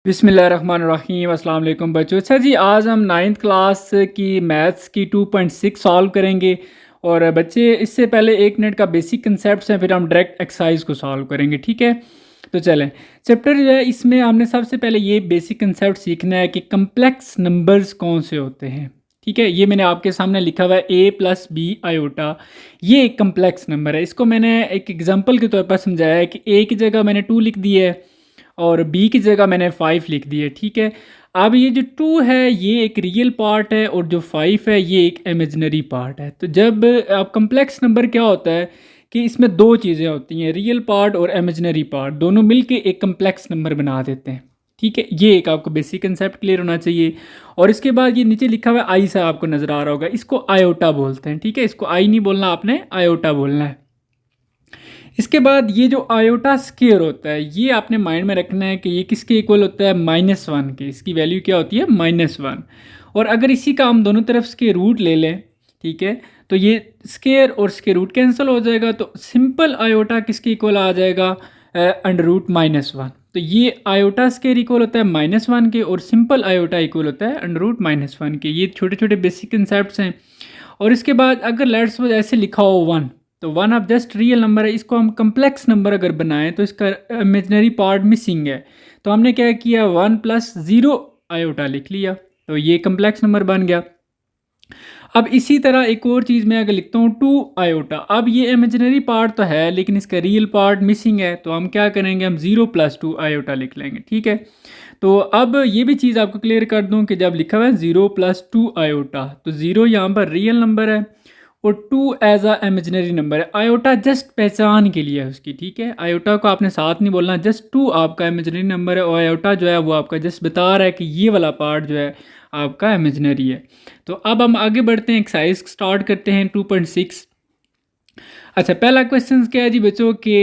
बिस्मिल्लाहिर्रहमानिर्रहीम अस्सलाम वालेकुम बच्चों। अच्छा जी, आज हम नाइन्थ क्लास की मैथ्स की 2.6 सॉल्व करेंगे। और बच्चे इससे पहले 1 मिनट का बेसिक कंसेप्ट है, फिर हम डायरेक्ट एक्सरसाइज को सॉल्व करेंगे। ठीक है, तो चलें। चैप्टर जो है इसमें हमने सबसे पहले ये बेसिक कंसेप्ट सीखना है कि कम्प्लेक्स नंबर्स कौन से होते हैं। ठीक है, ये मैंने आपके सामने लिखा हुआ है a प्लस बी आयोटा। ये एक कम्प्लेक्स नंबर है। इसको मैंने एक एग्जांपल के तौर पर समझाया है कि a की जगह मैंने 2 लिख दी है और b की जगह मैंने 5 लिख दी है। ठीक है, अब ये जो 2 है ये एक रियल पार्ट है और जो 5 है ये एक इमेजिनरी पार्ट है। तो जब आप कम्प्लेक्स नंबर क्या होता है कि इसमें दो चीज़ें होती हैं, रियल पार्ट और इमेजिनरी पार्ट, दोनों मिलके एक कम्प्लेक्स नंबर बना देते हैं। ठीक है, ये एक आपको बेसिक कंसेप्ट क्लियर होना चाहिए। और इसके बाद ये नीचे लिखा हुआ है आई सा आपको नज़र आ रहा होगा, इसको आयोटा बोलते हैं। ठीक है, इसको आई नहीं बोलना आपने, आयोटा बोलना है। इसके बाद ये जो आयोटा स्केयर होता है ये आपने माइंड में रखना है कि ये किसके इक्वल होता है, -1 के। इसकी वैल्यू क्या होती है, -1। और अगर इसी का हम दोनों तरफ स्केयर रूट ले लें, ठीक है, तो ये स्केयर और स्केयर रूट कैंसिल हो जाएगा, तो सिंपल आयोटा किसके इक्वल आ जाएगा, √-1। तो ये आयोटा स्केयर इक्वल होता है -1 के और सिंपल आयोटा इक्वल होता है √-1 के। ये छोटे छोटे बेसिक कंसेप्ट हैं। और इसके बाद अगर लेट्स सपोज ऐसे लिखा हो 1, तो 1 अब जस्ट रियल नंबर है, इसको हम कम्प्लेक्स नंबर अगर बनाएं तो इसका इमेजिनरी पार्ट मिसिंग है। तो हमने क्या किया, 1 + 0 आयोटा लिख लिया, तो ये कम्प्लेक्स नंबर बन गया। अब इसी तरह एक और चीज़ मैं अगर लिखता हूँ 2 आयोटा, अब ये इमेजिनरी पार्ट तो है लेकिन इसका रियल पार्ट मिसिंग है, तो हम क्या करेंगे, हम 0 + 2 आयोटा लिख लेंगे। ठीक है, तो अब ये भी चीज़ आपको क्लियर कर दूं कि जब लिखा हुआ है 0 + 2 आयोटा, तो 0 यहाँ पर रियल नंबर है और 2 एज अ इमेजिनरी नंबर है। आयोटा जस्ट पहचान के लिए है उसकी। ठीक है, आयोटा को आपने साथ नहीं बोलना, जस्ट 2 आपका इमेजिनरी नंबर है और आयोटा जो है वो आपका जस्ट बता रहा है कि ये वाला पार्ट जो है आपका इमेजिनरी है। तो अब हम आगे बढ़ते हैं, एक्सरसाइज स्टार्ट करते हैं 2.6। अच्छा, पहला क्वेश्चन क्या है जी बच्चों कि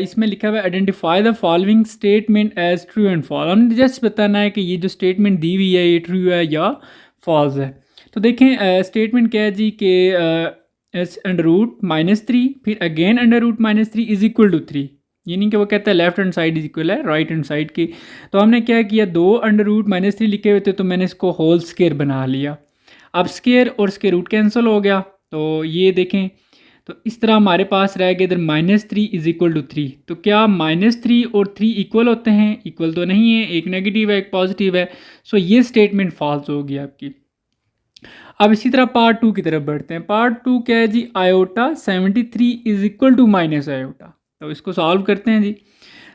इसमें लिखा हुआ है identify the following statement as true and false. हमने जस्ट बताना है कि ये जो स्टेटमेंट दी हुई है ये ट्रू है या फॉल्स है। तो देखें स्टेटमेंट क्या है जी कि √-3, फिर अगेन √-3 इज इक्वल टू 3। ये नहीं कि वो कहता है left hand side is equal है राइट हैंड साइड की। तो हमने क्या किया, 2 √-3 लिखे हुए थे तो मैंने इसको होल स्केयर बना लिया। अब स्केयर और स्केयर रूट कैंसिल हो गया, तो ये देखें, तो इस तरह हमारे पास रह गया इधर -3 इज इक्वल टू 3। तो क्या -3 और 3 इक्वल होते हैं, इक्वल तो नहीं है, एक नेगेटिव है एक पॉजिटिव है। सो ये स्टेटमेंट फॉल्स होगी आपकी। अब इसी तरह पार्ट 2 की तरफ बढ़ते हैं। पार्ट 2 क्या है जी, iota 73 is equal to minus iota. तो इसको सॉल्व करते हैं जी।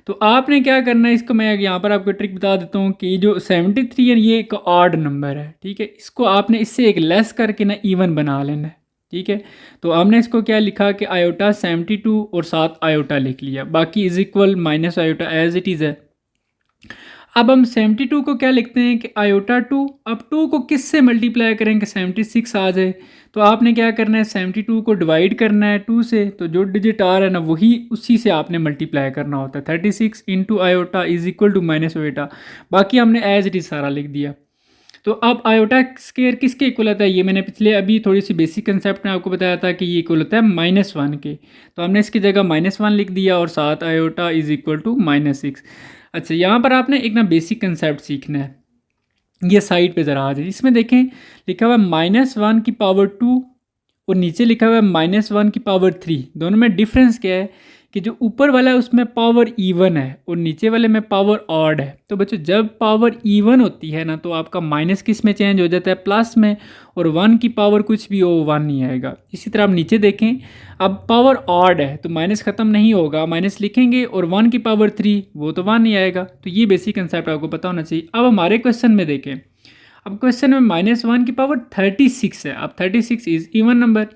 तो आपने क्या करना है, इसको मैं यहाँ पर आपको ट्रिक बता देता हूँ कि जो 73 है ये एक ऑड नंबर है। ठीक है, इसको आपने इससे एक लेस करके ना इवन बना लेना है। ठीक है, तो हमने इसको क्या लिखा कि आयोटा 72 और 7 आयोटा लिख लिया, बाकी is equal minus iota as it is है। अब हम 72 को क्या लिखते हैं कि आयोटा 2। अब 2 को किस से मल्टीप्लाई करेंगे, 76 आ जाए। तो आपने क्या करना है, 72 को डिवाइड करना है 2 से, तो जो डिजिट आ रहा है ना वही उसी से आपने मल्टीप्लाई करना होता है। 36 into iota is equal to minus iota, बाकी हमने एज इट इज़ सारा लिख दिया। तो अब आयोटा स्केयर किसके इक्वल होता है, ये मैंने पिछले अभी थोड़ी सी बेसिक कंसेप्ट में आपको बताया था कि ये इक्वल होता है -1 के। तो हमने इसकी जगह -1 लिख दिया और 7 आयोटा इज इक्वल टू -6। अच्छा, यहाँ पर आपने एक ना बेसिक कंसेप्ट सीखना है। ये साइड पे ज़रा आ जाए, इसमें देखें लिखा हुआ है -1 की पावर 2 और नीचे लिखा हुआ है -1 की पावर 3। दोनों में डिफरेंस क्या है कि जो ऊपर वाला है उसमें पावर इवन है और नीचे वाले में पावर ऑड है। तो बच्चों जब पावर इवन होती है ना तो आपका माइनस किस में चेंज हो जाता है, प्लस में, और 1 की पावर कुछ भी हो 1 नहीं आएगा। इसी तरह आप नीचे देखें, अब पावर ऑड है तो माइनस ख़त्म नहीं होगा, माइनस लिखेंगे और 1 की पावर 3 वो तो 1 नहीं आएगा। तो ये बेसिक कंसेप्ट आपको पता होना चाहिए। अब हमारे क्वेश्चन में देखें, अब क्वेश्चन में -1 की पावर 36 है। अब 36 इज़ इवन नंबर,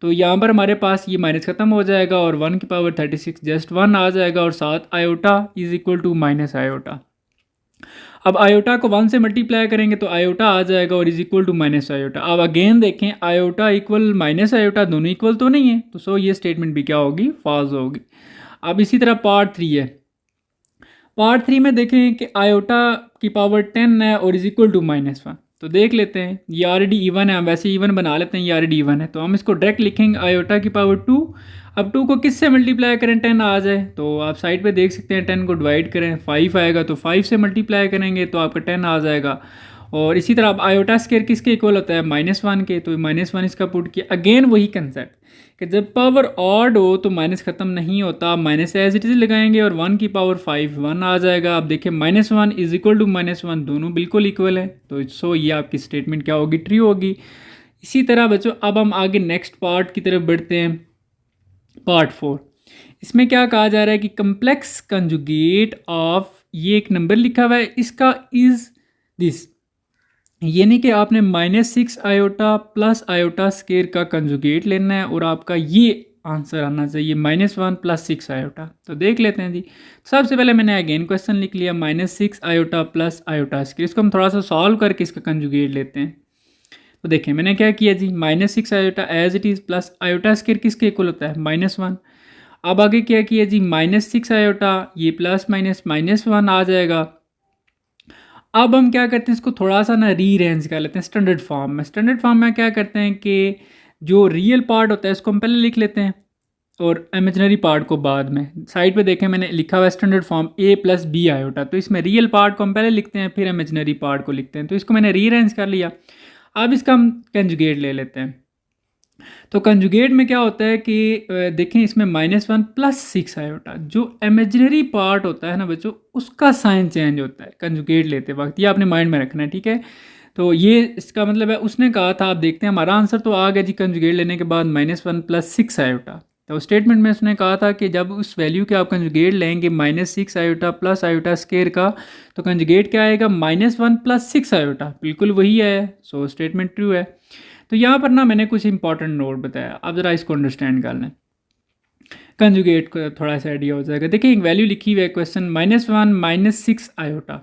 तो यहाँ पर हमारे पास ये माइनस ख़त्म हो जाएगा और 1 की पावर 36 जस्ट 1 आ जाएगा और 7 iota is equal to minus iota. अब आयोटा को 1 से मल्टीप्लाई करेंगे तो आयोटा आ जाएगा और is equal to minus iota. अब अगेन देखें, आयोटा इक्वल माइनस आयोटा दोनों इक्वल तो नहीं है, तो सो ये स्टेटमेंट भी क्या होगी, फॉल्स होगी। अब इसी तरह पार्ट 3 है। पार्ट 3 में देखें कि आयोटा की पावर 10 है और इज इक्वल टू -1। तो देख लेते हैं, ये ऑलरेडी इवन है, हम वैसे इवन बना लेते हैं, ये ऑलरेडी इवन है, तो हम इसको डायरेक्ट लिखेंगे आयोटा की पावर 2। अब 2 को किससे मल्टीप्लाई करें, 10 आ जाए, तो आप साइड पे देख सकते हैं 10 को डिवाइड करें 5 आएगा, तो 5 से मल्टीप्लाई करेंगे तो आपका 10 आ जाएगा। और इसी तरह अब आयोटा स्केयर किसके इक्वल होता है, -1 के, तो -1 इसका पुट किया। अगेन वही कंसेप्ट कि जब पावर ऑड हो तो माइनस ख़त्म नहीं होता, आप माइनस एज इट इज़ लगाएंगे और 1 की पावर 5 1 आ जाएगा। आप देखिए -1 इज इक्वल टू -1, दोनों बिल्कुल इक्वल है, तो सो ये आपकी स्टेटमेंट क्या होगी, ट्रू होगी। इसी तरह बच्चों अब हम आगे नेक्स्ट पार्ट की तरफ बढ़ते हैं, पार्ट 4। इसमें क्या कहा जा रहा है कि कम्प्लेक्स कंजुगेट ऑफ, ये एक नंबर लिखा हुआ है, इसका इज़ दिस, यानी कि आपने -6 आयोटा प्लस आयोटा स्केयर का कंजुगेट लेना है और आपका ये आंसर आना चाहिए -1 + 6 आयोटा। तो देख लेते हैं जी। सबसे पहले मैंने अगेन क्वेश्चन लिख लिया, -6 आयोटा प्लस आयोटा स्केयर, इसको हम थोड़ा सा सॉल्व करके इसका कंजुगेट लेते हैं। तो देखें मैंने क्या किया जी, -6 iota as it is plus iota square किसके इक्वल होता है, -1। अब आगे क्या किया जी, -6 आयोटा, ये प्लस माइनस -1 आ जाएगा। अब हम क्या करते हैं, इसको थोड़ा सा ना रीअरेंज कर लेते हैं स्टैंडर्ड फॉर्म में। स्टैंडर्ड फॉर्म में क्या करते हैं कि जो रियल पार्ट होता है इसको हम पहले लिख लेते हैं और इमेजिनरी पार्ट को बाद में। साइड पे देखें मैंने लिखा हुआ है standard form a + b iota, तो इसमें रियल पार्ट को हम पहले लिखते हैं फिर इमेजिनरी पार्ट को लिखते हैं, तो इसको मैंने रीअरेंज कर लिया। अब इसका हम कंजुगेट ले लेते हैं। तो कंजुगेट में क्या होता है कि देखें इसमें -1 + 6 आयोटा, जो इमेजिनरी पार्ट होता है ना बच्चों, उसका साइन चेंज होता है कंजुगेट लेते वक्त, ये आपने माइंड में रखना है, ठीक है। तो ये इसका मतलब है, उसने कहा था, आप देखते हैं हमारा आंसर तो आ गया जी कंजुगेट लेने के बाद -1 + 6 आयोटा। तो स्टेटमेंट में उसने कहा था कि जब उस वैल्यू के आप कंजुगेट लेंगे -6 आयोटा प्लस आयोटा स्केयर का, तो कंजुगेट क्या आएगा, -1 + 6 आयोटा, बिल्कुल वही है। सो स्टेटमेंट ट्रू है। तो यहाँ पर ना मैंने कुछ इंपॉर्टेंट नोट बताया, आप ज़रा इसको अंडरस्टैंड कर लें, कंजुगेट को थोड़ा सा आइडिया हो जाएगा। देखिए एक वैल्यू लिखी हुई है क्वेश्चन, -1 - 6 आयोटा।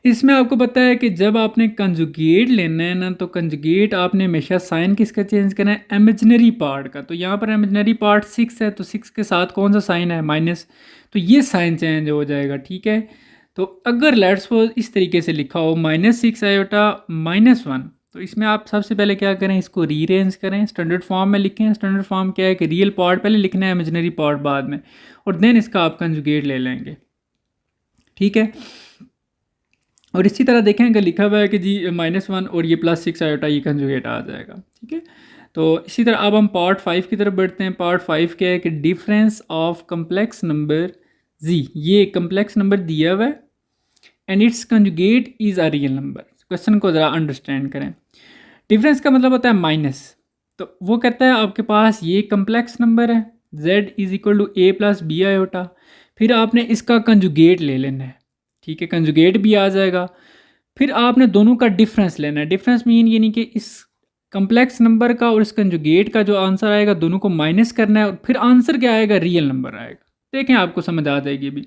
इसमें आपको पता है कि जब आपने कंजुगेट लेना है ना, तो कंजुगेट आपने हमेशा साइन किसका चेंज करना है, इमेजिनरी पार्ट का। तो यहाँ पर इमेजिनरी पार्ट 6 है, तो 6 के साथ कौन सा साइन है, माइनस, तो ये साइन चेंज हो जाएगा, ठीक है। तो अगर लेट्स सपोज इस तरीके से लिखा हो -6 आयोटा -1, तो इसमें आप सबसे पहले क्या करें, इसको रीअरेंज करें, स्टैंडर्ड फॉर्म में लिखें। स्टैंडर्ड फॉर्म क्या है कि रियल पार्ट पहले लिखना है, इमेजिनरी पार्ट बाद में, और देन इसका आप कंजुगेट ले लेंगे, ठीक है। और इसी तरह देखें अगर लिखा हुआ है कि जी -1 और ये +6 आयोटा, ये कंजुगेट आ जाएगा, ठीक है। तो इसी तरह अब हम पार्ट 5 की तरफ बढ़ते हैं। पार्ट 5 क्या है कि डिफरेंस ऑफ कम्प्लेक्स नंबर जी, ये कम्प्लेक्स नंबर दिया हुआ है and it's conjugate is a real number. Question को ज़रा अंडरस्टैंड करें। डिफरेंस का मतलब होता है माइनस, तो वो कहता है आपके पास ये कम्प्लेक्स नंबर है z = a + b आयोटा, फिर आपने इसका कंजुगेट ले लेना है, ठीक है, कंजुगेट भी आ जाएगा। फिर आपने दोनों का डिफरेंस लेना है। डिफरेंस मीन यानी कि इस कम्प्लेक्स नंबर का और इस कंजुगेट का जो आंसर आएगा दोनों को माइनस करना है, और फिर आंसर क्या आएगा, रियल नंबर आएगा। देखें आपको समझ आ जाएगी अभी।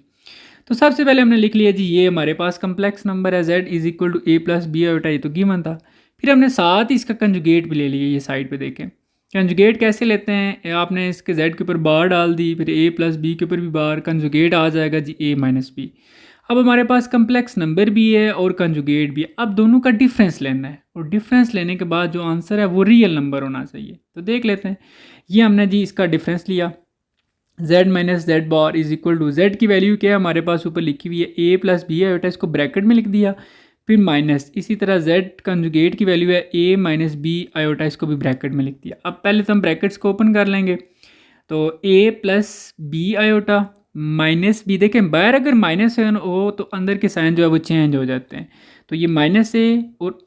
तो सबसे पहले हमने लिख लिया जी, ये हमारे पास कम्प्लेक्स नंबर है z = a + b आयोटा, ये तो गिवन था। फिर हमने साथ ही इसका कंजुगेट भी ले लिया, ये साइड पे देखें कंजुगेट कैसे लेते हैं, आपने इसके z के ऊपर बार डाल दी, फिर a + b के ऊपर भी बार, कंजुगेट आ जाएगा जी a - b। अब हमारे पास कम्प्लेक्स नंबर भी है और कंजुगेट भी है। अब दोनों का डिफरेंस लेना है, और डिफरेंस लेने के बाद जो आंसर है वो रियल नंबर होना चाहिए। तो देख लेते हैं, ये हमने जी इसका डिफरेंस लिया, z - z बार = z की वैल्यू क्या है हमारे पास ऊपर लिखी हुई है a + b आयोटा, इसको ब्रैकेट में लिख दिया, फिर माइनस, इसी तरह z कंजुगेट की वैल्यू है a - b आयोटा, इसको भी ब्रैकेट में लिख दिया। अब पहले तो हम ब्रैकेट्स को ओपन कर लेंगे, तो a + b आयोटा -b, देखें बाहर अगर माइनस हो तो अंदर के साइन जो है वो चेंज हो जाते हैं, तो ये -a और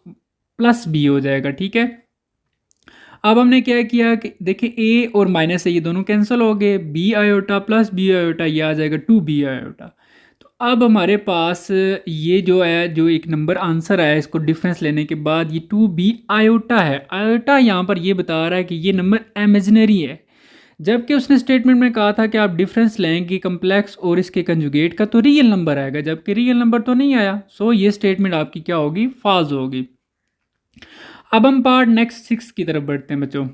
+b हो जाएगा, ठीक है। अब हमने क्या किया कि देखिए a और -a ये दोनों कैंसिल हो गए, b आयोटा + b आयोटा ये आ जाएगा 2b आयोटा। तो अब हमारे पास ये जो है, जो एक नंबर आंसर आया इसको डिफरेंस लेने के बाद, ये 2b आयोटा है। आयोटा यहाँ पर ये बता रहा है कि ये नंबर इमेजिनरी है, जबकि उसने स्टेटमेंट में कहा था कि आप डिफरेंस लेंगे कम्प्लेक्स और इसके कंजुगेट का तो रियल नंबर आएगा, जबकि रियल नंबर तो नहीं आया। सो ये स्टेटमेंट आपकी क्या होगी, फॉल्स होगी। अब हम पार्ट नेक्स्ट 6 की तरफ बढ़ते हैं बच्चों।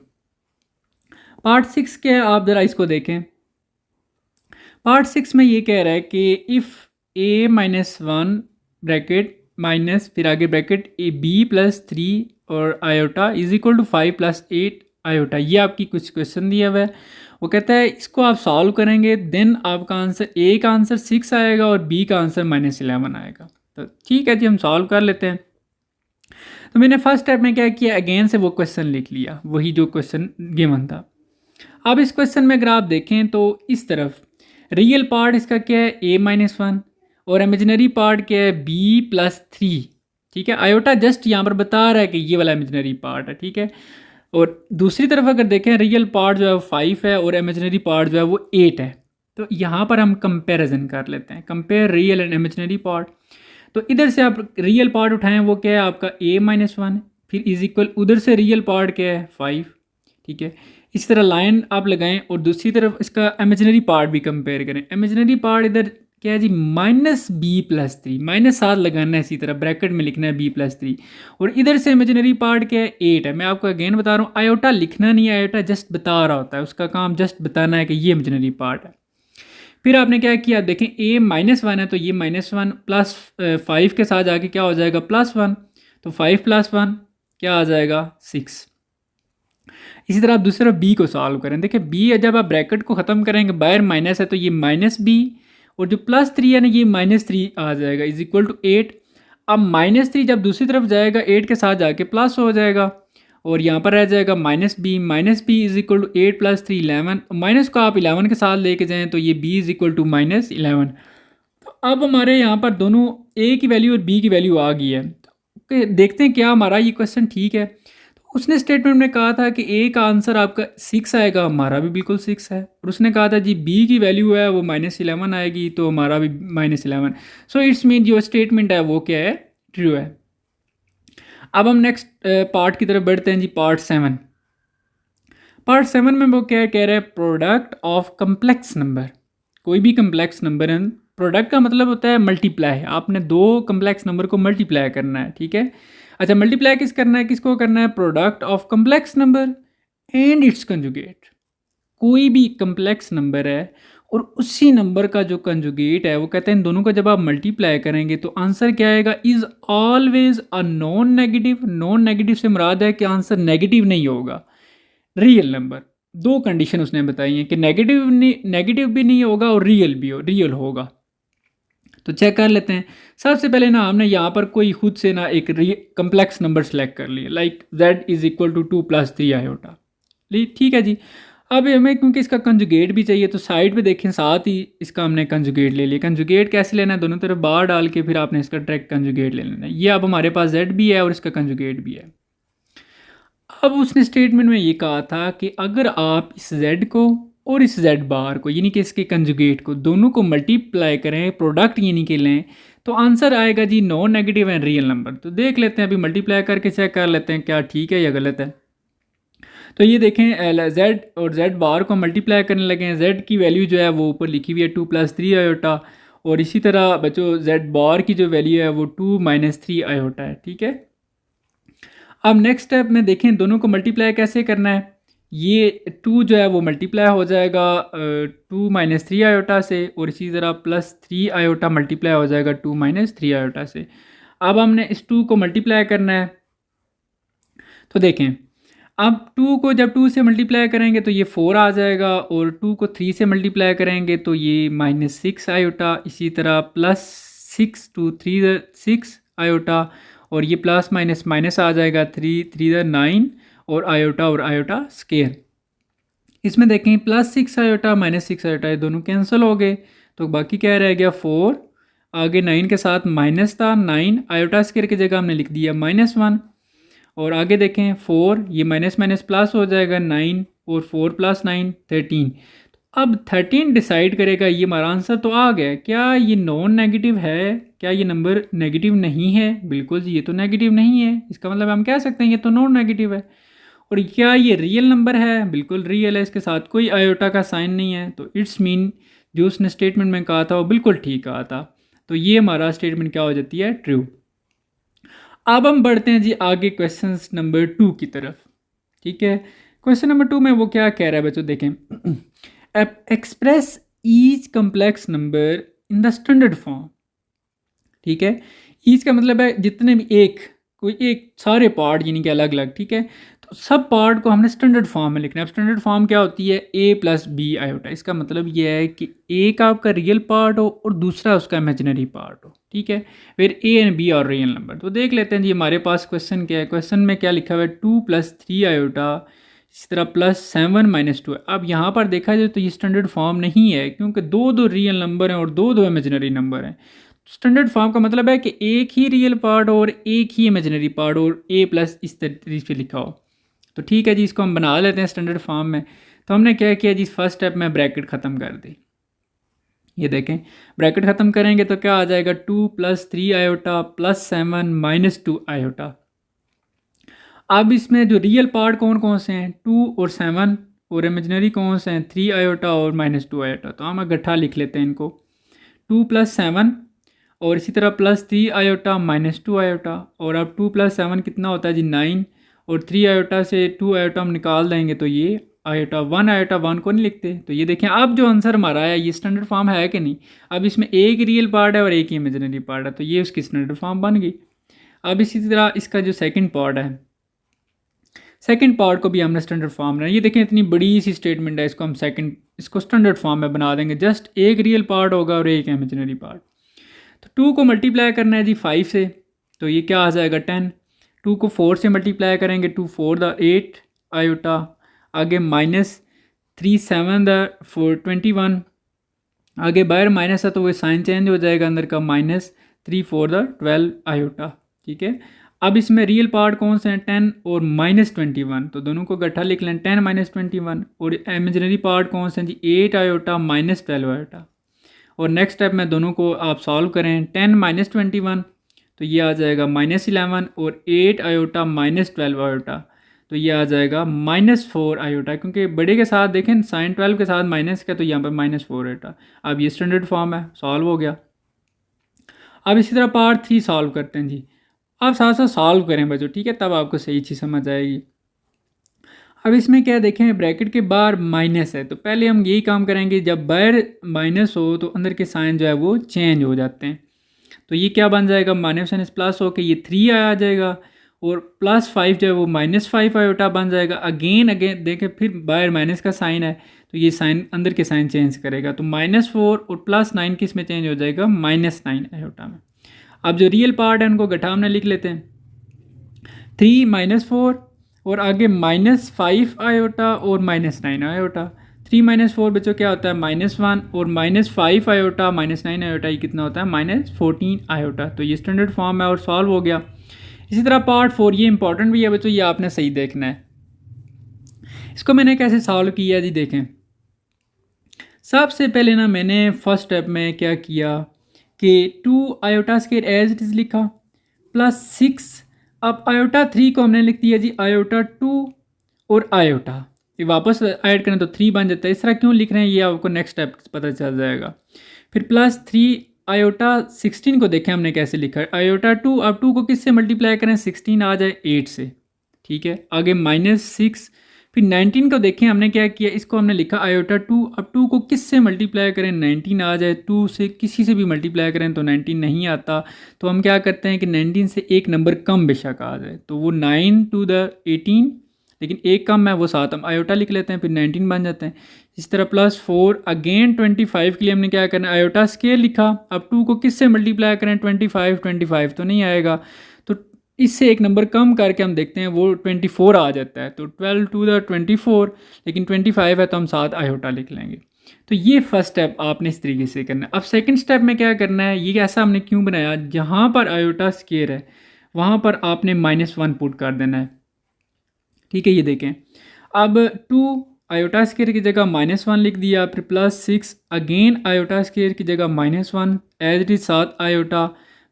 पार्ट 6 के आप ज़रा इसको देखें। पार्ट 6 में ये कह रहा है कि इफ़ a - 1 ब्रैकेट माइनस फिर आगे ब्रैकेट ए बी प्लस 3 और iota is equal to 5 plus 8 iota. ये आपकी कुछ क्वेश्चन दिया हुआ है। वो कहता है इसको आप सॉल्व करेंगे देन आपका आंसर ए का आंसर 6 आएगा और बी का आंसर -11 आएगा। तो ठीक है जी, हम सॉल्व कर लेते हैं। तो मैंने फर्स्ट स्टेप में क्या किया, अगेन से वो क्वेश्चन लिख लिया, वही जो क्वेश्चन गिवन था। अब इस क्वेश्चन में अगर आप देखें तो इस तरफ रियल पार्ट इसका क्या है a-1 और इमेजिनरी पार्ट क्या है b+3। ठीक है, आयोटा जस्ट यहाँ पर बता रहा है कि ये वाला इमेजिनरी पार्ट है। ठीक है, और दूसरी तरफ अगर देखें रियल पार्ट जो है वो 5 है और इमेजिनरी पार्ट जो है वो 8 है। तो यहाँ पर हम कंपेरिजन कर लेते हैं, compare real and imaginary part. तो इधर से आप रियल पार्ट उठाएं, वो क्या है आपका a-1, फिर इज इक्वल उधर से रियल पार्ट क्या है 5। ठीक है, इसी तरह लाइन आप लगाएं और दूसरी तरफ इसका इमेजिनरी पार्ट भी कंपेयर करें। इमेजिनरी पार्ट इधर क्या है जी -b+3, -7 लगाना है, इसी तरह ब्रैकेट में लिखना है b+3 और इधर से इमेजिनरी पार्ट क्या है 8 है। मैं आपको अगेन बता रहा हूँ, आयोटा लिखना नहीं है, आयोटा जस्ट बता रहा होता है, उसका काम जस्ट बताना है कि ये इमेजिनरी पार्ट है। फिर आपने क्या किया, देखें a-1 है तो ये -1 प्लस 5 के साथ जाके क्या हो जाएगा +1, तो 5 + 1 क्या आ जाएगा 6। इसी तरह आप दूसरी तरफ b को सॉल्व करें। देखिए b जब आप ब्रैकेट को ख़त्म करेंगे बाहर माइनस है तो ये -b और जो +3 है ना ये -3 आ जाएगा इज इक्वल टू 8। अब -3 जब दूसरी तरफ जाएगा 8 के साथ जाके प्लस हो जाएगा और यहाँ पर रह जाएगा -b is equal to 8 + 3 11। Minus को आप 11 के साथ लेके जाएँ तो ये b इज इक्वल टू -11। तो अब हमारे यहाँ पर दोनों a की वैल्यू और b की वैल्यू आ गई है। तो देखते हैं क्या हमारा ये क्वेश्चन ठीक है। उसने स्टेटमेंट में कहा था कि ए का आंसर आपका 6 आएगा, हमारा भी बिल्कुल 6 है। और उसने कहा था जी बी की वैल्यू है वो -11 आएगी, तो हमारा भी -11। सो इट्स मीन जो स्टेटमेंट है वो क्या है, ट्रू है। अब हम नेक्स्ट पार्ट की तरफ बढ़ते हैं जी, पार्ट 7। पार्ट 7 में वो क्या कह रहा है, प्रोडक्ट ऑफ कम्प्लेक्स नंबर। कोई भी कम्प्लेक्स नंबर है, प्रोडक्ट का मतलब होता है मल्टीप्लाई, आपने दो कम्प्लेक्स नंबर को मल्टीप्लाई करना है। ठीक है, अच्छा मल्टीप्लाई किस करना है, किसको करना है, product of complex number and it's conjugate. कोई भी कम्प्लेक्स नंबर है और उसी नंबर का जो कंजुगेट है वो कहते हैं इन दोनों का जब आप मल्टीप्लाई करेंगे तो आंसर क्या आएगा, is always a non negative. Non negative से मुराद है कि आंसर नेगेटिव नहीं होगा, रियल नंबर। दो कंडीशन उसने बताई हैं कि नेगेटिव भी नहीं होगा और रियल होगा। तो चेक कर लेते हैं। सबसे पहले ना हमने यहाँ पर कोई खुद से ना एक कम्प्लेक्स नंबर सेलेक्ट कर लिया, like z is equal to 2 + 3 iota. ठीक है जी, अब हमें क्योंकि इसका कंजुगेट भी चाहिए तो साइड पे देखें साथ ही इसका हमने कंजुगेट ले लिया। कंजुगेट कैसे लेना है, दोनों तरफ बार डाल के फिर आपने इसका डायरेक्ट कंजुगेट ले लेना है। ये अब हमारे पास z भी है और इसका कंजुगेट भी है। अब उसने स्टेटमेंट में ये कहा था कि अगर आप इस z को और इस z बार को यानी कि इसके कंजुगेट को दोनों को मल्टीप्लाई करें, प्रोडक्ट यानी कि लें, तो आंसर आएगा जी non negative and real number. तो देख लेते हैं, अभी मल्टीप्लाई करके चेक कर लेते हैं क्या ठीक है या गलत है। तो ये देखें z और z बार को मल्टीप्लाई करने लगे हैं। z की वैल्यू जो है वो ऊपर लिखी हुई है 2 + 3 आयोटा और इसी तरह बच्चों z बार की जो वैल्यू है वो 2 - 3 आयोटा है। ठीक है, अब नेक्स्ट स्टेप में देखें दोनों को मल्टीप्लाई कैसे करना है। ये 2 जो है वो मल्टीप्लाई हो जाएगा 2 - 3 आयोटा से और इसी तरह +3 आयोटा मल्टीप्लाई हो जाएगा 2 - 3 आयोटा से। अब हमने इस 2 को मल्टीप्लाई करना है। तो देखें अब 2 को जब 2 से मल्टीप्लाई करेंगे तो ये 4 आ जाएगा और 2 को 3 से मल्टीप्लाई करेंगे तो ये -6 आयोटा, इसी तरह +6 2 3 6 आयोटा और ये प्लस माइनस माइनस आ जाएगा 3 3 9 और आयोटा स्केयर। इसमें देखें +6 आयोटा -6 आयोटा ये दोनों कैंसिल हो गए तो बाकी क्या रह गया 4, आगे 9 के साथ माइनस था 9 आयोटा स्केयर की जगह हमने लिख दिया -1 और आगे देखें 4 ये माइनस माइनस प्लस हो जाएगा 9 और 4 + 9 13। अब 13 डिसाइड करेगा, ये हमारा आंसर तो आ गया। क्या ये नॉन नेगेटिव है, क्या ये नंबर नेगेटिव नहीं है? बिल्कुल जी, ये तो नेगेटिव नहीं है। इसका मतलब हम कह सकते हैं ये तो नॉन नेगेटिव है। और क्या ये रियल नंबर है? बिल्कुल रियल है, इसके साथ कोई आयोटा का साइन नहीं है। तो इट्स मीन जो उसने स्टेटमेंट में कहा था वो बिल्कुल ठीक कहा था। तो ये हमारा स्टेटमेंट क्या हो जाती है, ट्रू। अब हम बढ़ते हैं जी आगे क्वेश्चन नंबर 2 की तरफ। ठीक है, क्वेश्चन नंबर 2 में वो क्या कह रहा है बच्चों, देखें express each complex number in the standard form. ठीक है। ईच का मतलब है जितने भी एक कोई एक सारे पार्ट यानी कि अलग अलग, ठीक है। तो सब पार्ट को हमने स्टैंडर्ड फॉर्म में लिखना है। अब स्टैंडर्ड फॉर्म क्या होती है, ए प्लस बी आयोटा। इसका मतलब ये है कि एक आपका रियल पार्ट हो और दूसरा उसका इमेजिनरी पार्ट हो, ठीक है। फिर ए एंड बी और रियल नंबर। तो देख लेते हैं जी हमारे पास क्वेश्चन क्या है। क्वेश्चन में क्या लिखा हुआ है, 2 + 3 आयोटा, इसी तरह +7 - 2। अब यहाँ पर देखा जाए तो ये स्टैंडर्ड फॉर्म नहीं है, क्योंकि दो दो रियल नंबर हैं और दो दो इमेजिनरी नंबर हैं। स्टैंडर्ड फॉर्म का मतलब है कि एक ही रियल पार्ट और एक ही इमेजिनरी पार्ट और ए प्लस इस तरीके से लिखा हो। तो ठीक है जी, इसको हम बना लेते हैं स्टैंडर्ड फॉर्म में। तो हमने क्या किया जी, फर्स्ट स्टेप में ब्रैकेट ख़त्म कर दी। ये देखें, ब्रैकेट ख़त्म करेंगे तो क्या आ जाएगा, 2 + 3 आयोटा +7 - 2 आयोटा। अब इसमें जो रियल पार्ट कौन कौन से हैं, 2 और 7, और इमेजिनरी कौन से हैं, 3 आयोटा और -2 आयोटा। तो हम इकट्ठा लिख लेते हैं इनको, 2 + 7 और इसी तरह +3 आयोटा -2 आयोटा। और अब 2 + 7 कितना होता है जी, 9, और 3 आयोटा से 2 आयोटा हम निकाल देंगे तो ये आयोटा 1 आयोटा 1 को नहीं लिखते। तो ये देखें, अब जो आंसर हमारा है ये स्टैंडर्ड फॉर्म है कि नहीं। अब इसमें एक रियल पार्ट है और एक ही इमेजिनरी पार्ट है, तो ये उसकी स्टैंडर्ड फॉर्म बन गई। अब इसी तरह इसका जो सेकंड पार्ट है, सेकंड पार्ट को भी हमने स्टैंडर्ड फॉर्म में, ये देखें इतनी बड़ी सी स्टेटमेंट है, इसको हम इसको स्टैंडर्ड फॉर्म में बना देंगे। जस्ट एक रियल पार्ट होगा और एक इमेजिनरी पार्ट। तो 2 को मल्टीप्लाई करना है जी 5 से, तो ये क्या आ जाएगा 10। 2 को 4 से मल्टीप्लाई करेंगे, 2 4 द 8 आयोटा। आगे -3 7 द 4 21। आगे बाहर माइनस है तो वो साइन चेंज हो जाएगा अंदर का, -3 4 द 12 आयोटा, ठीक है। अब इसमें रियल पार्ट कौन से हैं, 10 और -21, तो दोनों को इकट्ठा लिख लें, 10 - 21। और इमेजिनरी पार्ट कौन से हैं जी, 8 आयोटा -12 आयोटा। और नेक्स्ट स्टेप में दोनों को आप सॉल्व करें, 10 - 21 तो ये आ जाएगा -11, और 8 आयोटा -12 आयोटा तो ये आ जाएगा -4 आयोटा, क्योंकि बड़े के साथ देखें साइन 12 के साथ माइनस का, तो यहाँ पर -4 आयोटा। अब ये स्टैंडर्ड फॉर्म है, सॉल्व हो गया। अब इसी तरह पार्ट 3 सॉल्व करते हैं जी। आप साथ साथ सॉल्व करें बच्चों, ठीक है, तब आपको सही चीज़ समझ आएगी। अब इसमें क्या देखें, ब्रैकेट के बाहर माइनस है, तो पहले हम यही काम करेंगे, जब बाहर माइनस हो तो अंदर के साइन जो है वो चेंज हो जाते हैं। तो ये क्या बन जाएगा, -+ प्लस हो के ये 3 आ जाएगा, और +5 जो है वो -5 आयोटा बन जाएगा। अगेन देखें, फिर बाहर माइनस का साइन है तो ये साइन अंदर के साइन चेंज करेगा, तो -4 और +9 किस में चेंज हो जाएगा, -9 आयोटा में। अब जो रियल पार्ट है उनको गठा में लिख लेते हैं, 3 - 4 और आगे -5 आयोटा और -9 आयोटा। 3 - 4 बच्चों क्या होता है, -1, और -5 आयोटा -9 आयोटा ये कितना होता है, -14 आयोटा। तो ये स्टैंडर्ड फॉर्म है और सॉल्व हो गया। इसी तरह पार्ट 4, ये इंपॉर्टेंट भी है बच्चों, ये आपने सही देखना है। इसको मैंने कैसे सॉल्व किया जी, देखें। सबसे पहले ना मैंने फर्स्ट स्टेप में क्या किया कि 2 iota square as it is लिखा, +6। अब आयोटा 3 को हमने लिख दिया जी आयोटा 2 और आयोटा, ये वापस ऐड करें तो 3 बन जाता है। इस तरह क्यों लिख रहे हैं ये आपको नेक्स्ट स्टेप पता चल जाएगा। फिर +3 आयोटा 16 को देखें हमने कैसे लिखा है, आयोटा 2। अब 2 को किससे मल्टीप्लाई करें, 16 आ जाए 8 से, ठीक है। आगे -6। फिर 19 को देखें हमने क्या किया, इसको हमने लिखा आयोटा 2। अब 2 को किससे मल्टीप्लाई करें, 19 आ जाए। 2 से किसी से भी मल्टीप्लाई करें तो 19 नहीं आता, तो हम क्या करते हैं कि 19 से एक नंबर कम बेशक आ जाए, तो वो 9 to the 18, लेकिन एक कम है वो 7 हम आयोटा लिख लेते हैं, फिर 19 बन जाते हैं। इस तरह +4 अगेन 25 के लिए हमने क्या करना है, आयोटा स्केयर लिखा। अब 2 को किससे मल्टीप्लाई करें, 25 तो नहीं आएगा, तो इससे एक नंबर कम करके हम देखते हैं वो 24 आ जाता है, तो 12 to the 24, लेकिन 25 है तो हम 7 आयोटा लिख लेंगे। तो ये फर्स्ट स्टेप आपने इस तरीके से करना है। अब सेकंड स्टेप में क्या करना है, ये ऐसा हमने क्यों बनाया, जहाँ पर आयोटा स्केयर है वहाँ पर आपने -1 पुट कर देना है, ठीक है। ये देखें, अब 2 आयोटा स्केयर की जगह -1 लिख दिया, फिर +6 अगेन आयोटा स्केयर की जगह -1 एज इट इज 7 आयोटा,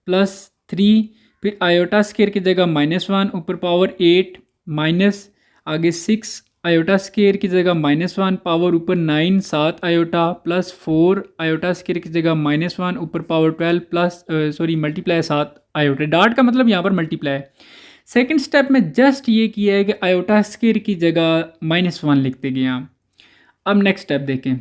+3 फिर आयोटा स्केयर की जगह -1 ऊपर पावर 8 माइनस, आगे 6 आयोटा स्केयर की जगह -1 पावर ऊपर 9 7 आयोटा, +4 आयोटा स्केयर की जगह -1 ऊपर पावर 12 मल्टीप्लाई 7 आयोटा। डॉट का मतलब यहाँ पर मल्टीप्लाई। सेकंड स्टेप में जस्ट ये किया है कि आयोटा स्केयर की जगह -1 लिखते गए हम। अब नेक्स्ट स्टेप देखें।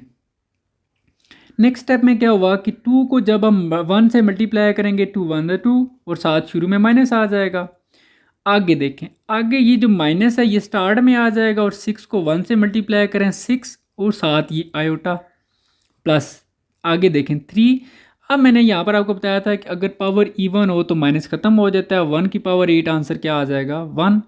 नेक्स्ट स्टेप में क्या हुआ कि 2 को जब हम 1 से मल्टीप्लाई करेंगे 2 1 2 और साथ शुरू में माइनस आ जाएगा। आगे देखें, आगे ये जो माइनस है ये स्टार्ट में आ जाएगा और 6 को 1 से मल्टीप्लाई करें 6 और साथ ये आयोटा प्लस। आगे देखें 3। अब मैंने यहाँ पर आपको बताया था कि अगर पावर इवन हो तो माइनस ख़त्म हो जाता है। 1 की पावर 8 आंसर क्या आ जाएगा 1।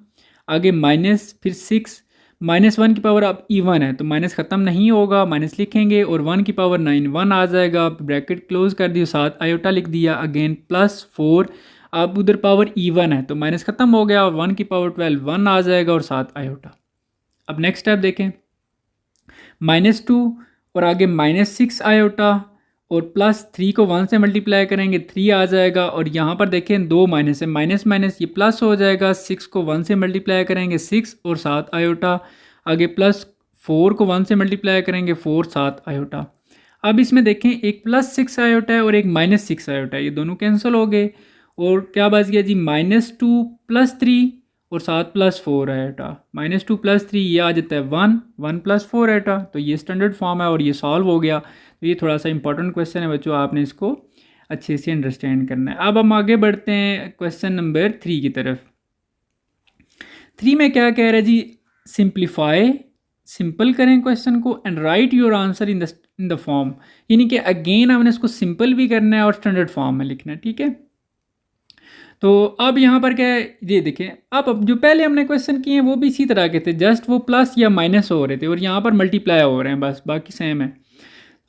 आगे माइनस फिर 6 -1 की पावर अब इवन है तो माइनस ख़त्म नहीं होगा, माइनस लिखेंगे और 1 की पावर 9 1 आ जाएगा। ब्रैकेट क्लोज कर दिया, साथ आयोटा लिख दिया, अगेन +4। अब उधर पावर इवन है तो माइनस ख़त्म हो गया और 1 की पावर 12 1 आ जाएगा और साथ आयोटा। अब नेक्स्ट स्टेप देखें, -2 और आगे -6 आयोटा और +3 को 1 से मल्टीप्लाई करेंगे 3 आ जाएगा। और यहाँ पर देखें 2 माइनस है, माइनस माइनस ये प्लस हो जाएगा। 6 को 1 से मल्टीप्लाई करेंगे 6 और 7 आयोटा। आगे +4 को 1 से मल्टीप्लाई करेंगे 4 7 आयोटा। अब इसमें देखें एक +6 आयोटा है और एक -6 आयोटा है, ये दोनों कैंसिल हो गए और क्या बच गया जी -2 +3 और साथ +4 आयोटा। -2 +3 ये आ जाता है 1 1 +4 आयोटा। तो ये स्टैंडर्ड फॉर्म है और ये सॉल्व हो गया। तो ये थोड़ा सा इंपॉर्टेंट क्वेश्चन है बच्चों, आपने इसको अच्छे से अंडरस्टैंड करना है। अब हम आगे बढ़ते हैं क्वेश्चन नंबर 3 की तरफ। 3 में क्या कह रहा है जी, सिंप्लीफाई, सिंपल करें क्वेश्चन को and write your answer in the form, यानी कि अगेन हमने इसको सिंपल भी करना है और स्टैंडर्ड फॉर्म में लिखना है, ठीक है। तो अब यहाँ पर क्या है, ये देखें, अब जो पहले हमने क्वेश्चन किए हैं वो भी इसी तरह के थे, जस्ट वो प्लस या माइनस हो रहे थे और यहाँ पर मल्टीप्लाई हो रहे हैं, बस बाकी सेम है।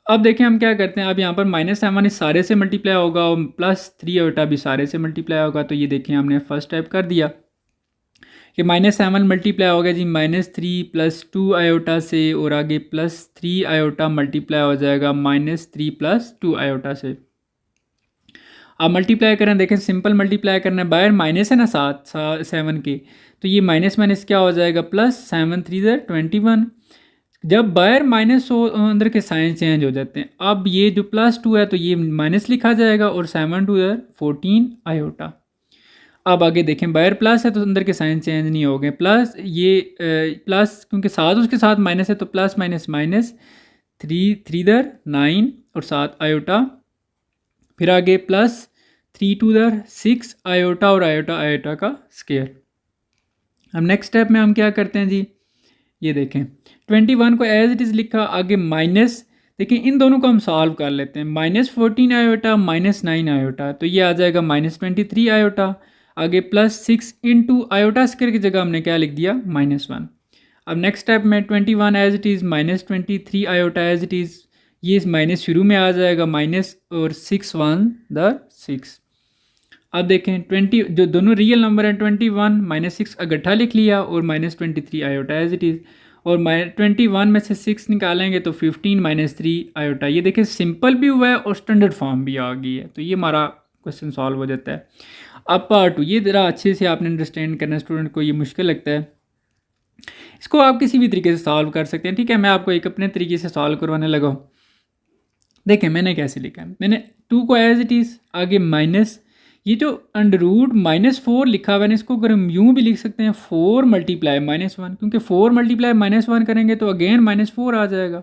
अब देखें हम क्या करते हैं, अब यहाँ पर -7 इस सारे से मल्टीप्लाई होगा और +3 आयोटा भी सारे से मल्टीप्लाई होगा। तो ये देखें हमने फर्स्ट टाइप कर दिया कि -7 मल्टीप्लाई हो गया जी -3 + 2 आयोटा से और आगे +3 आयोटा मल्टीप्लाई हो जाएगा -3 + 2 आयोटा से। अब मल्टीप्लाई करें, देखें सिंपल मल्टीप्लाई करना है, बाहर माइनस है ना 7 के, तो ये माइनस माइनस क्या हो जाएगा +7 3 21। जब बाहर माइनस हो अंदर के साइन चेंज हो जाते हैं। अब ये जो +2 है तो ये माइनस लिखा जाएगा और 7 2 14 आयोटा। अब आगे देखें, बाहर प्लस है तो अंदर के साइन चेंज नहीं हो गए, प्लस ये प्लस क्योंकि साथ उसके साथ माइनस है तो प्लस माइनस माइनस 3 3 9 और 7 आयोटा। फिर आगे +3 2 6 आयोटा और आयोटा आयोटा का स्क्वायर। अब नेक्स्ट स्टेप में हम क्या करते हैं जी, ये देखें 21 को एज इट इज़ लिखा, आगे माइनस, देखिए इन दोनों को हम सॉल्व कर लेते हैं। -14 आयोटा -9 आयोटा, तो ये आ जाएगा -23 आयोटा। आगे +6 × आयोटा स्क्वायर की जगह हमने क्या लिख दिया -1। अब नेक्स्ट स्टेप में 21 as it is -23 iota as it is, ये माइनस शुरू में आ जाएगा माइनस और 6 1 6। अब देखें 20 जो दोनों रियल नंबर हैं 21 -6 इकट्ठा लिख लिया और -23 आयोटा एज इट इज़, और 21 में से 6 निकालेंगे तो 15 -3 आयोटा। ये देखें सिंपल भी हुआ है और स्टैंडर्ड फॉर्म भी आ गई है, तो ये हमारा क्वेश्चन सॉल्व हो जाता है। अब पार्ट 2, ये ज़रा अच्छे से आपने अंडरस्टैंड करना, स्टूडेंट को ये मुश्किल लगता है, इसको आप किसी भी तरीके से सॉल्व कर सकते हैं, ठीक है। मैं आपको एक अपने तरीके से सॉल्व करवाने लगा हूँ। देखें मैंने कैसे लिखा है, मैंने 2 को एज इट इज़, आगे माइनस, ये जो √-4 लिखा हुआ है इसको अगर हम यूँ भी लिख सकते हैं 4 × -1, क्योंकि 4 × -1 करेंगे तो अगेन -4 आ जाएगा,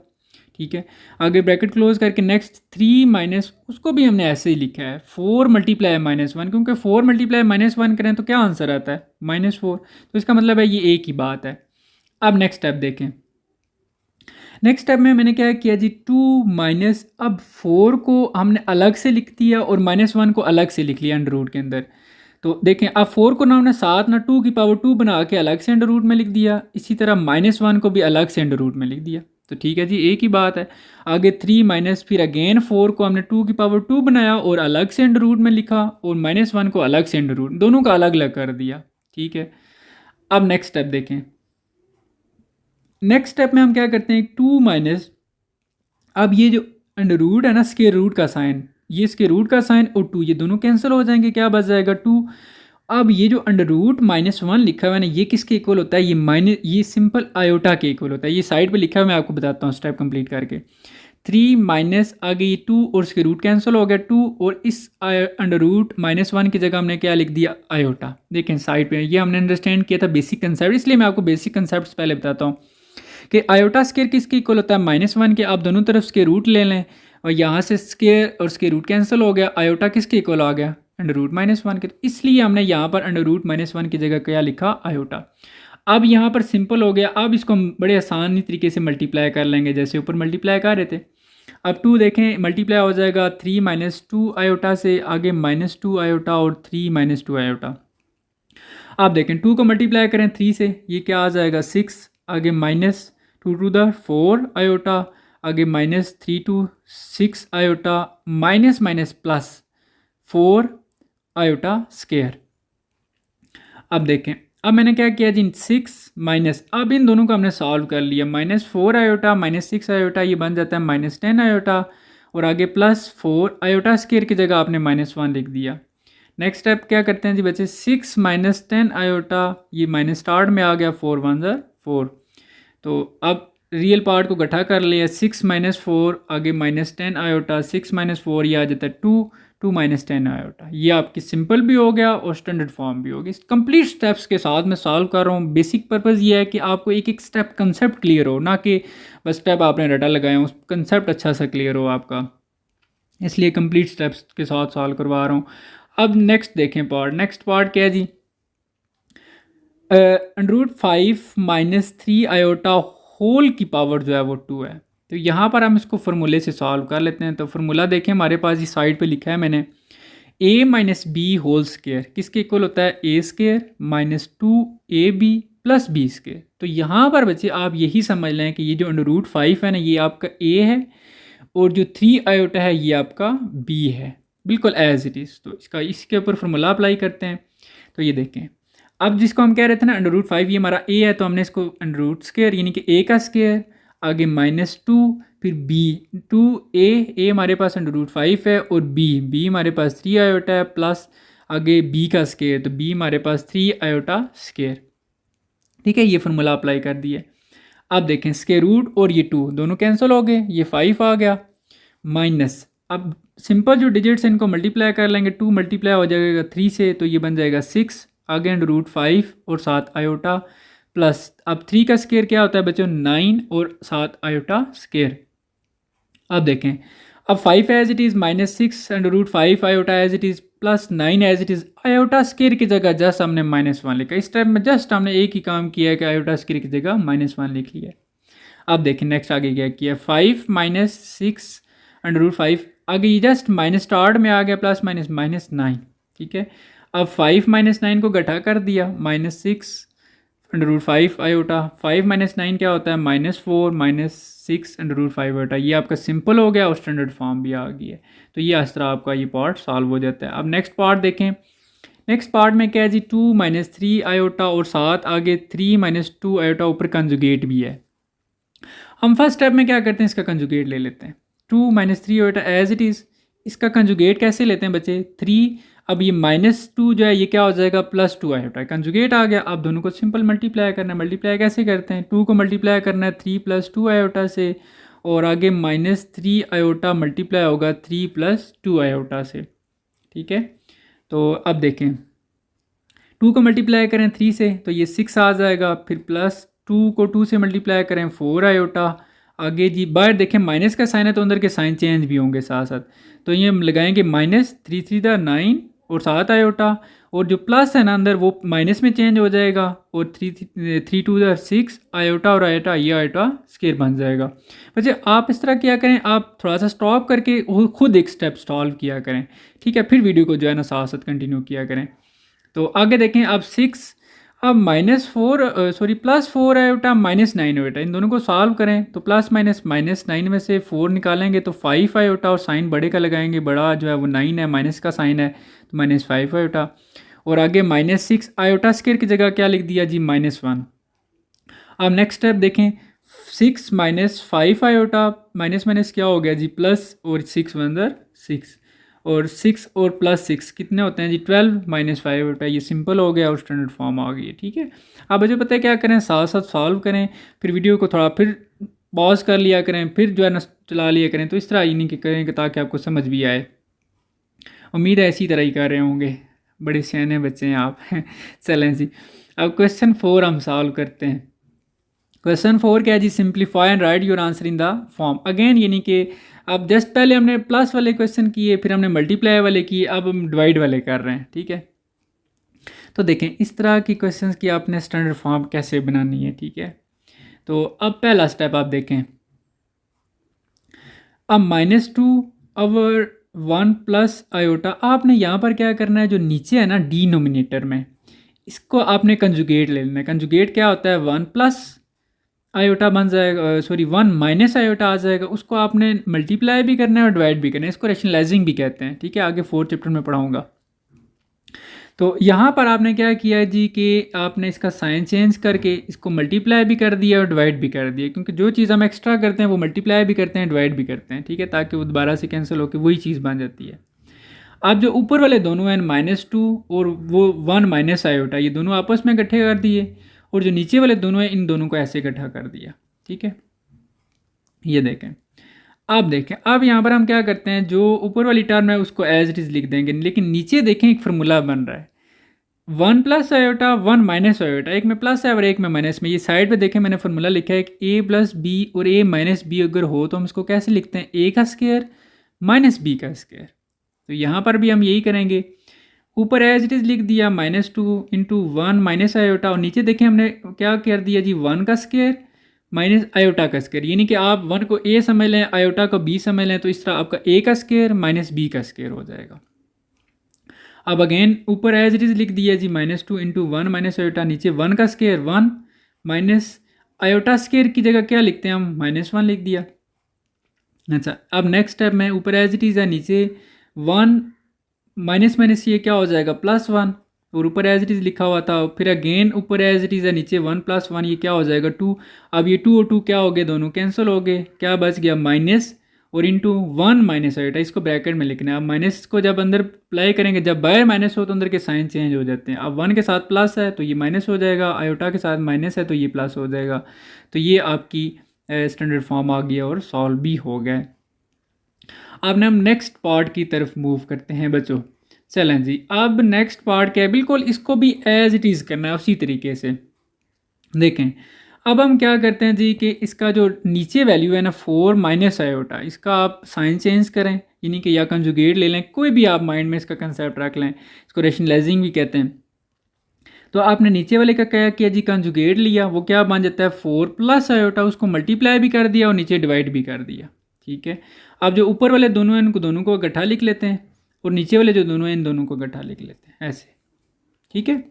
ठीक है। आगे ब्रैकेट क्लोज करके नेक्स्ट 3 माइनस, उसको भी हमने ऐसे ही लिखा है 4 × -1, क्योंकि 4 × -1 करें तो क्या आंसर आता है -4, तो इसका मतलब है ये एक ही बात है। अब नेक्स्ट स्टेप देखें, नेक्स्ट स्टेप में मैंने क्या किया जी 2 माइनस, अब 4 को हमने अलग से लिख दिया और -1 को अलग से लिख लिया अंडर रूट के अंदर। तो देखें अब 4 को ना हमने 7 ना 2 की पावर 2 बना के अलग से अंडर रूट में लिख दिया, इसी तरह -1 को भी अलग से अंडर रूट में लिख दिया, तो ठीक है जी एक ही बात है। आगे 3 माइनस, फिर अगेन 4 को हमने 2 की पावर 2 बनाया और अलग से अंडर रूट में लिखा और -1 को अलग से अंडर रूट, दोनों का अलग अलग कर दिया, ठीक है। अब नेक्स्ट स्टेप देखें, नेक्स्ट स्टेप में हम क्या करते हैं 2 माइनस, अब ये जो अंडर रूट है ना स्क्वायर रूट का साइन, ये स्क्वायर रूट का साइन और 2 ये दोनों कैंसिल हो जाएंगे, क्या बच जाएगा 2। अब ये जो अंडर रूट -1 लिखा हुआ है ना, ये किसके इक्वल होता है, ये सिंपल आयोटा के इक्वल होता है। ये साइड पे लिखा हुआ मैं आपको बताता हूँ स्टेप कंप्लीट करके। 3 माइनस, आगे ये 2 और स्क्वायर रूट कैंसिल हो गया 2, और इस अंडर रूट -1 की जगह हमने क्या लिख दिया आयोटा। देखें साइड पे ये हमने अंडरस्टैंड किया था बेसिक कंसेप्ट, इसलिए मैं आपको बेसिक कंसेप्ट पहले बताता हूँ कि आयोटा स्क्वायर किसके इक्वल होता है -1 के। आप दोनों तरफ स्क्वायर रूट ले लें, और यहाँ से स्केयर और स्केयर रूट कैंसिल हो गया, आयोटा किसके इक्वल आ गया, अंडर रूट -1 के। तो इसलिए हमने यहाँ पर अंडर रूट -1 की जगह क्या लिखा, आयोटा। अब यहाँ पर सिंपल हो गया। अब इसको हम बड़े आसानी तरीके से मल्टीप्लाई कर लेंगे, जैसे ऊपर मल्टीप्लाई कर रहे थे। अब 2 देखें मल्टीप्लाई हो जाएगा 3 - 2 आयोटा से, आगे -2 आयोटा और 3 - 2 आयोटा। आप देखें 2 को मल्टीप्लाई करें 3 से, ये क्या आ जाएगा 6, आगे -2 टू द 4 आयोटा, आगे -3 to 6 iota, minus minus plus 4 iota square. अब देखें, अब मैंने क्या किया जी 6 माइनस, अब इन दोनों को हमने सॉल्व कर लिया, -4 आयोटा -6 आयोटा ये बन जाता है -10 आयोटा, और आगे +4 आयोटा स्केयर की जगह आपने -1 लिख दिया। नेक्स्ट स्टेप क्या करते हैं जी बच्चे, 6 - 10 आयोटा, ये माइनस स्टार्ट में आ गया, 4 1 ज़ा 4। तो अब रियल पार्ट को इकट्ठा कर लिया, 6 - 4 आगे -10 आयोटा, 6 - 4 ये आ जाता है 2, 2 - 10 आयोटा। ये आपकी सिंपल भी हो गया और स्टैंडर्ड फॉर्म भी हो गई। कंप्लीट स्टेप्स के साथ मैं सॉल्व कर रहा हूँ। बेसिक पर्पज़ ये है कि आपको एक एक स्टेप कंसेप्ट क्लियर हो, ना कि बस स्टेप आपने रटा लगाए हो, कंसेप्ट अच्छा सा क्लियर हो आपका, इसलिए कंप्लीट स्टेप्स के साथ सॉल्व करवा रहा हूँ। अब नेक्स्ट देखें पार्ट, नेक्स्ट पार्ट क्या है जी, √5 - 3 आयोटा होल की पावर जो है वो 2 है। तो यहाँ पर हम इसको फार्मूले से सॉल्व कर लेते हैं। तो फार्मूला देखें हमारे पास इस साइड पे लिखा है मैंने, a - b होल स्केयर किसके इक्वल होता है, a square -2ab + b square. तो यहाँ पर बच्चे आप यही समझ लें कि ये जो √5 है ना, ये आपका a है, और जो 3 आयोटा है ये आपका b है, बिल्कुल एज इट इज़। तो इसके ऊपर फार्मूला अप्लाई करते हैं। तो ये देखें, अब जिसको हम कह रहे थे ना √5 ये हमारा a है, तो हमने इसको अंडर स्केयर यानी कि a का स्केयर, आगे -2 फिर b, 2a हमारे पास √5 है, और b हमारे पास 3 आयोटा है, प्लस आगे b का स्केयर, तो b हमारे पास 3 आयोटा स्केयर। ठीक है, ये फार्मूला अप्लाई कर दिया। अब देखें स्केयर रूट और ये 2 दोनों कैंसिल हो गए, ये 5 आ गया, माइनस, अब सिंपल जो डिजिट्स हैं इनको मल्टीप्लाई कर लेंगे, 2 मल्टीप्लाई हो जाएगा 3 से, तो ये बन जाएगा 6, आगे √5 और 7 आयोटा, प्लस अब 3 का स्केयर क्या होता है बच्चों, 9 और 7 आयोटा स्केयर। अब देखें, अब 5 as it is, -6 √5 iota as it is, plus 9 as it is, iota square की जगह जस्ट हमने -1 लिखा। इस टाइप में जस्ट हमने एक ही काम किया है कि आयोटा स्केयर की जगह -1 लिख लिया। अब देखें नेक्स्ट आगे क्या किया, 5 - 6 √5, आगे ये जस्ट माइनस स्टार्ट में आ गया, प्लस -9। ठीक है, अब 5 - 9 को गठा कर दिया, -6 √5 आयोटा, 5 - 9 क्या होता है, -4 -6 √5 आयोटा। ये आपका सिंपल हो गया और स्टैंडर्ड फॉर्म भी आ गई है। तो ये इस तरह आपका ये पार्ट सॉल्व हो जाता है। अब नेक्स्ट पार्ट देखें, नेक्स्ट पार्ट में क्या है जी, 2 - 3 आयोटा और 7 आगे 3 - 2 आयोटा, ऊपर कंजुगेट भी है। हम फर्स्ट स्टेप में क्या करते हैं, इसका कंजुगेट ले लेते हैं, 2 - 3 आयोटा एज इट इज़। इसका कंजुगेट कैसे लेते हैं बच्चे, 3, अब ये -2 जो है ये क्या हो जाएगा, +2 आयोटा, कंजुगेट आ गया। अब दोनों को सिंपल मल्टीप्लाई करना है। मल्टीप्लाई कैसे करते हैं, 2 को मल्टीप्लाई करना है 3 + 2 आयोटा से, और आगे -3 आयोटा मल्टीप्लाई होगा 3 + 2 आयोटा से। ठीक है, तो अब देखें 2 को मल्टीप्लाई करें 3 से, तो ये 6 आ जाएगा, फिर +2 को 2 से मल्टीप्लाई करें 4 आयोटा, आगे जी बाहर देखें माइनस का साइन है तो अंदर के साइन चेंज भी होंगे साथ साथ, तो ये हम लगाएंगे -3 3 9 और 7 आयोटा, और जो प्लस है ना अंदर वो माइनस में चेंज हो जाएगा, और 3 2 6 आयोटा, और आयोटा ये आयोटा स्केयर बन जाएगा। वैसे आप इस तरह किया करें, आप थोड़ा सा स्टॉप करके खुद एक स्टेप सॉल्व किया करें। ठीक है, फिर वीडियो को जो है ना साथ साथ कंटिन्यू किया करें। तो आगे देखें, अब 6, अब +4 आयोटा -9 आयोटा, इन दोनों को सॉल्व करें तो प्लस माइनस -9 में से 4 निकालेंगे तो 5 आयोटा, और साइन बड़े का लगाएंगे, बड़ा जो है वो 9 है, माइनस का साइन है तो -5 आयोटा, और आगे -6 आयोटा स्केयर की जगह क्या लिख दिया जी, -1। अब नेक्स्ट स्टेप देखें, 6 - 5 आयोटा, माइनस माइनस क्या हो गया जी, प्लस, और 6 1 ज़ा 6, और 6 और +6 कितने होते हैं जी, 12 - 5 होता है। ये सिंपल हो गया और स्टैंडर्ड फॉर्म आ गई है। ठीक है, अब मुझे पता है क्या करें, साथ साथ सॉल्व करें, फिर वीडियो को थोड़ा फिर पॉज कर लिया करें, फिर जो है ना चला लिया करें। तो इस तरह ही नहीं करें कि ताकि आपको समझ भी आए। उम्मीद है इसी तरह ही कर रहे होंगे, बड़े सियाने बच्चे हैं आप। चलें जी, अब क्वेश्चन 4 हम सॉल्व करते हैं। क्वेश्चन 4 क्या है जी, simplify and write your answer in the form. Again यानी कि अब जस्ट पहले हमने प्लस वाले क्वेश्चन किए, फिर हमने मल्टीप्लाई वाले किए, अब हम डिवाइड वाले कर रहे हैं, ठीक है। तो देखें इस तरह की क्वेश्चंस की आपने स्टैंडर्ड फॉर्म कैसे बनानी है, ठीक है। तो अब पहला स्टेप आप देखें, अब -2 ओवर 1 प्लस आयोटा, आपने यहाँ पर क्या करना है, जो नीचे है ना डिनोमिनेटर में, इसको आपने कंजुगेट ले लेना है। कंजुगेट क्या होता है, 1 प्लस आयोटा बन जाएगा, सॉरी 1 माइनस आयोटा आ जाएगा, उसको आपने मल्टीप्लाई भी करना है और डिवाइड भी करना है। इसको रैशनलाइजिंग भी कहते हैं, ठीक है, आगे 4th चैप्टर में पढ़ाऊँगा। तो यहाँ पर आपने क्या किया है जी कि आपने इसका साइन चेंज करके इसको मल्टीप्लाई भी कर दिया और डिवाइड भी कर दिया, क्योंकि जो चीज़ हम एक्स्ट्रा करते हैं वो मल्टीप्लाई भी करते हैं, डिवाइड भी करते हैं, ठीक है, ताकि वो दोबारा से कैंसिल होकर वही चीज़ बन जाती है। अब जो ऊपर वाले दोनों हैं -2 और वो 1 माइनस आयोटा, ये दोनों आपस में इकट्ठे कर दिए, और जो नीचे वाले दोनों हैं इन दोनों को ऐसे इकट्ठा कर दिया, ठीक है। ये देखें, अब देखें, अब यहाँ पर हम क्या करते हैं, जो ऊपर वाली टर्म है उसको एज इट इज़ लिख देंगे, लेकिन नीचे देखें एक फार्मूला बन रहा है, 1 प्लस आयोटा 1 माइनस आयोटा, एक में प्लस है और एक में माइनस में। ये साइड पे देखें मैंने फार्मूला लिखा है कि a प्लस बी और a माइनस बी अगर हो तो हम इसको कैसे लिखते हैं, a का स्क्वायर माइनस b का स्क्वायर। तो यहाँ पर भी हम यही करेंगे, ऊपर एज इट इज़ लिख दिया -2 इंटू 1 माइनस आयोटा, और नीचे देखें हमने क्या कर दिया जी, 1 का स्क्वायर माइनस आयोटा का स्क्वायर, यानी कि आप 1 को a समझ लें, आयोटा को b समझ लें, तो इस तरह आपका a का स्क्वायर माइनस b का स्क्वायर हो जाएगा। अब अगेन ऊपर एज इट इज़ लिख दिया जी -2 इंटू 1 माइनस आयोटा, नीचे 1 का स्क्वायर 1 माइनस आयोटा स्क्वायर की जगह क्या लिखते हैं हम, -1 लिख दिया। अच्छा, अब नेक्स्ट स्टेप में ऊपर एज इट इज़ है, नीचे 1 माइनस माइनस ये क्या हो जाएगा +1, और ऊपर एज इट इज़ लिखा हुआ था, फिर अगेन ऊपर एज इट इज़ है, नीचे 1 + 1 ये क्या हो जाएगा 2। अब ये 2 और 2 क्या हो गए, दोनों कैंसिल हो गए, क्या बच गया माइनस और इंटू 1 माइनस आयोटा, इसको ब्रैकेट में लिखना है। अब माइनस को जब अंदर अप्लाई करेंगे, जब बाहर माइनस हो तो अंदर के साइन चेंज हो जाते हैं। अब 1 के साथ प्लस है तो ये माइनस हो जाएगा, आयोटा के साथ माइनस है तो ये प्लस हो जाएगा। तो ये आपकी स्टैंडर्ड फॉर्म आ गया और सॉल्व भी हो गया। अब हम नेक्स्ट पार्ट की तरफ मूव करते हैं बच्चों। चलें जी, अब नेक्स्ट पार्ट क्या है, बिल्कुल इसको भी एज इट इज़ करना है उसी तरीके से। देखें, अब हम क्या करते हैं जी कि इसका जो नीचे वैल्यू है ना 4 माइनस आयोटा, इसका आप साइन चेंज करें, यानी कि या कंजुगेट ले लें, कोई भी आप माइंड में इसका कंसेप्ट रख लें, इसको रैशनलाइजिंग भी कहते हैं। तो आपने नीचे वाले का क्या किया जी, कंजुगेट लिया, वो क्या बन जाता है 4 प्लस आयोटा, उसको मल्टीप्लाई भी कर दिया और नीचे डिवाइड भी कर दिया, ठीक है। अब जो ऊपर वाले दोनों हैं इनको दोनों को इकट्ठा लिख लेते हैं, और नीचे वाले जो दोनों हैं इन दोनों को इकट्ठा लिख लेते हैं ऐसे, ठीक है।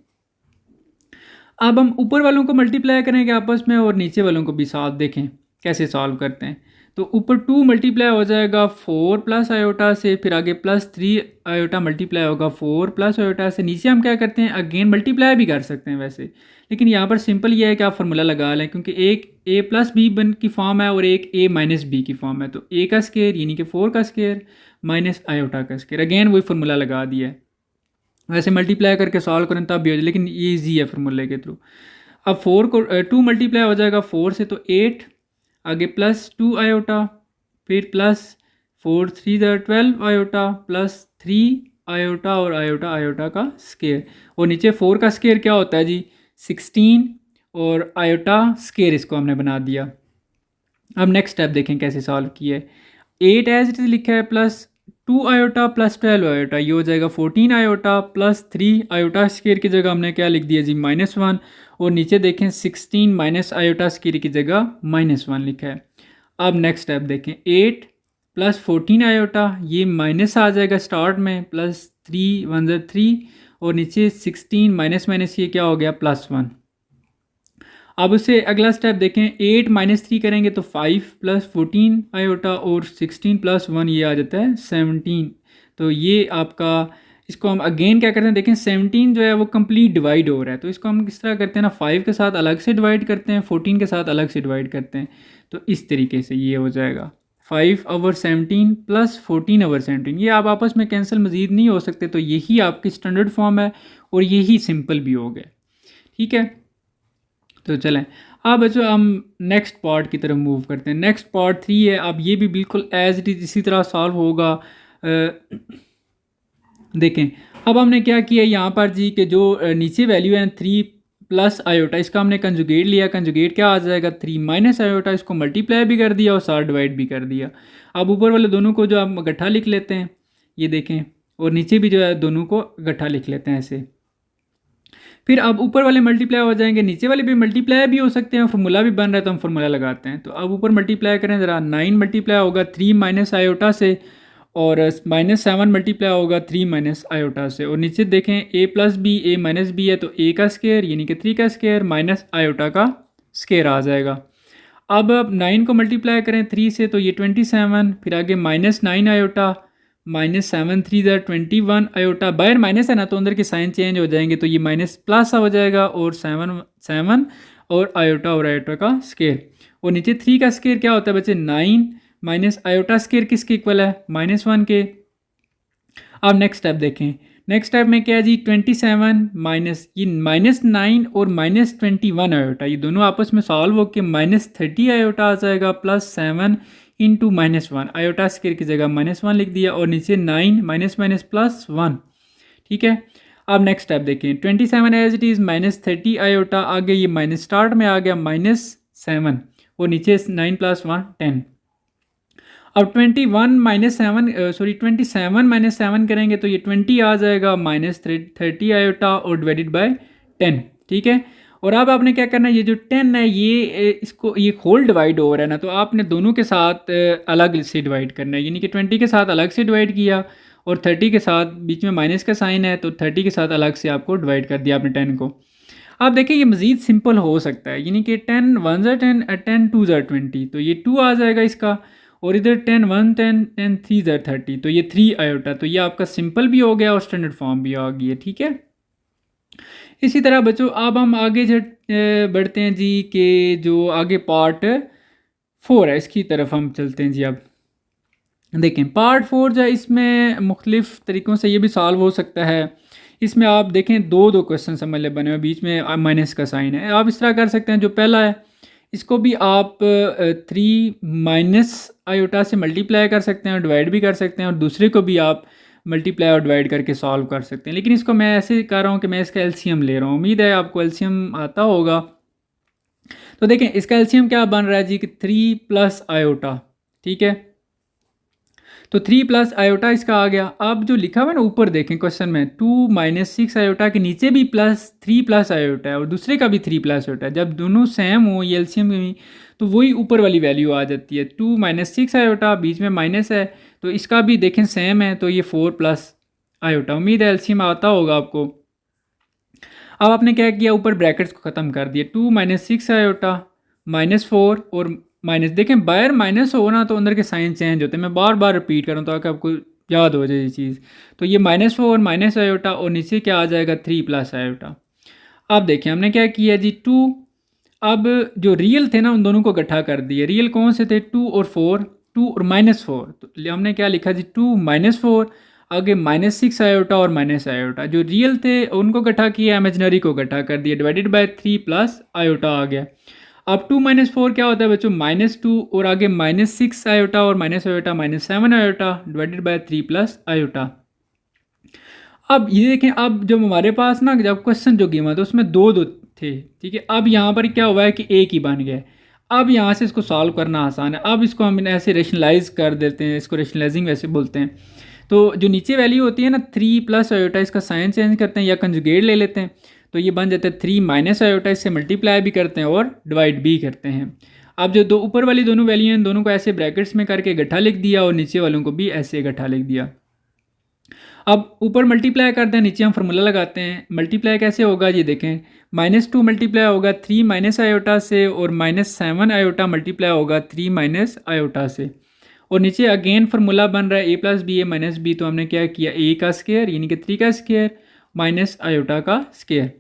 अब हम ऊपर वालों को मल्टीप्लाई करेंगे आपस में और नीचे वालों को भी साथ, देखें कैसे सॉल्व करते हैं। तो ऊपर 2 मल्टीप्लाई हो जाएगा 4 प्लस आयोटा से, फिर आगे +3 आयोटा मल्टीप्लाई होगा 4 प्लस आयोटा से। नीचे हम क्या करते हैं, अगेन मल्टीप्लाई भी कर सकते हैं वैसे, लेकिन यहाँ पर सिंपल ये है कि आप फार्मूला लगा लें, क्योंकि एक a प्लस बी की फॉर्म है और एक a माइनस बी की फॉर्म है। तो a का स्क्वायर यानी कि 4 का स्क्वायर माइनस आयोटा का स्क्वायर, अगेन वही फार्मूला लगा दिया है। वैसे मल्टीप्लाई करके सॉल्व करें तब भी हो जाए, लेकिन ये ईजी है फार्मूले के थ्रू। अब 4 को 2 मल्टीप्लाई हो जाएगा 4 से, तो 8, आगे +2 आयोटा, फिर +4 3 12 आयोटा, +3 आयोटा और आयोटा आयोटा का स्क्वायर, और नीचे 4 का स्क्वायर क्या होता है जी 16, और आयोटा स्क्वायर इसको हमने बना दिया। अब नेक्स्ट स्टेप देखें कैसे सॉल्व किया है। 8 एज इट इज लिखा है, +2 आयोटा +12 आयोटा, ये हो जाएगा 14 आयोटा, +3 आयोटा स्क्वायर की जगह हमने क्या लिख दिया जी -1, और नीचे देखें 16 माइनस आयोटा स्क्वायर की जगह -1 लिखा है। अब नेक्स्ट स्टेप देखें, 8 + 14 आयोटा, ये माइनस आ जाएगा स्टार्ट में, +3 1 3, और नीचे 16 माइनस माइनस ये क्या हो गया +1। अब उससे अगला स्टेप देखें, 8 - 3 करेंगे तो 5 + 14 आयोटा और 16 + 1 ये आ जाता है 17। तो ये आपका, इसको हम अगेन क्या करते हैं, देखें 17 जो है वो कंप्लीट डिवाइड हो रहा है, तो इसको हम किस तरह करते हैं ना, 5 के साथ अलग से डिवाइड करते हैं, 14 के साथ अलग से डिवाइड करते हैं। तो इस तरीके से ये हो जाएगा 5/17 + 14/17। ये आप आपस में कैंसिल मज़ीद नहीं हो सकते, तो यही आपकी स्टैंडर्ड फॉर्म है और यही सिंपल भी हो गए, ठीक है। तो चलें अब बच्चों हम नेक्स्ट पार्ट की तरफ मूव करते हैं। नेक्स्ट पार्ट 3 है। अब ये भी बिल्कुल एज इट इज़ इसी तरह सॉल्व होगा। देखें अब हमने क्या किया यहाँ पर जी कि जो नीचे वैल्यू है 3 प्लस आयोटा, इसका हमने कंजुगेट लिया, कंजुगेट क्या आ जाएगा 3 माइनस आयोटा, इसको मल्टीप्लाई भी कर दिया और साथ डिवाइड भी कर दिया। अब ऊपर वाले दोनों को जो आप इकट्ठा लिख लेते हैं, ये देखें, और नीचे भी जो है दोनों को इकट्ठा लिख लेते हैं ऐसे। फिर अब ऊपर वाले मल्टीप्लाई हो जाएंगे, नीचे वाले भी मल्टीप्लाई भी हो सकते हैं, फार्मूला भी बन रहा है तो हम फार्मूला लगाते हैं। तो अब ऊपर मल्टीप्लाई करें ज़रा, 9 मल्टीप्लाई होगा 3 माइनस आयोटा से, और -7 मल्टीप्लाई होगा 3 माइनस आयोटा से, और नीचे देखें a plus B A minus B है तो a का स्केयर यानी कि 3 का स्केयर माइनस आयोटा का स्केयर आ जाएगा। अब 9 को मल्टीप्लाई करें 3 से तो ये 27, फिर आगे -9 आयोटा, -7 3 ज़ा 21 आयोटा, बाहर माइनस है ना तो अंदर के साइन चेंज हो जाएंगे, तो ये माइनस प्लस हो जाएगा, और 7 और आयोटा का स्केयर, और नीचे 3 का स्केयर क्या होता है बच्चे 9 माइनस आयोटा स्केयर किसके इक्वल है -1 के। अब नेक्स्ट स्टेप देखें, नेक्स्ट स्टेप में क्या है जी 27 माइनस ये -9 और -21 आयोटा, ये दोनों आपस में सॉल्व होकर -30 आयोटा आ जाएगा, प्लस 7 इंटू -1, आयोटा स्केयर की जगह -1 लिख दिया, और नीचे 9 माइनस माइनस प्लस 1। ठीक है, अब नेक्स्ट स्टेप देखें, 27 एज इट इज़ -30 आयोटा, आगे ये माइनस स्टार्ट में आ गया -7, और नीचे 9 प्लस 1 10। अब 27 माइनस 7 करेंगे तो ये 20 आ जाएगा, -30 आयोटा और डिवाइडेड बाय 10। ठीक है, और अब आपने क्या करना है, ये जो 10 है ये इसको ये होल डिवाइड हो रहा है ना, तो आपने दोनों के साथ अलग से डिवाइड करना है, यानी कि 20 के साथ अलग से डिवाइड किया, और 30 के साथ बीच में माइनस का साइन है तो 30 के साथ अलग से आपको डिवाइड कर दिया आपने 10 को। आप देखिए ये मज़ीद सिंपल हो सकता है, यानी कि 10 1 ज़ा 10 10 2 ज़ा 20, तो ये 2 आ जाएगा इसका, और इधर 10 1 10 10 3 ज़ा 30, तो ये 3 आयोटा, तो ये आपका सिंपल भी हो गया और स्टैंडर्ड फॉर्म भी आ गई है। ठीक है, इसी तरह बच्चों अब हम आगे बढ़ते हैं जी, कि जो आगे पार्ट 4 है इसकी तरफ हम चलते हैं जी। अब देखें पार्ट 4 जो है इसमें मुख्तलिफ़ तरीक़ों से ये भी सॉल्व हो सकता है। इसमें आप देखें दो क्वेश्चन समझ ले बने हुए, बीच में माइनस का साइन है। आप इस तरह कर सकते हैं, जो पहला है इसको भी आप 3 माइनस आयोटा से मल्टीप्लाई कर सकते हैं और डिवाइड भी कर सकते हैं, और दूसरे को भी आप मल्टीप्लाई और डिवाइड करके सॉल्व कर सकते हैं। लेकिन इसको मैं ऐसे कर रहा हूँ कि मैं इसका एलसीएम ले रहा हूँ, उम्मीद है आपको एलसीएम आता होगा। तो देखें इसका एलसीएम क्या बन रहा है जी कि 3 प्लस आयोटा। ठीक है, तो 3 प्लस आयोटा इसका आ गया। अब जो लिखा हुआ है ना ऊपर देखें क्वेश्चन में 2 माइनस 6 आयोटा के नीचे भी प्लस 3 प्लस आयोटा है, और दूसरे का भी 3 प्लस आयोटा है। जब दोनों सेम हो ये एलसीएम में, तो वही ऊपर वाली वैल्यू आ जाती है। 2 माइनस 6 आयोटा, बीच में माइनस है तो इसका भी देखें सेम है, तो ये 4 प्लस आयोटा। उम्मीद है एलसीएम आता होगा आपको। अब आपने क्या किया, ऊपर ब्रैकेट्स को ख़त्म कर दिया, 2 माइनस 6 आयोटा -4 और माइनस, देखें बाहर माइनस हो ना तो अंदर के साइन चेंज होते हैं। मैं बार बार रिपीट करूँ ताकि आपको याद हो जाए ये चीज़। तो ये -4 माइनस आयोटा, और नीचे क्या आ जाएगा 3 प्लस आयोटा। अब देखिए हमने क्या किया जी 2, अब जो रियल थे ना उन दोनों को इकट्ठा कर दिए। रियल कौन से थे 2 और 4, 2 और -4, तो हमने क्या लिखा जी 2 -4, आगे -6 आयोटा और माइनस आयोटा। जो रियल थे उनको इकट्ठा किया, इमेजिनरी को इकट्ठा कर दिया, डिवाइडेड बाय 3 प्लस आयोटा आ गया। अब 2 - 4 क्या होता है बच्चों -2, और आगे -6 आयोटा और minus iota -7 iota divided by 3 plus iota. अब ये देखें, अब जब हमारे पास ना जब क्वेश्चन जो गिवन था उसमें दो थे। ठीक है, अब यहाँ पर क्या हुआ है कि एक ही बन गया है। अब यहाँ से इसको सॉल्व करना आसान है। अब इसको हम ऐसे रेशनलाइज कर देते हैं, इसको रेशनलाइजिंग वैसे बोलते हैं। तो जो नीचे वैल्यू होती है ना 3 प्लस आयोटा, इसका साइन चेंज करते हैं या कंजुगेट ले लेते हैं, तो ये बन जाता है 3 माइनस आयोटा, इससे मल्टीप्लाई भी करते हैं और डिवाइड भी करते हैं। अब जो दो ऊपर वाली दोनों वैल्यू हैं दोनों को ऐसे ब्रैकेट्स में करके इकट्ठा लिख दिया, और नीचे वालों को भी ऐसे इकट्ठा लिख दिया। अब ऊपर मल्टीप्लाई करते हैं, नीचे हम फार्मूला लगाते हैं। मल्टीप्लाई कैसे होगा ये देखें, -2 मल्टीप्लाई होगा 3 माइनस आयोटा से, और -7 आयोटा मल्टीप्लाई होगा 3 माइनस आयोटा से, और नीचे अगेन फार्मूला बन रहा है a plus B A minus B. तो हमने क्या किया, a का स्केयर यानी कि 3 का स्केयर माइनस आयोटा का स्केयर।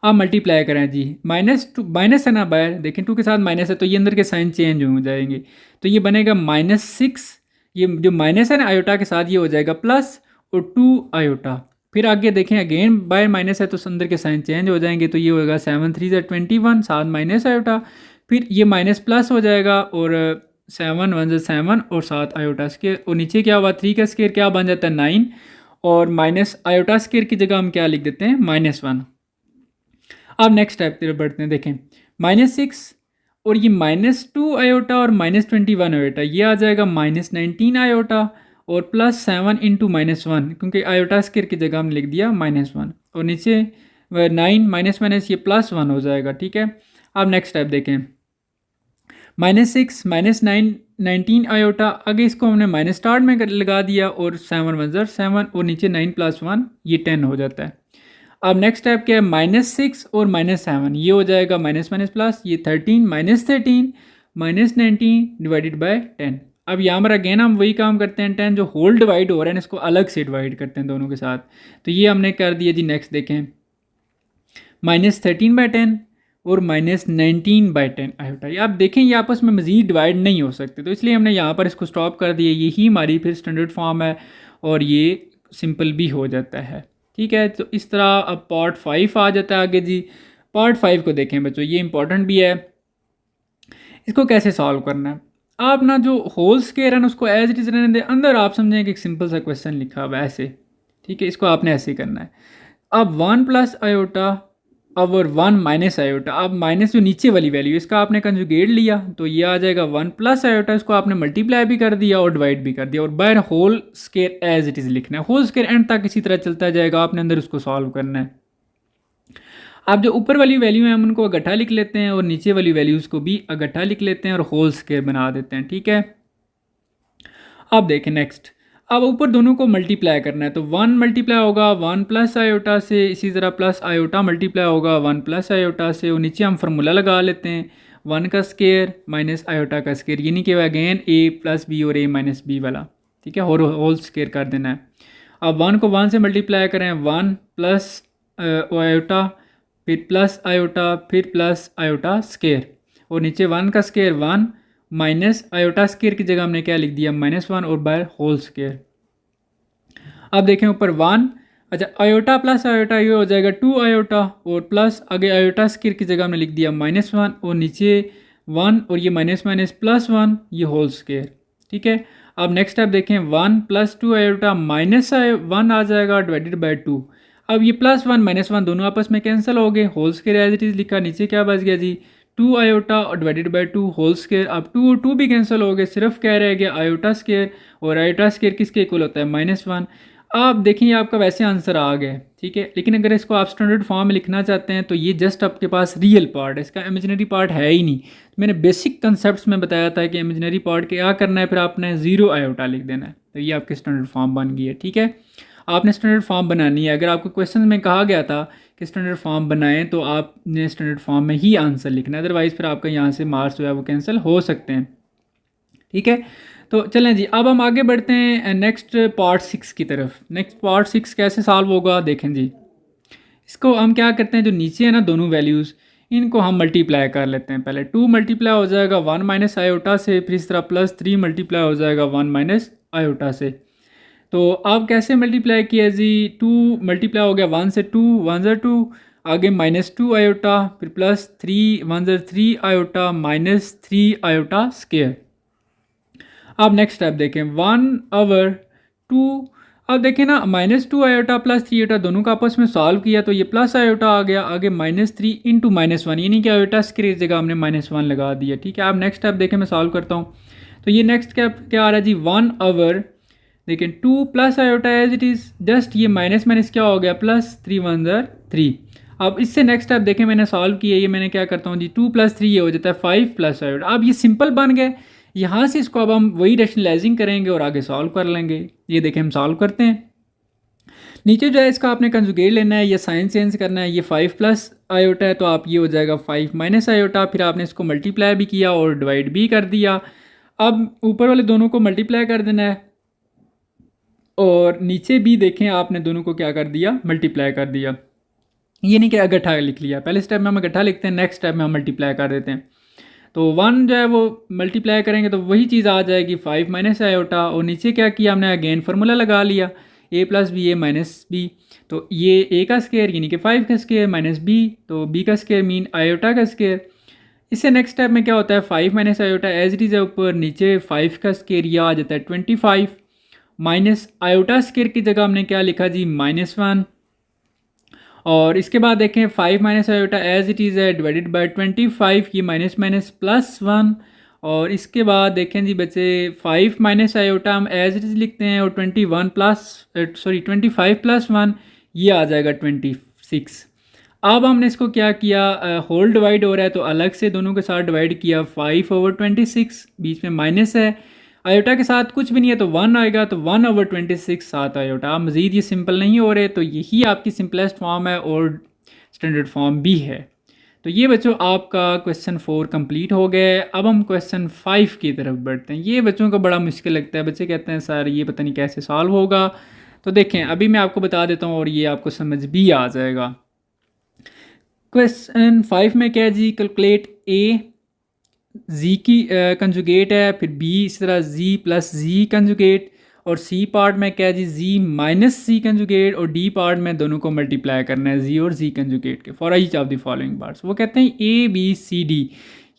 अब मल्टीप्लाई करें जी, -2 माइनस है ना बाहर, देखें 2 के साथ माइनस है तो ये अंदर के साइन चेंज हो जाएंगे, तो ये बनेगा -6, ये जो माइनस है ना आयोटा के साथ ये हो जाएगा प्लस, और 2 आयोटा। फिर आगे देखें अगेन बाहर माइनस है तो अंदर के साइन चेंज हो जाएंगे, तो ये होगा 7 3 ज़ा 21, साथ माइनस आयोटा, फिर ये माइनस प्लस हो जाएगा, और 7 1 ज़ा 7 और 7 आयोटा स्केयर, और नीचे क्या हुआ 3 का स्केयर क्या बन जाता है 9, और माइनस आयोटा स्केयर की जगह हम क्या लिख देते हैं -1। अब नेक्स्ट स्टेप तरफ बढ़ते हैं। देखें -6 और ये -2 आयोटा और -21 आयोटा, ये आ जाएगा -19 आयोटा और +7 इंटू -1, क्योंकि आयोटा स्क्वायर की जगह हमने लिख दिया -1 और नीचे 9 माइनस माइनस ये +1 हो जाएगा। ठीक है, अब नेक्स्ट स्टेप देखें। -6 -9 19 आयोटा, आगे इसको हमने माइनस स्टार्ट में लगा दिया और 7 1 ज़र 7 और नीचे 9 + 1 ये 10 हो जाता है। अब नेक्स्ट स्टेप क्या है, -6 और -7, ये हो जाएगा माइनस माइनस प्लस, ये 13 -13 -19 डिवाइडेड बाय 10। अब यहाँ पर अगेन हम वही काम करते हैं, 10 जो होल डिवाइड हो रहा है इसको अलग से डिवाइड करते हैं दोनों के साथ। तो ये हमने कर दिया जी। नेक्स्ट देखें -13/10 और -19/10 आयोटा। आप देखें ये आपस में मज़ीद डिवाइड नहीं हो सकते, तो इसलिए हमने यहाँ पर इसको स्टॉप कर दिया। यही हमारी फिर स्टैंडर्ड फॉर्म है और ये सिंपल भी हो जाता है। ठीक है, तो इस तरह अब पार्ट 5 आ जाता है आगे जी। पार्ट 5 को देखें बच्चों, ये इंपॉर्टेंट भी है। इसको कैसे सॉल्व करना है, आप ना जो होल स्क्वायर है ना उसको एज इट इज़ रहने दें, अंदर आप समझें कि एक सिंपल सा क्वेश्चन लिखा हुआ है ऐसे। ठीक है, इसको आपने ऐसे करना है। अब 1 + आयोटा और 1 - आयोटा, अब माइनस जो नीचे वाली वैल्यू इसका आपने कंजुगेट लिया तो ये आ जाएगा 1 + आयोटा, इसको आपने मल्टीप्लाई भी कर दिया और डिवाइड भी कर दिया और बाहर whole square as it is लिखना है। होल स्क्वायर एंड तक इसी तरह चलता जाएगा, आपने अंदर उसको सॉल्व करना है। आप जो ऊपर वाली वैल्यू है हम उनको इकट्ठा लिख लेते हैं और नीचे वाली वैल्यूज़ को भी इकट्ठा लिख लेते हैं और होल स्क्वायर बना देते हैं। ठीक है, अब देखें नेक्स्ट, अब ऊपर दोनों को मल्टीप्लाई करना है तो 1 मल्टीप्लाई होगा 1 + आयोटा से, इसी तरह प्लस आयोटा मल्टीप्लाई होगा 1 + आयोटा से और नीचे हम फार्मूला लगा लेते हैं 1 का स्क्वायर माइनस आयोटा का स्क्वायर, यानी कि अगेन a + b और a - b वाला। ठीक है, और होल स्क्वायर कर देना है। अब 1 को 1 से मल्टीप्लाई करें 1 + आयोटा फिर प्लस आयोटा फिर प्लस आयोटा स्क्वायर और नीचे 1 का स्क्वायर 1 माइनस आयोटा स्क्वायर की जगह हमने क्या लिख दिया -1 और बाय होल स्क्वायर। अब देखें ऊपर 1, अच्छा आयोटा प्लस आयोटा ये हो जाएगा 2 आयोटा और प्लस आगे आयोटा स्क्वायर की जगह हमने लिख दिया -1 और नीचे 1 और ये माइनस माइनस +1 ये होल स्क्वायर। ठीक है, अब नेक्स्ट स्टेप देखें 1 + 2 आयोटा -1 आ जाएगा डिवाइडेड बाय 2। अब ये +1 -1 दोनों आपस में कैंसिल हो गए, whole square as it is लिखा, नीचे क्या बच गया जी 2 आयोटा और डिवाइडेड बाय 2 होल स्क्वायर। अब 2 और 2 भी कैंसिल हो गए, सिर्फ क्या रह गया आयोटा स्क्वायर और आयोटा स्क्वायर किसके इक्वल होता है -1। आप देखिए आपका वैसे आंसर आ गया। ठीक है, लेकिन अगर इसको आप स्टैंडर्ड फॉर्म में लिखना चाहते हैं तो ये जस्ट आपके पास रियल पार्ट है, इसका इमेजिनरी पार्ट है ही नहीं। मैंने बेसिक कंसेप्ट में बताया था कि इमेजिनरी पार्ट क्या करना है, फिर आपने 0 आयोटा लिख देना है, तो ये आपकी स्टैंडर्ड फॉर्म बन गई है। ठीक है, आपने स्टैंडर्ड फॉर्म बनानी है। अगर आपको क्वेश्चन में कहा गया था कि स्टैंडर्ड फॉर्म बनाएं तो आपने स्टैंडर्ड फॉर्म में ही आंसर लिखना है, अदरवाइज़ फिर आपका यहाँ से मार्क्स जो है वो कैंसिल हो सकते हैं। ठीक है, तो चलें जी, अब हम आगे बढ़ते हैं नेक्स्ट पार्ट 6 की तरफ। नेक्स्ट पार्ट 6 कैसे सॉल्व होगा देखें जी। इसको हम क्या करते हैं, जो नीचे है ना दोनों वैल्यूज़ इनको हम मल्टीप्लाई कर लेते हैं। पहले 2 मल्टीप्लाई हो जाएगा 1 - आयोटा से, फिर इस तरह +3 मल्टीप्लाई हो जाएगा 1 - आयोटा से। तो अब कैसे मल्टीप्लाई किया जी, 2 मल्टीप्लाई हो गया 1 से 2 1 ज़र 2, आगे -2 आयोटा फिर +3 1 ज़र 3 आयोटा -3 आयोटा स्क्वायर। अब नेक्स्ट स्टेप देखें 1/2। अब देखें ना -2 आयोटा +3 आयोटा दोनों का आपस में सॉल्व किया तो ये प्लस आयोटा आ गया, आगे -3 इंटू -1 यानी कि आयोटा स्क्वायर की जगह हमने -1 लगा दिया। ठीक है, अब नेक्स्ट स्टेप देखें, मैं सॉल्व करता हूँ तो ये नेक्स्ट क्या आ रहा है जी 1/, देखें 2 + iota as it is, just ये माइनस माइनस क्या हो गया +3 1 ज़र 3। अब इससे नेक्स्ट स्टेप देखें मैंने सॉल्व किया, ये मैंने क्या करता हूँ जी 2 + 3 ये हो जाता है 5 + आयोटा। अब ये सिंपल बन गए, यहाँ से इसको अब हम वही रैशनलाइजिंग करेंगे और आगे सॉल्व कर लेंगे। ये देखें हम सॉल्व करते हैं। नीचे जो है इसका आपने कंजुगेट लेना है, ये साइन चेंज करना है, ये 5 + आयोटा है तो आप ये हो जाएगा 5 - आयोटा, फिर आपने इसको मल्टीप्लाई भी किया और डिवाइड भी कर दिया। अब ऊपर वाले दोनों को मल्टीप्लाई कर देना है और नीचे भी देखें आपने दोनों को क्या कर दिया मल्टीप्लाई कर दिया। ये नहीं कि इकट्ठा लिख लिया, पहले स्टेप में हम इकट्ठा लिखते हैं, नेक्स्ट स्टेप में हम मल्टीप्लाई कर देते हैं। तो 1 जो है वो मल्टीप्लाई करेंगे तो वही चीज़ आ जाएगी 5 - आयोटा और नीचे क्या किया हमने अगेन फार्मूला लगा लिया a + b a - b, तो ये a का स्क्वायर यानी कि 5 का स्क्वायर - b तो b का स्क्वायर मीन आयोटा का स्क्वायर। इससे नेक्स्ट स्टेप में क्या होता है 5 - आयोटा एज इट इज़ है ऊपर, नीचे 5 का स्क्वायर यह आ जाता है 25 माइनस आयोटा स्क्वायर की जगह हमने क्या लिखा जी -1 और इसके बाद देखें 5 minus iota as it is है डिवाइडेड बाय 25, ये माइनस माइनस प्लस 1। और इसके बाद देखें जी बच्चे 5 माइनस आयोटा हम एज इट इज़ लिखते हैं और 25 प्लस 1 ये आ जाएगा 26। अब हमने इसको क्या किया, होल डिवाइड हो रहा है तो अलग से दोनों के साथ डिवाइड किया, 5/26, बीच में माइनस है, आयोटा के साथ कुछ भी नहीं है तो 1 आएगा, तो 1/26 साथ आयोटा। अब मज़ीद ये सिंपल नहीं हो रहे तो यही आपकी सिंपलेस्ट फॉर्म है और स्टैंडर्ड फॉर्म भी है। तो ये बच्चों आपका क्वेश्चन 4 कंप्लीट हो गया। अब हम क्वेश्चन 5 की तरफ बढ़ते हैं। ये बच्चों को बड़ा मुश्किल लगता है, बच्चे कहते हैं सर ये पता नहीं कैसे सॉल्व होगा। तो देखें अभी मैं आपको बता देता हूँ और ये आपको समझ भी आ जाएगा। क्वेश्चन 5 में क्या है जी, कैलकुलेट ए, जी की कंजुगेट है, फिर बी इस तरह जी प्लस जी कंजुगेट, और सी पार्ट में क्या है जी जी माइनस सी कंजुगेट, और डी पार्ट में दोनों को मल्टीप्लाई करना है जी और जी कंजुगेट के for each of the following parts. वो कहते हैं ए बी सी डी,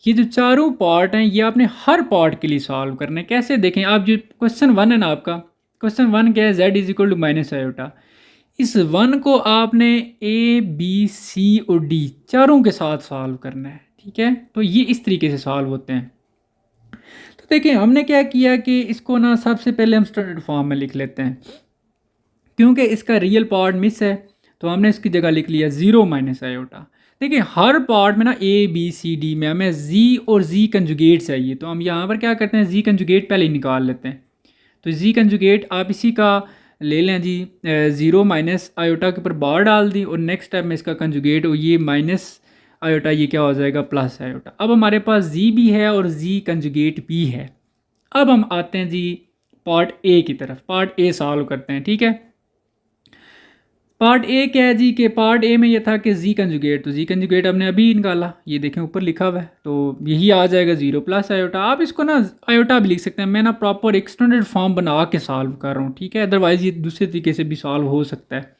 ये जो चारों पार्ट हैं ये आपने हर पार्ट के लिए सॉल्व करना है। कैसे देखें आप, जो क्वेश्चन 1 है ना आपका, क्वेश्चन 1 क्या है, z is equal to minus iota. इस 1 को आपने ए बी सी और डी चारों के साथ सॉल्व करना है, ठीक है। तो ये इस तरीके से सॉल्व होते हैं। तो देखिए हमने क्या किया कि इसको ना सबसे पहले हम स्टैंडर्ड फॉर्म में लिख लेते हैं, क्योंकि इसका रियल पार्ट मिस है तो हमने इसकी जगह लिख लिया 0 माइनस आयोटा। देखिए हर पार्ट में ना ए बी सी डी में हमें जी और जी कंजुगेट चाहिए, तो हम यहाँ पर क्या करते हैं, जी कंजुगेट पहले ही निकाल लेते हैं। तो जी कंजुगेट आप इसी का ले लें जी, 0 माइनस आयोटा के ऊपर बार डाल दी और नेक्स्ट स्टेप में इसका कंजुगेट, और ये माइनस आयोटा ये क्या हो जाएगा प्लस आयोटा। अब हमारे पास जी भी है और जी कंजुगेट भी है। अब हम आते हैं जी पार्ट ए की तरफ, पार्ट ए सॉल्व करते हैं, ठीक है। पार्ट ए क्या है जी, कि पार्ट ए में ये था कि जी कंजुगेट, तो जी कंजुगेट हमने अभी निकाला, ये देखें ऊपर लिखा हुआ है, तो यही आ जाएगा 0 प्लस आयोटा। आप इसको ना आयोटा भी लिख सकते हैं, मैं ना प्रॉपर एक स्टैंडर्ड फॉर्म बना के सॉल्व कर रहा हूँ, ठीक है, अदरवाइज ये दूसरे तरीके से भी सॉल्व हो सकता है।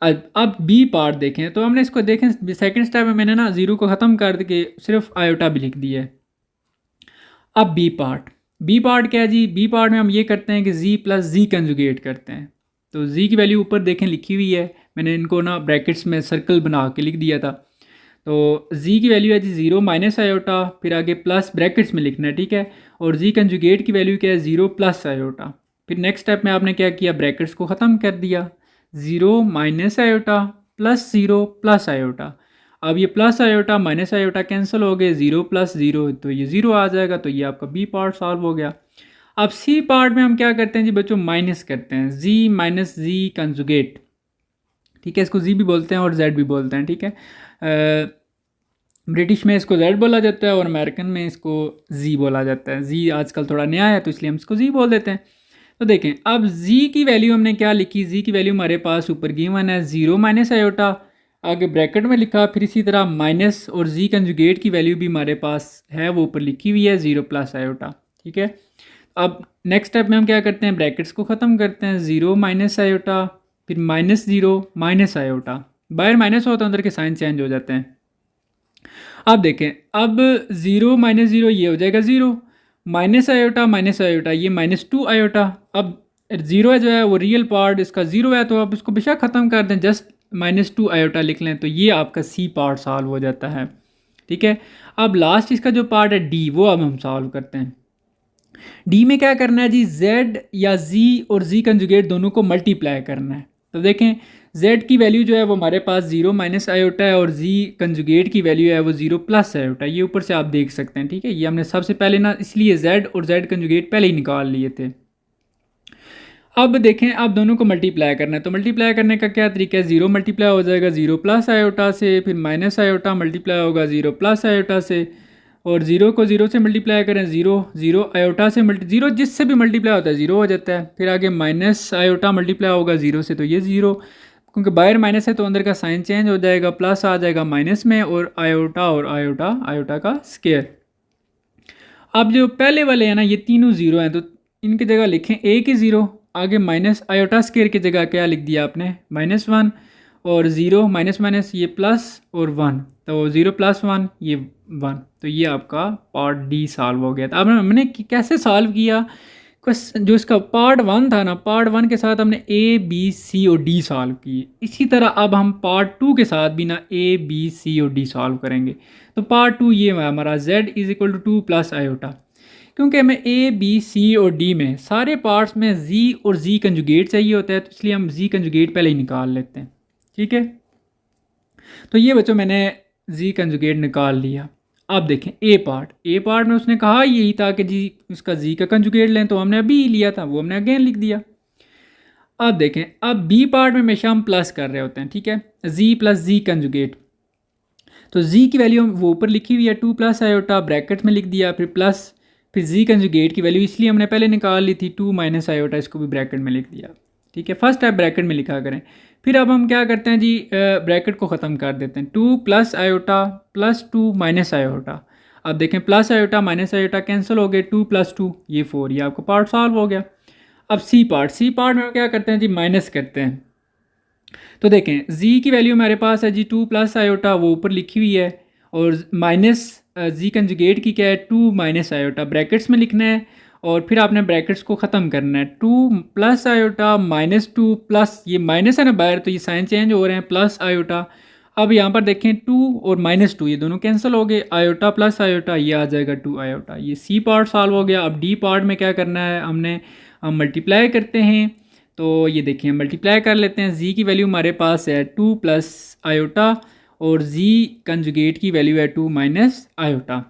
अब बी पार्ट देखें, तो हमने इसको देखें सेकेंड स्टेप में मैंने ना 0 को ख़त्म कर के सिर्फ आयोटा भी लिख दिया है। अब बी पार्ट क्या है जी, बी पार्ट में हम ये करते हैं कि जी प्लस जी कंजुगेट करते हैं। तो जी की वैल्यू ऊपर देखें लिखी हुई है, मैंने इनको ना ब्रैकेट्स में सर्कल बना के लिख दिया था। तो जी की वैल्यू है जी 0 माइनस आयोटा, फिर आगे प्लस ब्रैकेट्स में लिखना है, ठीक है। और जी कंजुगेट की वैल्यू क्या है 0 प्लस आयोटा। फिर नेक्स्ट स्टेप में आपने क्या किया, ब्रैकेट्स को ख़त्म कर दिया, 0 minus iota plus 0 plus iota. अब ये plus iota minus iota cancel हो गए, 0 प्लस 0 तो ये 0 आ जाएगा, तो ये आपका बी पार्ट सॉल्व हो गया। अब सी पार्ट में हम क्या करते हैं जी बच्चों, माइनस करते हैं, जी माइनस जी कंजुगेट, ठीक है, इसको जी भी बोलते हैं और जेड भी बोलते हैं, ठीक है। ब्रिटिश में इसको जेड बोला जाता है और अमेरिकन में इसको जी बोला जाता है। जी आजकल थोड़ा नया है तो इसलिए हम इसको जी बोल देते हैं। तो देखें अब जी की वैल्यू हमने क्या लिखी, जी की वैल्यू हमारे पास ऊपर गिवन है 0 माइनस आयोटा, आगे ब्रैकेट में लिखा, फिर इसी तरह माइनस, और जी कंजुगेट की वैल्यू भी हमारे पास है वो ऊपर लिखी हुई है 0 प्लस आयोटा, ठीक है। अब नेक्स्ट स्टेप में हम क्या करते हैं, ब्रैकेट्स को ख़त्म करते हैं, 0 माइनस आयोटा, फिर माइनस 0 माइनस आयोटा, बाहर माइनस होता है अंदर के साइन चेंज हो जाते हैं। अब देखें, अब 0 माइनस 0 ये हो जाएगा 0, माइनस आयोटा ये -2 आयोटा। अब 0 है जो है वो रियल पार्ट इसका 0 है, तो आप इसको बेशक ख़त्म कर दें, जस्ट -2 आयोटा लिख लें, तो ये आपका सी पार्ट सॉल्व हो जाता है, ठीक है। अब लास्ट इसका जो पार्ट है डी, वो अब हम सॉल्व करते हैं। डी में क्या करना है जी, z या z और z कंजुगेट दोनों को मल्टीप्लाई करना है। तो देखें z की वैल्यू जो है वो हमारे पास 0 माइनस आयोटा है और z कंजुगेट की वैल्यू है वो 0 प्लस आयोटा, ये ऊपर से आप देख सकते हैं, ठीक है। ये हमने सबसे पहले ना इसलिए z और z कंजुगेट पहले ही निकाल लिए थे। अब देखें आप दोनों को मल्टीप्लाई करना है, तो मल्टीप्लाई करने का क्या तरीका है, 0 मल्टीप्लाई हो जाएगा 0 प्लस आयोटा से, फिर माइनस आयोटा मल्टीप्लाई होगा 0 प्लस आयोटा से, और 0 को 0 से मल्टीप्लाई करें, 0 आयोटा से 0 जिससे भी मल्टीप्लाई होता है 0 हो जाता है। फिर आगे माइनस आयोटा मल्टीप्लाई होगा 0 से, तो ये 0, क्योंकि बाहर माइनस है तो अंदर का साइन चेंज हो जाएगा, प्लस आ जाएगा माइनस में, और आयोटा का स्केयर। अब जो पहले वाले हैं ना ये तीनों 0 हैं, तो इनकी जगह लिखें एक ही 0, आगे माइनस आयोटा स्केयर की जगह क्या लिख दिया आपने -1, और 0 माइनस माइनस ये प्लस और 1, तो 0 प्लस 1 ये 1, तो ये आपका पार्ट डी सॉल्व हो गया था। अब हमने कैसे सॉल्व किया, बस जो इसका पार्ट वन था ना, पार्ट वन के साथ हमने ए बी सी और डी सॉल्व किए, इसी तरह अब हम पार्ट टू के साथ भी ना ए बी सी और डी सॉल्व करेंगे। तो पार्ट टू ये हमारा z is equal to 2 plus iota, क्योंकि हमें ए बी सी और डी में सारे पार्ट्स में z और z कंजुगेट चाहिए होता है, तो इसलिए हम z कंजुगेट पहले ही निकाल लेते हैं। ठीक है, तो ये बच्चों मैंने z कंजुगेट निकाल लिया। अब देखें ए पार्ट में उसने कहा यही था कि जी उसका जी का कंजुगेट लें, तो हमने अभी लिया था, वो हमने अगेन लिख दिया। अब देखें, अब बी पार्ट में हमेशा हम प्लस कर रहे होते हैं। ठीक है, जी प्लस जी कंजुगेट, तो जी की वैल्यू वो ऊपर लिखी हुई है 2 प्लस आयोटा, ब्रैकेट में लिख दिया, फिर प्लस, फिर जी कंजुगेट की वैल्यू इसलिए हमने पहले निकाल ली थी 2 माइनस आयोटा, इसको भी ब्रैकेट में लिख दिया। ठीक है, फर्स्ट स्टेप ब्रैकेट में लिखा करें। फिर अब हम क्या करते हैं जी, ब्रैकेट को ख़त्म कर देते हैं। 2 plus iota plus 2 minus iota. अब देखें plus iota minus iota cancel हो गए, 2 प्लस 2 ये 4, ये आपका पार्ट सॉल्व हो गया। अब सी पार्ट में क्या करते हैं जी, माइनस करते हैं। तो देखें जी की वैल्यू हमारे पास है जी 2 प्लस आयोटा, वो ऊपर लिखी हुई है, और माइनस जी कंजुगेट की क्या है 2 माइनस आयोटा, ब्रैकेट्स में लिखना है और फिर आपने ब्रैकेट्स को ख़त्म करना है। 2 प्लस आयोटा माइनस 2 प्लस, ये माइनस है ना बाहर, तो ये साइन चेंज हो रहे हैं, प्लस आयोटा। अब यहाँ पर देखें 2 और माइनस 2 ये दोनों कैंसिल हो गए, आयोटा प्लस आयोटा ये आ जाएगा 2 आयोटा। ये सी पार्ट सॉल्व हो गया। अब डी पार्ट में क्या करना है, हम मल्टीप्लाई करते हैं। तो ये देखिए मल्टीप्लाई कर लेते हैं, जी की वैल्यू हमारे पास है 2 प्लस आयोटा और जी कंजुगेट की वैल्यू है 2 माइनस आयोटा।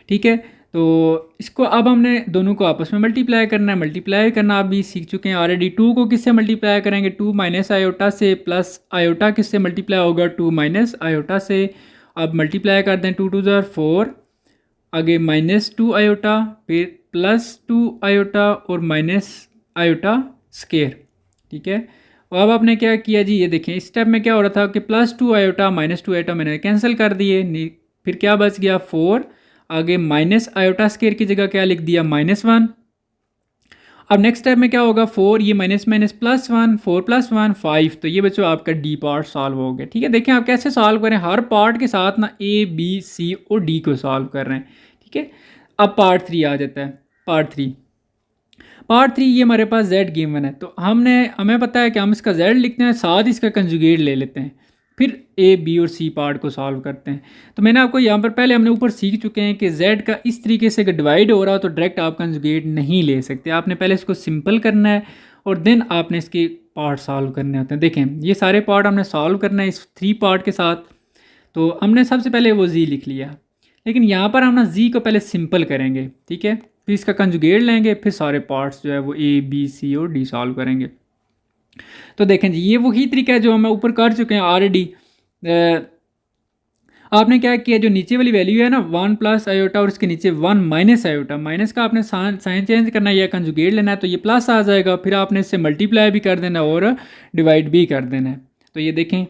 ठीक है, तो इसको अब हमने दोनों को आपस में मल्टीप्लाई करना है। मल्टीप्लाई करना आप भी सीख चुके हैं ऑलरेडी। 2 को किससे मल्टीप्लाई करेंगे, 2 माइनस आयोटा से, प्लस आयोटा किससे मल्टीप्लाई होगा, 2 माइनस आयोटा से। अब मल्टीप्लाई कर दें, 2 2 ज़ार 4, आगे माइनस 2 आयोटा, फिर प्लस 2 आयोटा और माइनस आयोटा स्केयर। ठीक है, और अब आपने क्या किया जी, ये देखें इस स्टेप में क्या हो रहा था कि प्लस 2 आयोटा माइनस 2 आयोटा मैंने कैंसिल कर दिए, फिर क्या बच गया 4, आगे माइनस आयोटा स्केयर की जगह क्या लिख दिया -1। अब नेक्स्ट स्टेप में क्या होगा, 4 ये माइनस माइनस प्लस 1, 4 प्लस 1 5। तो ये बच्चों आपका डी पार्ट सॉल्व हो गया। ठीक है, देखें आप कैसे सॉल्व करें, हर पार्ट के साथ ना ए बी सी और डी को सॉल्व कर रहे हैं। ठीक है, अब पार्ट 3 आ जाता है। पार्ट थ्री ये हमारे पास z गिवन है, तो हमें पता है कि हम इसका z लिखते हैं, साथ इसका कंजुगेट ले लेते हैं, फिर ए बी और सी पार्ट को सॉल्व करते हैं। तो मैंने आपको यहाँ पर पहले हमने ऊपर सीख चुके हैं कि z का इस तरीके से अगर डिवाइड हो रहा हो तो डायरेक्ट आप कंजुगेट नहीं ले सकते, आपने पहले इसको सिंपल करना है और देन आपने इसके पार्ट सॉल्व करने होते हैं। देखें ये सारे पार्ट हमने सॉल्व करना है इस 3 पार्ट के साथ, तो हमने सबसे पहले वो z लिख लिया, लेकिन यहाँ पर हम ना z को पहले सिंपल करेंगे। ठीक है, फिर इसका कंजुगेट लेंगे, फिर सारे पार्ट्स जो है वो ए बी सी और डी सॉल्व करेंगे। तो देखें जी ये वही तरीका है जो हम ऊपर कर चुके हैं ऑलरेडी। आपने क्या किया, जो नीचे वाली वैल्यू है ना 1 प्लस आयोटा और इसके नीचे 1 माइनस आयोटा, माइनस का आपने साइन चेंज करना है या कंजुगेट लेना है, तो ये प्लस आ जाएगा, फिर आपने इससे मल्टीप्लाई भी कर देना और डिवाइड भी कर देना है। तो ये देखें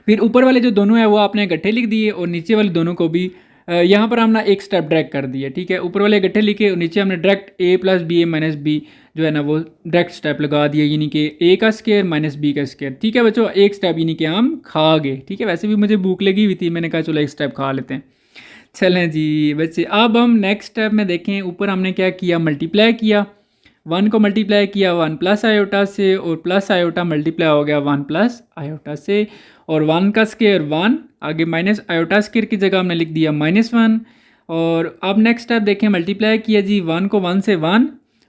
फिर ऊपर वाले जो दोनों है वो आपने इकट्ठे लिख दिए और नीचे वाले दोनों को भी यहाँ पर हमने एक स्टेप डायरेक्ट कर दिया। ठीक है, ऊपर वाले इकट्ठे लिखे और नीचे हमने direct a plus B A minus B जो है ना वो डायरेक्ट स्टेप लगा दिया, यानी कि a का स्केयर माइनस b का स्केयर। ठीक है बच्चों, एक स्टेप यानी कि हम खा गए। ठीक है, वैसे भी मुझे भूख लगी हुई थी, मैंने कहा चलो एक स्टेप खा लेते हैं। चलें जी बच्चे, अब हम नेक्स्ट स्टेप में देखें, ऊपर हमने क्या किया, मल्टीप्लाई किया, 1 को मल्टीप्लाई किया 1 प्लस आयोटा से और प्लस आयोटा मल्टीप्लाई हो गया 1 प्लस आयोटा से, और 1 का स्केयर 1, आगे माइनस आयोटा स्केयर की जगह हमने लिख दिया -1। और अब नेक्स्ट स्टेप देखें, मल्टीप्लाई किया जी 1 को 1 से 1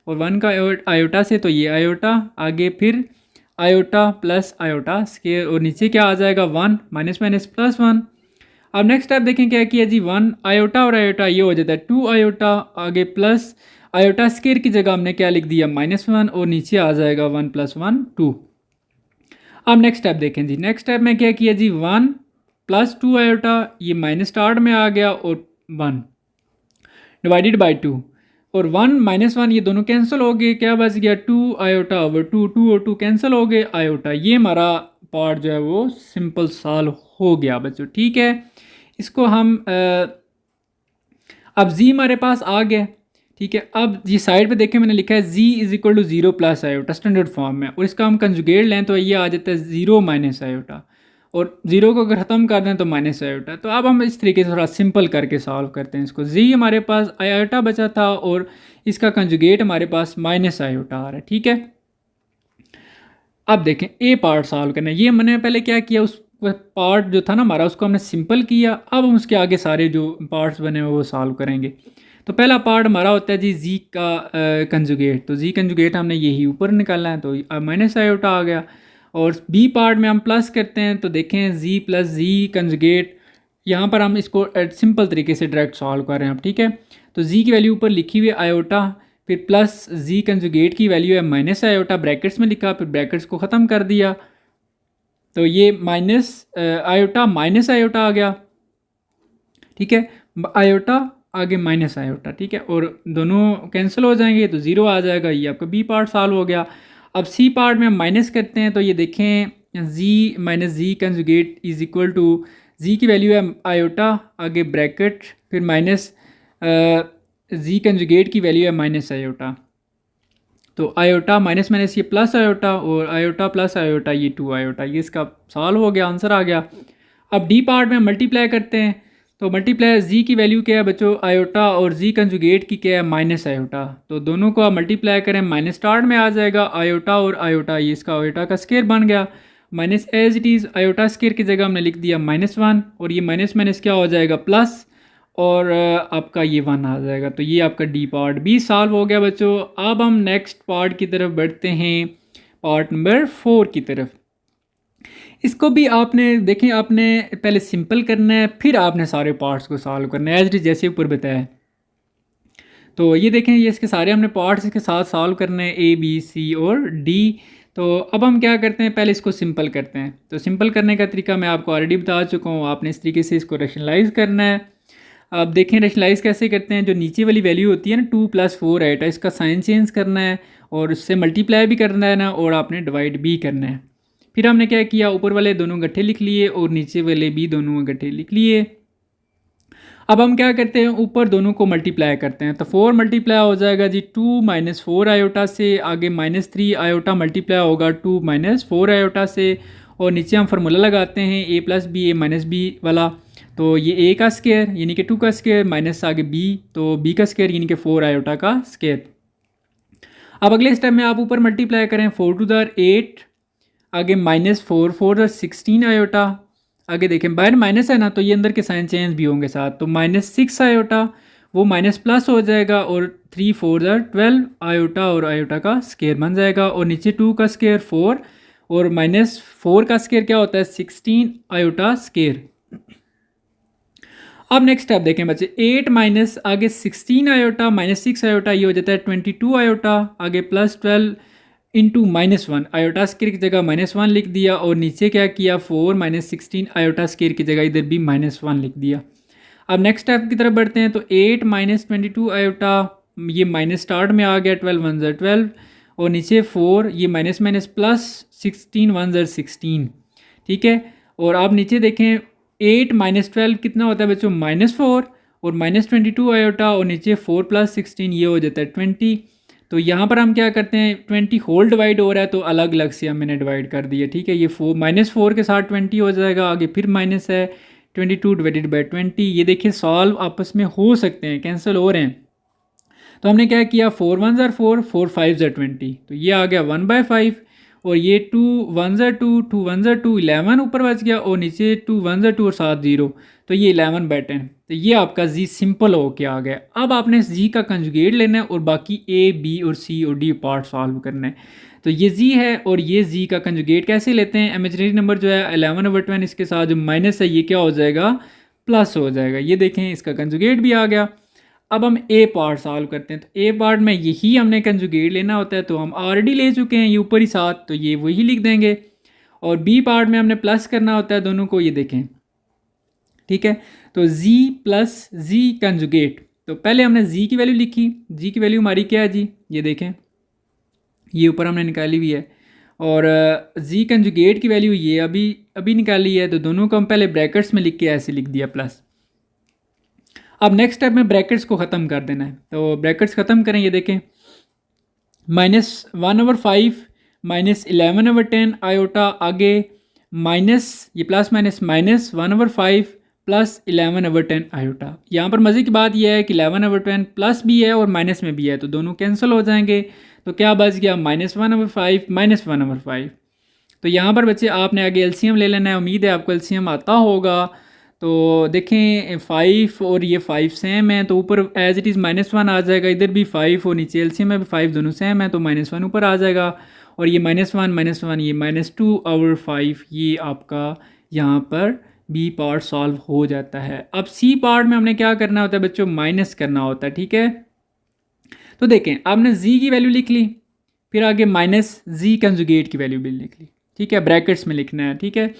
और 1 का आयोटा से, तो ये आयोटा, आगे फिर आयोटा प्लस आयोटा स्केयर और नीचे क्या आ जाएगा 1 माइनस माइनस प्लस 1। अब नेक्स्ट स्टेप देखें क्या किया जी, 1 आयोटा और आयोटा ये हो जाता है 2 आयोटा, आगे प्लस आयोटा स्केयर की जगह हमने क्या लिख दिया -1 और नीचे आ जाएगा 1 प्लस 1 2। अब नेक्स्ट स्टेप देखें जी, नेक्स्ट स्टेप में क्या किया जी, 1 प्लस 2 आयोटा, ये माइनस स्टार्ट में आ गया और 1 डिवाइडेड बाई 2 और 1 माइनस 1 ये दोनों कैंसिल हो गए, क्या बच गया 2 आयोटा ओवर 2, 2 और 2 कैंसिल हो गए, आयोटा। ये हमारा पार्ट जो है वो सिंपल सॉल्व हो गया बच्चों। ठीक है, इसको हम अब जी हमारे पास आ गया। ठीक है, अब ये साइड पे देखें मैंने लिखा है z is equal to 0 plus iota standard form में, और इसका हम कंजुगेट लें तो ये आ जाता है 0 माइनस आयोटा, और ज़ीरो को अगर ख़त्म कर दें तो माइनस आयोटा। तो अब हम इस तरीके से थोड़ा सिंपल करके सॉल्व करते हैं इसको। जी हमारे पास आयोटा बचा था और इसका कंजुगेट हमारे पास माइनस आयोटा आ रहा है, ठीक है। अब देखें ए पार्ट सॉल्व करना है। ये मैंने पहले क्या किया, उस पार्ट जो था ना हमारा उसको हमने सिंपल किया। अब हम उसके आगे सारे जो पार्ट्स बने हुए वो सॉल्व करेंगे। तो पहला पार्ट हमारा होता है जी जी का कंजुगेट। तो जी कंजुगेट हमने यही ऊपर निकालना है, तो अब माइनस आयोटा आ गया। और बी पार्ट में हम प्लस करते हैं, तो देखें जी प्लस जी कंजुगेट। यहाँ पर हम इसको सिंपल तरीके से डायरेक्ट सॉल्व कर रहे हैं अब, ठीक है। तो जी की वैल्यू ऊपर लिखी हुई है आयोटा, फिर प्लस जी कंजुगेट की वैल्यू है माइनस आयोटा, ब्रैकेट्स में लिखा, फिर ब्रैकेट्स को ख़त्म कर दिया। तो ये माइनस आयोटा माइनस आयोटा आ गया, ठीक है। आयोटा आगे माइनस आयोटा, ठीक है, और दोनों कैंसिल हो जाएंगे तो ज़ीरो आ जाएगा। ये आपका बी पार्ट सॉल्व हो गया। अब सी पार्ट में हम माइनस करते हैं, तो ये देखें z minus ji conjugate is equal to z की वैल्यू है आयोटा, आगे ब्रैकेट, फिर माइनस जी कंजुगेट की वैल्यू है माइनस आयोटा। तो आयोटा माइनस माइनस ये प्लस आयोटा, और आयोटा प्लस आयोटा ये टू आयोटा। ये इसका सॉल्व हो गया, आंसर आ गया। अब डी पार्ट में मल्टीप्लाई करते हैं, तो मल्टीप्लाई जी की वैल्यू क्या है बच्चों आयोटा, और जी कंजुगेट की क्या है माइनस आयोटा। तो दोनों को आप मल्टीप्लाई करें, माइनस स्टार्ट में आ जाएगा आयोटा और आयोटा, ये इसका आयोटा का स्केयर बन गया। Minus as it is iota square की जगह हमने लिख दिया -1, और ये माइनस माइनस क्या हो जाएगा प्लस, और आपका ये 1 आ जाएगा। तो ये आपका डी पार्ट भी सॉल्व हो गया बच्चों। अब हम नेक्स्ट पार्ट की तरफ बढ़ते हैं, पार्ट नंबर 4 की तरफ। इसको भी आपने देखें, आपने पहले सिंपल करना है, फिर आपने सारे पार्ट्स को सॉल्व करना है एज इट जैसे ऊपर बताया है। तो ये देखें, ये इसके सारे हमने पार्ट्स इसके साथ सॉल्व करने हैं, ए बी सी और डी। तो अब हम क्या करते हैं, पहले इसको सिंपल करते हैं। तो सिंपल करने का तरीका मैं आपको ऑलरेडी बता चुका हूँ, आपने इस तरीके से इसको रैशनलाइज करना है। अब देखें रैशनलाइज कैसे करते हैं, जो नीचे वाली वैल्यू होती है ना 2 + 4 आइटा, इसका साइन चेंज करना है और उससे मल्टीप्लाई भी करना है ना, और आपने डिवाइड भी करना है। फिर हमने क्या किया, ऊपर वाले दोनों गट्ठे लिख लिए और नीचे वाले भी दोनों गट्ठे लिख लिए। अब हम क्या करते हैं, ऊपर दोनों को मल्टीप्लाई करते हैं। तो 4 मल्टीप्लाई हो जाएगा जी 2 - 4 आयोटा से, आगे -3 आयोटा मल्टीप्लाई होगा 2 - 4 आयोटा से, और नीचे हम फार्मूला लगाते हैं a + b a - b वाला। तो ये a का स्केयर यानी कि 2 का स्केयर, माइनस आगे b, तो b का स्केयर यानी कि 4 आयोटा का स्केयर। अब अगले स्टेप में आप ऊपर मल्टीप्लाई करें, 4 * 8, आगे -4 4 16 आयोटा, आगे देखें बाहर माइनस है ना, तो ये अंदर के साइन चेंज भी होंगे साथ, तो -6 आयोटा, वो माइनस प्लस हो जाएगा, और 3 4 12 आयोटा, और आयोटा का स्केयर बन जाएगा। और नीचे 2 का स्केयर 4, और -4 का स्केयर क्या होता है 16 आयोटा स्केयर। अब नेक्स्ट स्टेप देखें बच्चे, 8 माइनस आगे 16 आयोटा -6 आयोटा, ये हो जाता है 22 आयोटा, आगे +12 इंटू -1 आयोटा स्केयर की जगह -1 लिख दिया, और नीचे क्या किया 4 - 16 आयोटा स्केयर की जगह इधर भी -1 लिख दिया। अब नेक्स्ट स्टेप की तरफ बढ़ते हैं, तो 8 - 22 आयोटा, ये माइनस स्टार्ट में आ गया, 12 1 12, और नीचे 4, ये माइनस माइनस प्लस 16 1 16, ठीक है। और आप नीचे देखें 8 - 12 कितना होता है बच्चों -4, और -22 आयोटा, और नीचे 4 + 16 ये हो जाता है 20। तो यहाँ पर हम क्या करते हैं, 20 होल डिवाइड हो रहा है तो अलग अलग से हमने डिवाइड कर दिया, ठीक है। ये -4 के साथ 20 हो जाएगा, आगे फिर माइनस है 22 / 20। ये देखिए सॉल्व आपस में हो सकते हैं, कैंसिल हो रहे हैं। तो हमने क्या किया, 4 1 4 4 5 20, तो ये आ गया 1/5, और ये 2 1 2 2 1 2 11 ऊपर बच गया, और नीचे 2 1 2 और 7 0, तो ये 11/10। तो ये आपका जी सिंपल हो के आ गया। अब आपने इस जी का कंजुगेट लेना है और बाकी ए बी और सी और डी पार्ट सॉल्व करना है। तो ये जी है, और ये जी का कंजुगेट कैसे लेते हैं, इमेजिनरी नंबर जो है 11/10, इसके साथ जो माइनस है ये क्या हो जाएगा प्लस हो जाएगा। ये देखें इसका कंजुगेट भी आ गया। अब हम ए पार्ट सॉल्व करते हैं, तो ए पार्ट में यही हमने कंजुगेट लेना होता है, तो हम ऑलरेडी ले चुके हैं ये ऊपर ही साथ, तो ये वही लिख देंगे। और बी पार्ट में हमने प्लस करना होता है दोनों को, ये देखें, ठीक है। तो z + z कंजुगेट, तो पहले हमने z की वैल्यू लिखी, z की वैल्यू हमारी क्या है जी, ये देखें, ये ऊपर हमने निकाली हुई है, और z कंजुगेट की वैल्यू ये अभी निकाली है। तो दोनों को हम पहले ब्रैकेट्स में लिख के ऐसे लिख दिया प्लस। अब नेक्स्ट स्टेप में ब्रैकेट्स को ख़त्म कर देना है, तो ब्रैकेट्स ख़त्म करें, ये देखें -1/5 -11/10 आयोटा, आगे माइनस ये plus minus minus 1/5 plus 11/10 iota. यहाँ पर मज़े की बात यह है कि 11/10 प्लस भी है और माइनस में भी है, तो दोनों कैंसिल हो जाएंगे। तो क्या बच गया, -1/5 -1/5। तो यहाँ पर बच्चे आपने आगे एलसीएम ले लेना है। उम्मीद है आपको एलसीएम आता होगा। तो देखें 5 और ये 5 सेम है, तो ऊपर एज इट इज़ -1 आ जाएगा, इधर भी 5 और नीचे एलसीएम में भी 5 दोनों सेम है, तो -1 ऊपर आ जाएगा। और ये -1 ये -2/5 ये आपका यहाँ पर बी पार्ट सॉल्व हो जाता है। अब सी पार्ट में हमने क्या करना होता है बच्चों, माइनस करना होता है। ठीक है, तो देखें आपने जी की वैल्यू लिख ली, फिर आगे माइनस जी कंजुगेट की वैल्यू भी लिख ली। ठीक है, ब्रैकेट्स में लिखना है। ठीक है,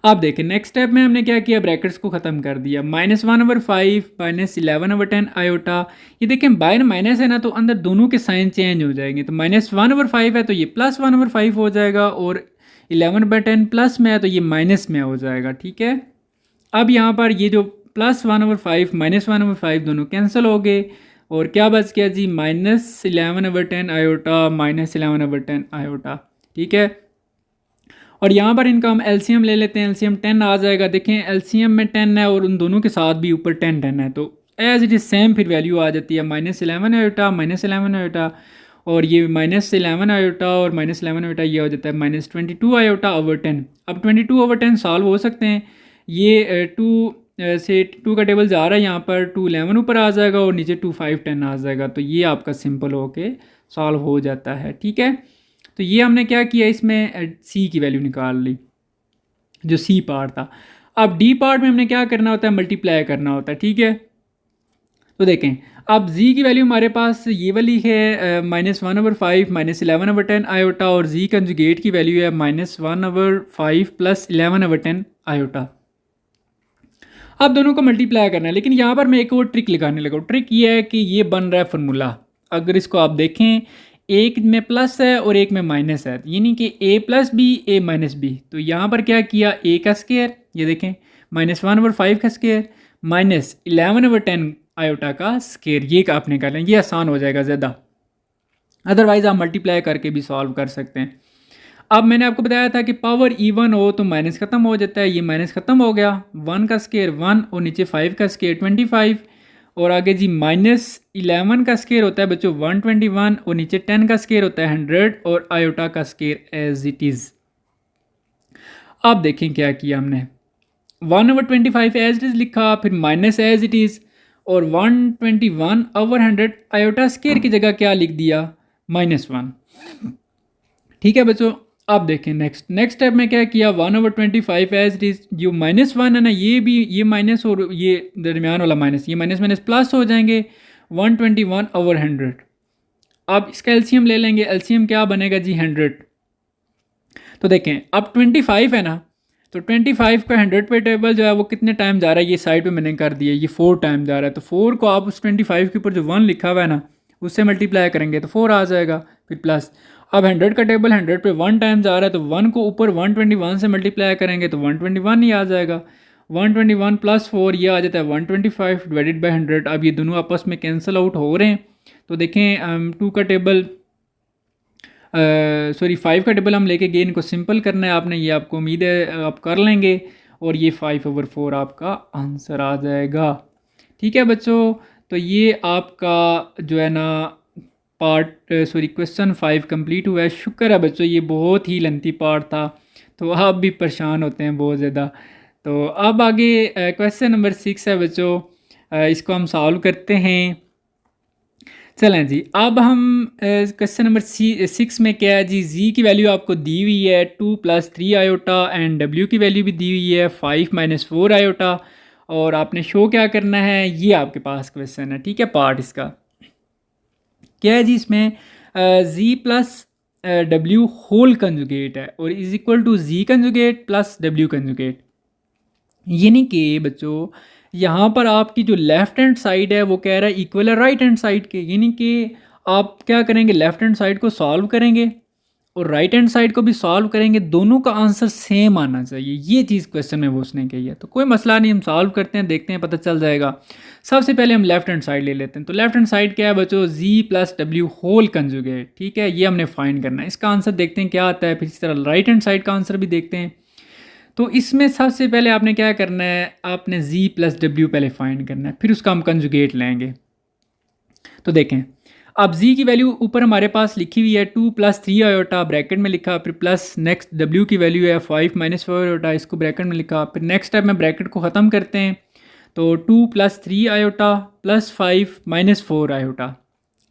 अब देखें नेक्स्ट स्टेप में हमने क्या किया, ब्रैकेट्स को ख़त्म कर दिया। -1/5 -11/10 आयोटा। ये देखें बाय माइनस है ना, तो अंदर दोनों के साइन चेंज हो जाएंगे। तो -1/5 है तो ये +1/5 हो जाएगा, और 11/10 प्लस में है तो ये माइनस में हो जाएगा। ठीक है, अब यहाँ पर ये जो +1/5 -1/5 दोनों कैंसिल हो गए, और क्या बच गया जी, -11/10 आयोटा -11/10 आयोटा। ठीक है, और यहाँ पर इनका हम एलसीएम ले लेते हैं। एलसीएम 10 आ जाएगा। देखें एलसीएम में 10 है और उन दोनों के साथ भी ऊपर 10 है, तो एज इट इज़ सेम फिर वैल्यू आ जाती है, -11 आयोटा -11 आयोटा, और ये -11 आयोटा और -11 आयोटा ये हो जाता है -22 आयोटा ओवर 10। अब 22 ओवर 10 सॉल्व हो सकते हैं। ये 2 से 2 का टेबल जा रहा है, यहाँ पर 2 11 ऊपर आ जाएगा और नीचे 2 5 10 आ जाएगा, तो ये आपका सिंपल होके सॉल्व हो जाता है। ठीक है, तो ये हमने क्या किया, इसमें सी की वैल्यू निकाल ली, जो सी पार्ट था। अब डी पार्ट में हमने क्या करना होता है, मल्टीप्लाई करना होता है। ठीक है, तो देखें अब जी की वैल्यू हमारे पास ये वाली है -1/5 -11/10 आयोटा, और जी कंजुगेट की वैल्यू है -1/5 + 11/10 आयोटा। अब दोनों को मल्टीप्लाई करना है, लेकिन यहाँ पर मैं एक और ट्रिक लगाने लगा। ट्रिक ये है कि ये बन रहा है फार्मूला, अगर इसको आप देखें एक में प्लस है और एक में माइनस है, यानी कि a + b a - b। तो यहाँ पर क्या किया, a का स्क्वायर, ये देखें -1/5 का स्क्वायर -11/10 आयोटा का स्क्वायर, ये आपने कर लें, ये आसान हो जाएगा ज़्यादा। अदरवाइज़ आप मल्टीप्लाई करके भी सॉल्व कर सकते हैं। अब मैंने आपको बताया था कि पावर इवन हो तो माइनस ख़त्म हो जाता है, ये माइनस ख़त्म हो गया। 1 का स्क्वायर 1 और नीचे 5 का स्क्वायर 25, और आगे जी -11 का स्क्वायर होता है बच्चों 121, और नीचे 10 का स्क्वायर होता है 100, और आयोटा का स्क्वायर एज इट इज़। अब देखें क्या किया हमने, 1/25 एज इट इज़ लिखा, फिर माइनस एज इट इज़, और 121/100 आयोटा स्क्वायर की जगह क्या लिख दिया, -1। ठीक है बच्चों, अब देखें नेक्स्ट स्टेप में क्या किया, 1/25 एज इट इज़, जो -1 है ना, ये भी ये माइनस और ये दरमियान वाला माइनस, ये माइनस माइनस प्लस हो जाएंगे, 121/100। अब इसका एलसीएम ले लेंगे। एलसीएम क्या बनेगा जी, 100। तो देखें अब 25 है ना, तो 25 का 100 पे टेबल जो है वो कितने टाइम जा रहा है, ये साइड पे मैंने कर दिया, ये 4 टाइम जा रहा है। तो 4 को आप उस 25 के ऊपर जो 1 लिखा हुआ है ना, उससे मल्टीप्लाई करेंगे तो 4 आ जाएगा, फिर प्लस। अब 100 का टेबल 100 पे 1 टाइम जा रहा है, तो 1 को ऊपर 121 से मल्टीप्लाई करेंगे तो 121 ही आ जाएगा। 121 + 4 ये आ जाता है 125 डिवाइडेड बाई 100। अब ये दोनों आपस में कैंसिल आउट हो रहे हैं, तो देखें 2 का टेबल सॉरी 5 का टेबल हम लेके गए, इनको सिंपल करना है आपने, ये आपको उम्मीद है आप कर लेंगे, और ये 5/4 आपका आंसर आ जाएगा। ठीक है बच्चों, तो ये आपका जो है ना पार्ट सॉरी क्वेश्चन 5 कंप्लीट हुआ है। शुक्र है बच्चों, ये बहुत ही लेंथी पार्ट था, तो आप भी परेशान होते हैं बहुत ज़्यादा। तो अब आगे क्वेश्चन नंबर 6 है बच्चों, इसको हम सॉल्व करते हैं। चलें जी, अब हम क्वेश्चन नंबर 6 में क्या है जी, जी की वैल्यू आपको दी हुई है 2 + 3 आयोटा, एंड डब्ल्यू की वैल्यू भी दी हुई है 5 - 4 आयोटा, और आपने शो क्या करना है, ये आपके पास क्वेश्चन है। ठीक है, पार्ट इसका क्या है जी, इसमें Z plus W whole conjugate है, और is equal to ji conjugate plus W conjugate. यानी कि बच्चों यहाँ पर आपकी जो लेफ़्ट हैंड साइड है वो कह रहा है इक्वल है राइट हैंड साइड के, यानी कि आप क्या करेंगे, लेफ़्ट हैंड साइड को सॉल्व करेंगे, और राइट हैंड साइड को भी सॉल्व करेंगे, दोनों का आंसर सेम आना चाहिए। ये चीज़ क्वेश्चन में वो उसने कही है। तो कोई मसला नहीं, हम सॉल्व करते हैं, देखते हैं, पता चल जाएगा। सबसे पहले हम लेफ्ट हैंड साइड ले लेते हैं। तो लेफ्ट हैंड साइड क्या है बच्चों, जी प्लस डब्ल्यू होल कंजुगेट, ठीक है, ये हमने फाइंड करना है। इसका आंसर देखते हैं क्या आता है, फिर इसी तरह राइट हैंड साइड का आंसर भी देखते हैं। तो इसमें सबसे पहले आपने क्या करना है, आपने जी प्लस डब्ल्यू पहले फाइंड करना है, फिर उसका हम कंजुगेट लेंगे। तो देखें, अब जी की वैल्यू ऊपर हमारे पास लिखी हुई है 2 प्लस 3 आयोटा, ब्रैकेट में लिखा, फिर प्लस नेक्स्ट डब्ल्यू की वैल्यू है 5 माइनस 4 आयोटा, इसको ब्रैकेट में लिखा, फिर नेक्स्ट स्टेप में ब्रैकेट को ख़त्म करते हैं। तो 2 plus 3 iota plus 5 minus 4 iota,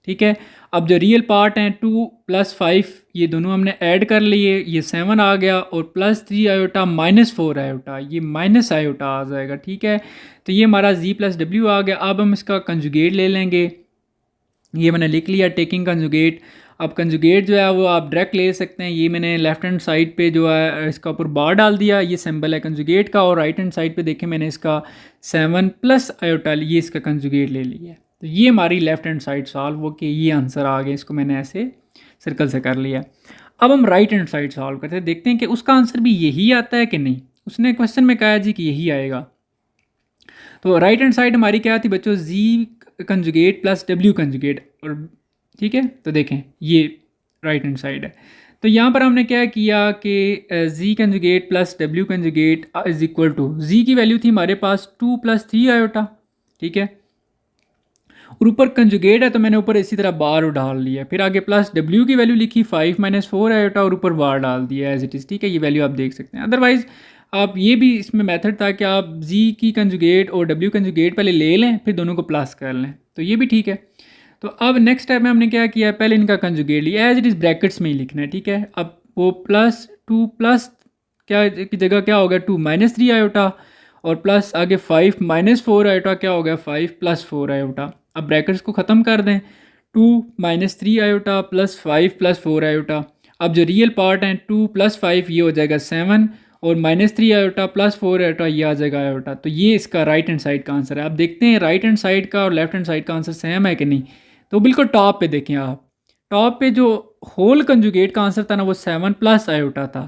ठीक है। अब जो रियल पार्ट हैं 2 प्लस 5 ये दोनों हमने ऐड कर लिए, ये 7 आ गया, और प्लस 3 आयोटा माइनस 4 आयोटा, ये माइनस आयोटा आ जाएगा, ठीक है। तो ये हमारा जी प्लस डब्ल्यू आ गया। अब हम इसका कंजुगेट ले लेंगे, ये मैंने लिख लिया टेकिंग कंजुगेट। अब कंजुगेट जो है वो आप डायरेक्ट ले सकते हैं। ये मैंने लेफ्ट हैंड साइड पे जो है इसका ऊपर बार डाल दिया, ये सिंबल है कंजुगेट का, और राइट हैंड साइड पे देखें मैंने इसका 7 प्लस आयोटा ये इसका कंजुगेट ले लिया। तो ये हमारी लेफ्ट हैंड साइड सॉल्व हो के ये आंसर आ गया, इसको मैंने ऐसे सर्कल से कर लिया। अब हम राइट हैंड साइड सॉल्व करते हैं, देखते हैं कि उसका आंसर भी यही आता है कि नहीं। उसने क्वेश्चन में कहा जी कि यही आएगा। तो राइट हैंड साइड हमारी क्या थी बच्चों, जी कंजुगेट प्लस डब्ल्यू कंजुगेट, और ठीक है। तो देखें ये राइट हैंड साइड है। तो यहाँ पर हमने क्या किया कि z conjugate plus W conjugate is equal to, z की वैल्यू थी हमारे पास 2 प्लस 3 आयोटा, ठीक है, और ऊपर कंजुगेट है तो मैंने ऊपर इसी तरह बार डाल लिया, फिर आगे प्लस डब्ल्यू की वैल्यू लिखी 5 माइनस 4 आयोटा, और ऊपर बार डाल दिया एज इट इज़, ठीक है। ये वैल्यू आप देख सकते हैं। अदरवाइज़ आप ये भी इसमें मेथड था कि आप जी की कंजुगेट और डब्ल्यू कंजुगेट पहले ले लें, फिर दोनों को प्लस कर लें, तो ये भी ठीक है। तो अब नेक्स्ट स्टेप में हमने क्या किया, पहले इनका कंजुगेट लिया, एज इट इज़ ब्रैकेट्स में ही लिखना है, ठीक है। अब वो प्लस 2 प्लस क्या की जगह क्या हो गया 2 माइनस 3 आयोटा, और प्लस आगे 5 माइनस 4 आयोटा क्या हो गया 5 प्लस 4 आयोटा। अब ब्रैकेट्स को ख़त्म कर दें, 2 minus 3 iota plus 5 plus 4 iota. अब जो रियल पार्ट हैं 2 प्लस 5 ये हो जाएगा 7, और माइनस 3 आयोटा प्लस 4 आयोटा ये आ जाएगा आयोटा। तो ये इसका राइट हैंड साइड का आंसर है। आप देखते हैं राइट हैंड साइड का और लेफ्ट हैंड साइड का आंसर सेम है कि नहीं। तो बिल्कुल टॉप पे देखें आप, टॉप पे जो होल कंजुगेट का आंसर था ना वो 7 प्लस आयोटा था,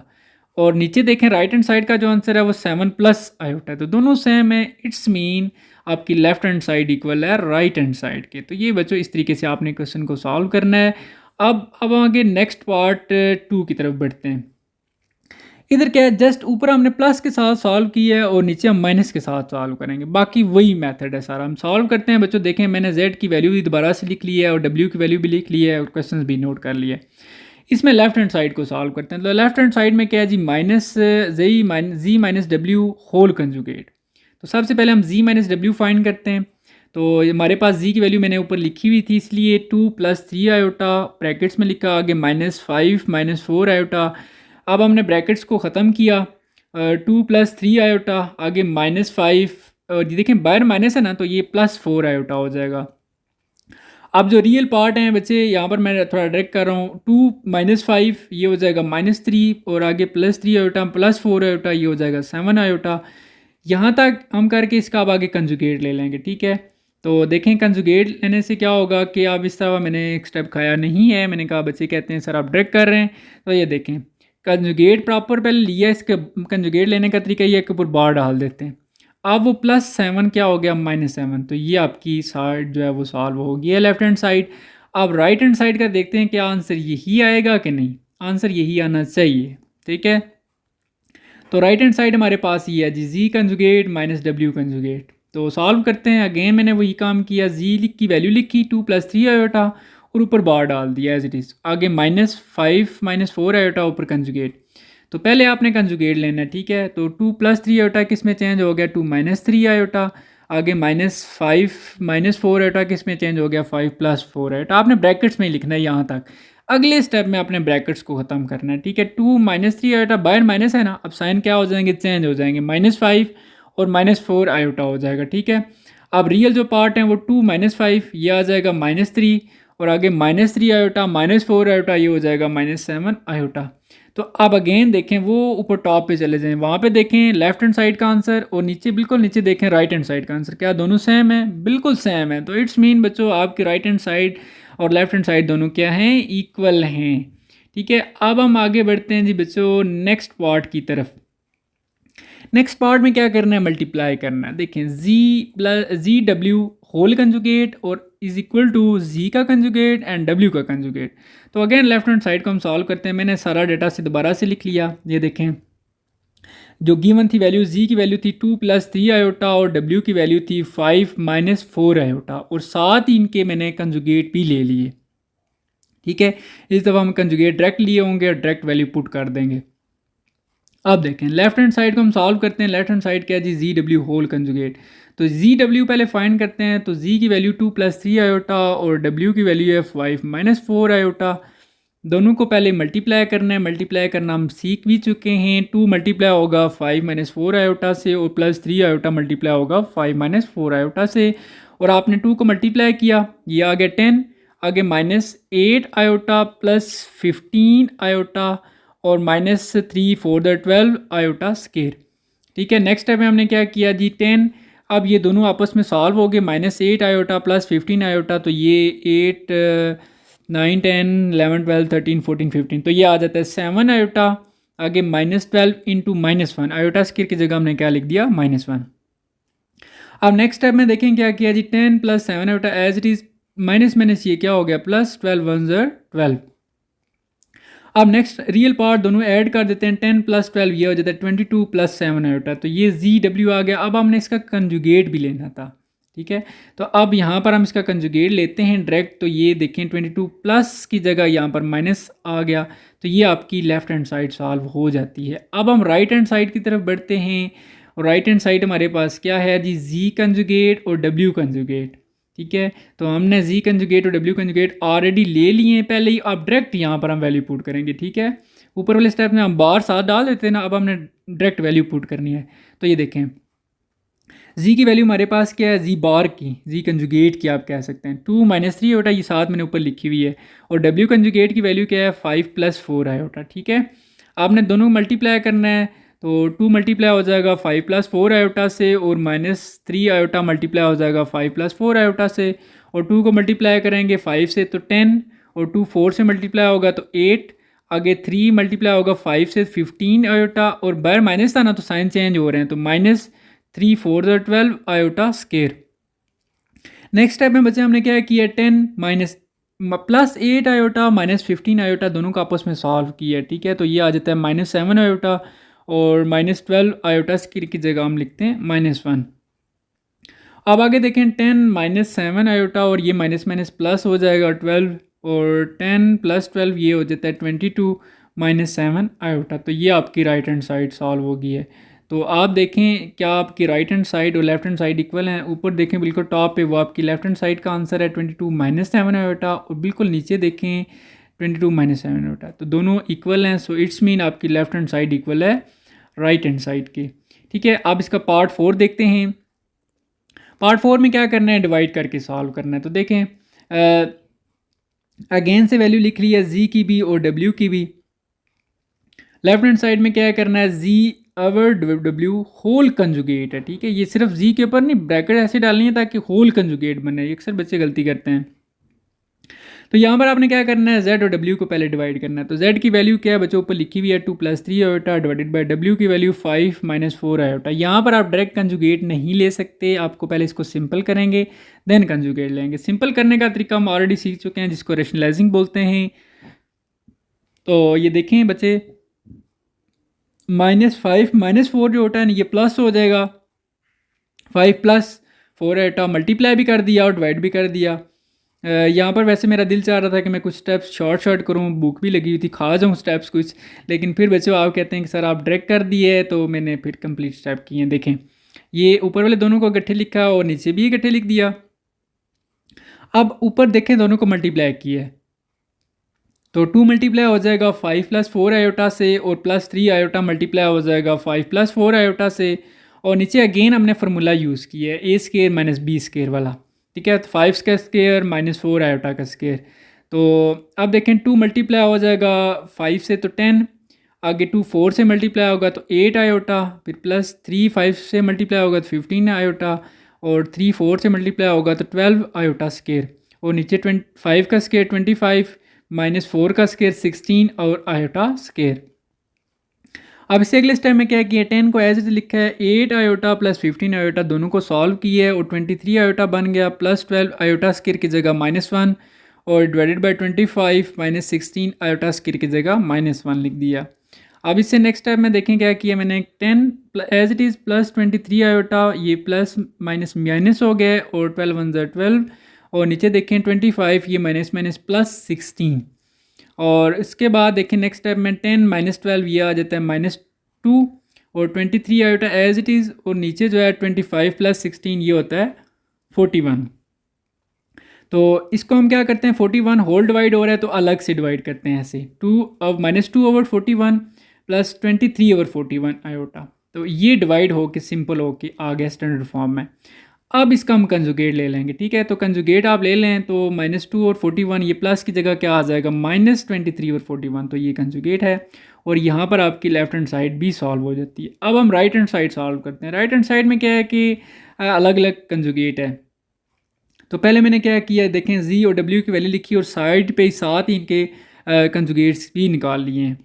और नीचे देखें राइट हैंड साइड का जो आंसर है वो 7 प्लस आयोटा है। तो दोनों सेम है, इट्स मीन आपकी लेफ्ट हैंड साइड इक्वल है राइट हैंड साइड के। तो ये बच्चों इस तरीके से आपने क्वेश्चन को सॉल्व करना है। अब आगे नेक्स्ट पार्ट 2 की तरफ बढ़ते हैं। इधर क्या है, जस्ट ऊपर हमने प्लस के साथ सॉल्व किया है और नीचे हम माइनस के साथ सॉल्व करेंगे, बाकी वही मेथड है सारा। हम सॉल्व करते हैं बच्चों, देखें मैंने जेड की वैल्यू भी दोबारा से लिख ली है, और डब्ल्यू की वैल्यू भी लिख ली है, और क्वेश्चन भी नोट कर लिए। इसमें लेफ्ट हैंड साइड को सॉल्व करते हैं। तो लेफ्ट हैंड साइड में क्या है जी, माइनस जी माइनस डब्ल्यू होल कंजुगेट। तो सबसे पहले हम जी माइनस डब्ल्यू फाइंड करते हैं। तो हमारे पास जी की वैल्यू मैंने ऊपर लिखी हुई थी, इसलिए 2 प्लस 3 आयोटा ब्रैकेट्स में लिखा, आगे माइनस 5 माइनस 4 आयोटा। अब हमने ब्रैकेट्स को ख़त्म किया, 2 प्लस 3 आयोटा, आगे माइनस 5, और देखें बाहर माइनस है ना तो ये प्लस 4 आयोटा हो जाएगा। अब जो रियल पार्ट हैं बच्चे, यहाँ पर मैं थोड़ा डायरेक्ट कर रहा हूँ, 2 माइनस 5 ये हो जाएगा माइनस 3, और आगे प्लस 3 आयोटा प्लस 4 आयोटा ये हो जाएगा 7 आयोटा। यहाँ तक हम करके इसका अब आगे कंजुगेट ले लेंगे, ठीक है। तो देखें कंजुगेट लेने से क्या होगा कि आप इस तरह, मैंने एक स्टेप खाया नहीं है, मैंने कहा बच्चे कहते हैं सर आप डायरेक्ट कर रहे हैं। तो ये देखें कंजुगेट प्रॉपर पहले लिया, इसके कंजुगेट लेने का तरीका ये है कि ऊपर बार डाल देते हैं। अब वो +7 क्या हो गया -7। तो ये आपकी साइड जो है वो सॉल्व हो गई है लेफ्ट हैंड साइड। अब राइट हैंड साइड का देखते हैं क्या आंसर यही आएगा कि नहीं। आंसर यही आना चाहिए, ठीक है। तो राइट हैंड साइड हमारे पास ये है जी, जी कंजुगेट माइनस डब्ल्यू कंजुगेट। तो सॉल्व करते हैं। अगेन मैंने वही काम किया, जी की वैल्यू लिखी 2 + 3 आयोटा, और ऊपर बार डाल दिया एज इट इज़, आगे -5 - 4 आयोटा ऊपर कंजुगेट। तो पहले आपने कंजुगेट लेना है, ठीक है। तो 2 + 3 आयोटा किस में चेंज हो गया 2 - 3 आयोटा, आगे -5 - 4 आयोटा किस में चेंज हो गया 5 + 4 आयोटा। आपने ब्रैकेट्स में ही लिखना है यहाँ तक। अगले स्टेप में आपने ब्रैकेट्स को ख़त्म करना है, ठीक है। 2 - 3 आयोटा बाहर माइनस है ना, अब साइन क्या हो जाएंगे, चेंज हो जाएंगे, -5 और -4 आयोटा हो जाएगा, ठीक है। अब रियल जो पार्ट है वो 2 - 5 ये आ जाएगा -3, और आगे -3 आयोटा -4 आयोटा ये हो जाएगा -7 आयोटा। तो अब अगेन देखें वो ऊपर टॉप पे चले जाएं, वहाँ पे देखें लेफ्ट हैंड साइड का आंसर, और नीचे बिल्कुल नीचे देखें राइट हैंड साइड का आंसर। क्या दोनों सेम है? बिल्कुल सेम है। तो इट्स मीन बच्चों आपकी राइट हैंड साइड और लेफ्ट हैंड साइड दोनों क्या हैं, इक्वल हैं, ठीक है, अब हम आगे बढ़ते हैं जी बच्चों नेक्स्ट पार्ट की तरफ। नेक्स्ट पार्ट में क्या करना है, मल्टीप्लाई करना है। देखें जी डब्ल्यू होल कंजुगेट और इज इक्वल टू जी का कंजुगेट एंड डब्ल्यू का कंजुगेट। तो अगेन लेफ्ट हैंड साइड को हम सॉल्व करते हैं। मैंने सारा डेटा से दोबारा से लिख लिया। ये देखें, जो गिवन थी वैल्यू, जी की वैल्यू थी 2 + 3 आयोटा और डब्ल्यू की वैल्यू थी 5 - 4 आयोटा, और साथ ही इनके मैंने कंजुगेट भी ले लिए। ठीक है, इस दफ़ा हम कंजुगेट डायरेक्ट लिए होंगे और डायरेक्ट वैल्यू पुट कर देंगे। अब देखें लेफ्ट हैंड साइड को हम सॉल्व करते हैं। लेफ्ट हैंड साइड क्या है जी, जी डब्ल्यू होल कंजुगेट। तो जी डब्ल्यू पहले फाइंड करते हैं। तो जी की वैल्यू 2 + 3 आयोटा और डब्ल्यू की वैल्यू है 5 - 4 आयोटा। दोनों को पहले मल्टीप्लाई करना है। मल्टीप्लाई करना हम सीख भी चुके हैं। 2 मल्टीप्लाई होगा 5 - 4 आयोटा से और +3 आयोटा मल्टीप्लाई होगा 5 - 4 आयोटा से। और आपने 2 को मल्टीप्लाई किया, ये आ गया 10, आगे -8 आयोटा +15 आयोटा और -3 4 द 12 आयोटा स्केयर। ठीक है, नेक्स्ट स्टेप में हमने क्या किया जी 10। अब ये दोनों आपस में सॉल्व हो गए, -8 आयोटा +15 आयोटा, तो ये 8 9 10 11 12 13 14 15, तो ये आ जाता है 7 आयोटा। आगे -12 इंटू -1 आयोटा स्केयर की जगह हमने क्या लिख दिया, -1। अब नेक्स्ट स्टेप में देखें क्या किया जी, 10 + 7 iota as it is, minus ये क्या हो गया +12 1 12। अब नेक्स्ट रियल पार्ट दोनों ऐड कर देते हैं। 10 + 12 ये हो जाता है 22 + 7 आयोटा, तो ये जी डब्ल्यू आ गया। अब हमने इसका कंजुगेट भी लेना था। ठीक है, तो अब यहाँ पर हम इसका कंजुगेट लेते हैं डायरेक्ट। तो ये देखें 22 प्लस की जगह यहाँ पर माइनस आ गया, तो ये आपकी लेफ्ट हैंड साइड सॉल्व हो जाती है। अब हम राइट हैंड साइड की तरफ बढ़ते हैं। और राइट हैंड साइड हमारे पास क्या है जी, जी कंजुगेट और डब्ल्यू कंजुगेट। ठीक है, तो हमने जी कंजुगेट और डब्ल्यू कंजुगेट ऑलरेडी ले लिए हैं पहले ही। अब डायरेक्ट यहाँ पर हम वैल्यू पुट करेंगे। ठीक है, ऊपर वाले स्टेप में हम बार साथ डाल देते हैं ना, अब हमने डायरेक्ट वैल्यू पुट करनी है। तो ये देखें, जी की वैल्यू हमारे पास क्या है, जी बार की, जी कंजुगेट की आप कह सकते हैं 2 - 3 आयोटा, ये साथ मैंने ऊपर लिखी हुई है। और डब्ल्यू कंजुगेट की वैल्यू क्या है, 5 + 4 आयोटा। ठीक है, आपने दोनों मल्टीप्लाई करना है। तो 2 मल्टीप्लाई हो जाएगा 5 + 4 आयोटा से और -3 आयोटा मल्टीप्लाई हो जाएगा 5 + 4 आयोटा से। और 2 को मल्टीप्लाई करेंगे 5 से तो 10 और 2 4 से मल्टीप्लाई होगा तो 8। आगे 3 मल्टीप्लाई होगा 5 से 15 आयोटा, और बाहर माइनस था ना तो साइन चेंज हो रहे हैं, तो -3 4 the 12 iota square. Next step में बच्चे हमने क्या किया, 10 +8 आयोटा -15 आयोटा दोनों का आपस में सॉल्व किया। ठीक है, तो ये आ जाता है -7 आयोटा और -12 आयोटा स्केयर की जगह हम लिखते हैं -1। अब आगे देखें 10 - 7 आयोटा और ये माइनस माइनस प्लस हो जाएगा 12, और 10 + 12 ये हो जाता है 22 - 7 आयोटा। तो ये आपकी राइट हैंड साइड सॉल्व हो गई है। तो आप देखें क्या आपकी राइट हैंड साइड और लेफ्ट हैंड साइड इक्वल हैं। ऊपर देखें बिल्कुल टॉप पे वो आपकी लेफ्ट हैंड साइड का आंसर है 22 - 7 आयोटा, और बिल्कुल नीचे देखें 22 - 7 आयोटा, तो दोनों इक्वल हैं। सो इट्स मीन आपकी लेफ्ट हैंड साइड इक्वल है राइट हैंड साइड के। ठीक है, अब इसका पार्ट 4 देखते हैं। पार्ट 4 में क्या करना है, डिवाइड करके सॉल्व करना है। तो देखें अगेन से वैल्यू लिख ली है जी की भी और डब्ल्यू की भी। लेफ्ट हैंड साइड में क्या करना है, जी अवर डब्ल्यू होल कंजुगेट है। ठीक है, ये सिर्फ जी के ऊपर नहीं, ब्रैकेट ऐसे डालनी है ताकि होल कंजुगेट बने। अक्सर बच्चे गलती करते हैं। तो यहाँ पर आपने क्या करना है, जेड और डब्ल्यू को पहले डिवाइड करना है। तो जेड की वैल्यू क्या है बच्चों, ऊपर लिखी हुई है 2 + 3 आयोटा डिवाइडेड बाय डब्ल्यू की वैल्यू 5 - 4 आयोटा। यहाँ पर आप डायरेक्ट कंजुगेट नहीं ले सकते, आपको पहले इसको सिंपल करेंगे देन कंजुगेट लेंगे। सिंपल करने का तरीका हम ऑलरेडी सीख चुके हैं, जिसको रेशनलाइजिंग बोलते हैं। तो ये देखें बच्चे, -5 - 4 जो होता है ना, ये प्लस हो जाएगा। 5 + 4 आयोटा मल्टीप्लाई भी कर दिया और डिवाइड भी कर दिया। यहाँ पर वैसे मेरा दिल चाह रहा था कि मैं कुछ स्टेप्स शॉर्ट करूँ, बुक भी लगी हुई थी, खा जाऊँ स्टेप्स कुछ, लेकिन फिर बच्चों आप कहते हैं कि सर आप डायरेक्ट कर दिए, तो मैंने फिर कंप्लीट स्टेप किए हैं। देखें ये ऊपर वाले दोनों को इकट्ठे लिखा और नीचे भी इकट्ठे लिख दिया। अब ऊपर देखें दोनों को मल्टीप्लाई किया है, तो 2 मल्टीप्लाई हो जाएगा 5 + 4 आयोटा से और +3 आयोटा मल्टीप्लाई हो जाएगा 5 + 4 आयोटा से। और नीचे अगेन हमने फार्मूला यूज़ किया है a² - b स्केयर वाला। ठीक है, तो 5 का स्केयर -4 आयोटा का स्केयर। तो अब देखें 2 मल्टीप्लाई हो जाएगा 5 से तो 10, आगे 2 4 से मल्टीप्लाई होगा तो 8 आयोटा, फिर +3 5 से मल्टीप्लाई होगा तो 15 आयोटा, और 3 4 से मल्टीप्लाई होगा तो 12 आयोटा स्केयर। और नीचे 5 का स्केयर 25 -4 का स्केयर 16 और आयोटा स्केयर। अब इससे अगले स्टेप में क्या किया, 10 को एज इट लिखा है, 8 आयोटा प्लस 15 आयोटा दोनों को सॉल्व किया है और 23 आयोटा बन गया, प्लस 12 आयोटा स्केयर की जगह -1 और डिवाइडेड बाय 25 -16 आयोटा स्केयर की जगह -1 लिख दिया। अब इससे नेक्स्ट स्टेप में देखें क्या किया मैंने, 10 as it is plus 23 iota, ये प्लस माइनस माइनस हो गया और 12 1 12 और नीचे देखें 25, ये माइनस माइनस प्लस 16 और इसके बाद देखें नेक्स्ट स्टेप में 10 -12 ये आ जाता है -2 और 23 आयोटा एज इट इज़ और नीचे जो है 25 प्लस 16 ये होता है 41। तो इसको हम क्या करते हैं, 41 होल डिवाइड हो रहा है तो अलग से डिवाइड करते हैं ऐसे, -2 ओवर 41 प्लस 23 ओवर 41 आयोटा, तो ये डिवाइड हो के सिंपल हो के आ गया स्टैंडर्ड फॉर्म में। अब इसका हम कंजुगेट ले लेंगे, ठीक है। तो कंजुगेट आप ले लें तो -2 और 41 ये प्लस की जगह क्या आ जाएगा, -23 और 41, तो ये कंजुगेट है और यहाँ पर आपकी लेफ्ट हैंड साइड भी सॉल्व हो जाती है। अब हम राइट हैंड साइड सॉल्व करते हैं। राइट हैंड साइड में क्या है कि अलग अलग कंजुगेट है। तो पहले मैंने क्या किया, देखें जी और डब्ल्यू की वैल्यू लिखी और साइड पे साथ ही इनके कंजुगेट्स भी निकाल लिए हैं।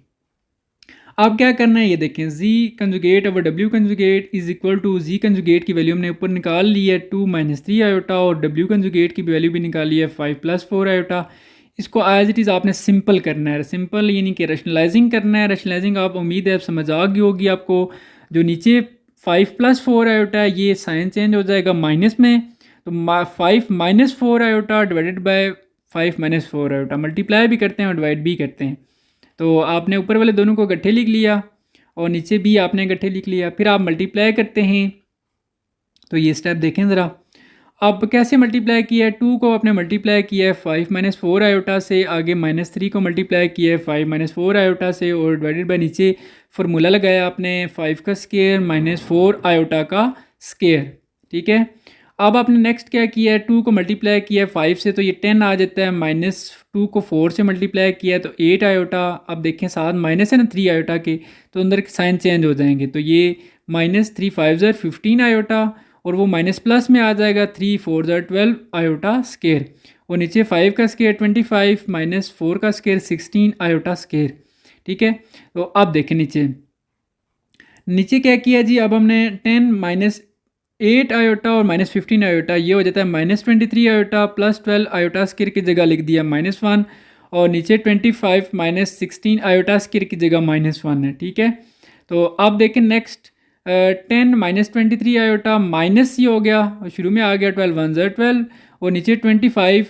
अब क्या करना है, ये देखें जी कंजुगेट ओवर डब्ल्यू conjugate is equal to ji conjugate की वैल्यू हमने ऊपर निकाल ली है 2 - 3 आयोटा और डब्ल्यू कंजुगेट की वैल्यू भी निकाली है 5 + 4 आयोटा। इसको एज इट इज़ आपने सिंपल करना है, सिंपल यानी कि रैशनलाइजिंग करना है। रैशनलाइजिंग आप उम्मीद है आप समझ आ गई होगी आपको। जो नीचे 5 + 4 आयोटा है ये साइन चेंज हो जाएगा माइनस में, तो 5 - 4 iota divided by 5 - 4 iota, multiply भी करते हैं और डिवाइड भी करते हैं। तो आपने ऊपर वाले दोनों को इकट्ठे लिख लिया और नीचे भी आपने इकट्ठे लिख लिया, फिर आप मल्टीप्लाई करते हैं। तो ये स्टेप देखें ज़रा, अब कैसे मल्टीप्लाई किया है, 2 को आपने मल्टीप्लाई किया है 5 - 4 आयोटा से, आगे -3 को मल्टीप्लाई किया है 5 - 4 आयोटा से और डिवाइडेड बाय नीचे फार्मूला लगाया आपने 5 का स्केयर -4 आयोटा का स्केयर, ठीक है। अब आपने नेक्स्ट क्या किया है, 2 को मल्टीप्लाई किया है 5 से तो ये 10 आ जाता है, -2 को 4 से मल्टीप्लाई किया है तो 8 आयोटा। अब देखें साथ माइनस है ना 3 आयोटा के, तो अंदर के साइन चेंज हो जाएंगे, तो ये -3 5 15 आयोटा और वो माइनस प्लस में आ जाएगा 3 4 12 आयोटा स्केयर और नीचे 5 का स्केयर 25 -4 का स्केयर 16 आयोटा स्केयर, ठीक है। तो अब देखें नीचे नीचे क्या किया जी, अब हमने 10 -8 आयोटा और -15 आयोटा ये हो जाता है -23 आयोटा प्लस 12 आयोटा स्केयर की जगह लिख दिया -1 और नीचे 25 -16 आयोटा स्केयर की जगह -1 है, ठीक है। तो अब देखें नेक्स्ट 10 -23 आयोटा माइनस ये हो गया और शुरू में आ गया 12 1 12 और नीचे 25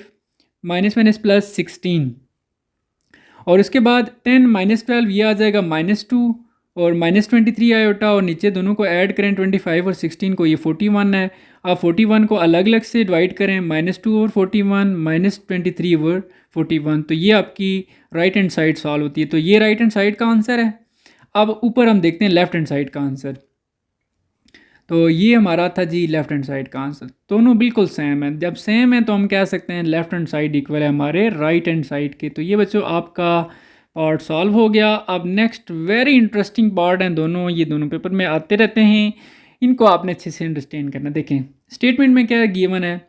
माइनस प्लस 16 और उसके बाद 10 -12 ये आ जाएगा -2 और -23 आयोटा और नीचे दोनों को ऐड करें 25 और 16 को, ये 41 है। आप 41 को अलग अलग से डिवाइड करें -2 और 41 -23 और 41, तो ये आपकी राइट हैंड साइड सॉल्व होती है। तो ये राइट हैंड साइड का आंसर है। अब ऊपर हम देखते हैं लेफ्ट हैंड साइड का आंसर। तो ये हमारा था जी लेफ्ट हैंड साइड का आंसर। दोनों बिल्कुल सेम है, जब सेम है तो हम कह सकते हैं लेफ्ट हैंड साइड इक्वल है हमारे राइट हैंड साइड के। तो ये बच्चों आपका पार्ट सॉल्व हो गया। अब नेक्स्ट वेरी इंटरेस्टिंग पार्ट हैं दोनों, ये दोनों पेपर में आते रहते हैं, इनको आपने अच्छे से अंडरस्टैंड करना। देखें स्टेटमेंट में क्या गिवन है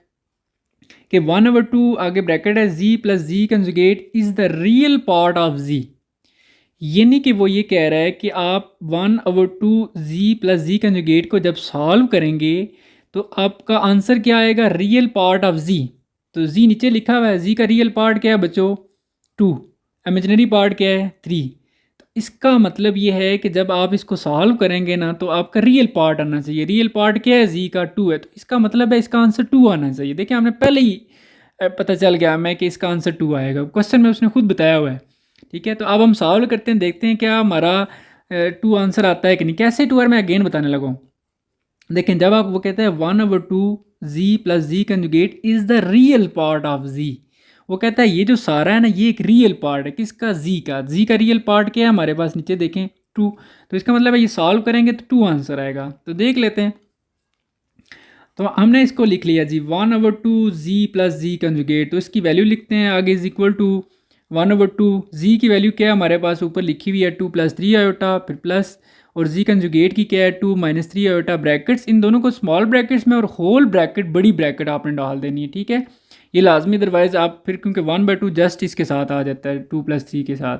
कि 1/2 आगे ब्रैकेट है z plus z conjugate is the real part of z, यानी कि वो ये कह रहा है कि आप 1/2 जी प्लस जी कंजुगेट को जब सॉल्व करेंगे तो आपका आंसर क्या आएगा, रियल पार्ट ऑफ जी। तो जी नीचे लिखा हुआ है, जी का रियल पार्ट क्या है बच्चों 2, इमेजिनरी पार्ट क्या है 3। तो इसका मतलब ये है कि जब आप इसको सॉल्व करेंगे ना तो आपका रियल पार्ट आना चाहिए। रियल पार्ट क्या है, जी का 2 है, तो इसका मतलब है इसका आंसर 2 आना चाहिए। देखिए हमने पहले ही पता चल गया हमें कि इसका आंसर 2 आएगा, क्वेश्चन में उसने खुद बताया हुआ है, ठीक है। तो अब हम सॉल्व करते हैं, देखते हैं क्या हमारा 2 आंसर आता है कि नहीं। कैसे 2 मैं अगेन बताने लगा हूँ। देखें जब आप वो कहते हैं 1/2 z plus z conjugate is the real part of z, वो कहता है ये जो सारा है ना ये एक रियल पार्ट है किसका, जी का। जी का रियल पार्ट क्या है हमारे पास, नीचे देखें 2, तो इसका मतलब है ये सॉल्व करेंगे तो 2 आंसर आएगा। तो देख लेते हैं, तो हमने इसको लिख लिया जी 1/2 जी प्लस जी कंजुगेट, तो इसकी वैल्यू लिखते हैं आगे इज इक्वल टू 1/2 जी की वैल्यू क्या है हमारे पास ऊपर लिखी हुई है 2 + 3 आयोटा, फिर प्लस और जी कंजुगेट की क्या है 2 - 3 आयोटा, ब्रैकेट्स इन दोनों को स्मॉल ब्रैकेट्स में और होल ब्रैकेट बड़ी ब्रैकेट आपने डाल देनी है, ठीक है। ये लाजमी, अदरवाइज़ आप फिर क्योंकि 1/2 जस्ट इसके साथ आ जाता है 2 + 3 के साथ।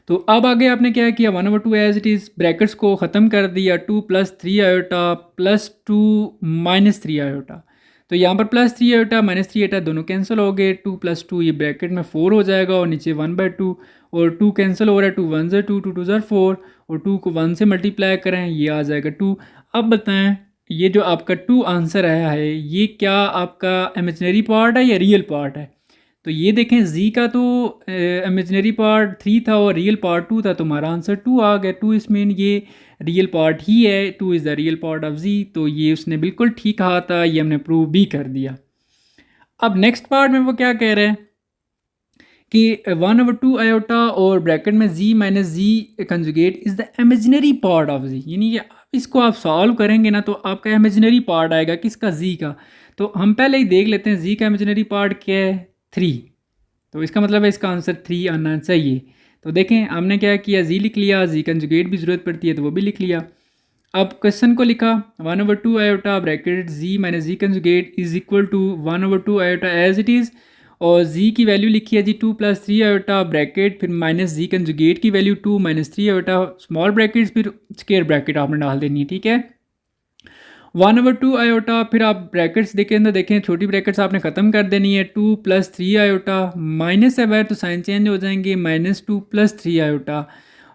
तो अब आगे आपने क्या किया, 1/2 एज इट इज़, ब्रैकेट्स को ख़त्म कर दिया, 2 + 3 आयोटा प्लस 2 माइनस 3 आयोटा। तो यहाँ पर +3 आयोटा -3 आयोटा दोनों कैंसिल हो गए, 2 + 2 ये ब्रैकेट में 4 हो जाएगा और नीचे 1/2 और 2 कैंसिल हो रहा है, 2 1 ज़ा 2, 2 2 ज़ा 4 और 2 को 1 से मल्टीप्लाई करें ये आ जाएगा 2। अब बताएं ये जो आपका 2 आंसर आया है ये क्या आपका इमेजिनरी पार्ट है या रियल पार्ट है? तो ये देखें जी का तो इमेजिनरी पार्ट 3 था और रियल पार्ट 2 था, तो हमारा आंसर 2 आ गया। 2 इस मीन ये रियल पार्ट ही है, 2 is the real part of z. तो ये उसने बिल्कुल ठीक कहा था, ये हमने प्रूव भी कर दिया। अब नेक्स्ट पार्ट में वो क्या कह रहे हैं कि 1/2 आयोटा और ब्रैकेट में z minus ji conjugate is the imaginary part of z, यानी कि इसको आप सॉल्व करेंगे ना तो आपका इमेजिनरी पार्ट आएगा किसका, जी का। तो हम पहले ही देख लेते हैं जी का इमेजिनरी पार्ट क्या है, 3। तो इसका मतलब है इसका आंसर 3 आना चाहिए। तो देखें हमने क्या किया, जी लिख लिया, जी कंजुगेट भी ज़रूरत पड़ती है तो वो भी लिख लिया। अब क्वेश्चन को लिखा 1/2 iota bracket Z minus ji conjugate is equal to 1/2 iota as it is, और जी की वैल्यू लिखी है जी 2 + 3 आयोटा ब्रैकेट फिर माइनस जी कंजुगेट की वैल्यू 2 - 3 आयोटा स्मॉल ब्रैकेट्स फिर स्क्वायर ब्रैकेट आपने डाल देनी है, ठीक है। 1/2 आयोटा फिर आप ब्रैकेट्स देखें तो देखें छोटी ब्रैकेट्स आपने ख़त्म कर देनी है, 2 + 3 आयोटा माइनस है तो साइन चेंज हो जाएंगे, -2 + 3 आयोटा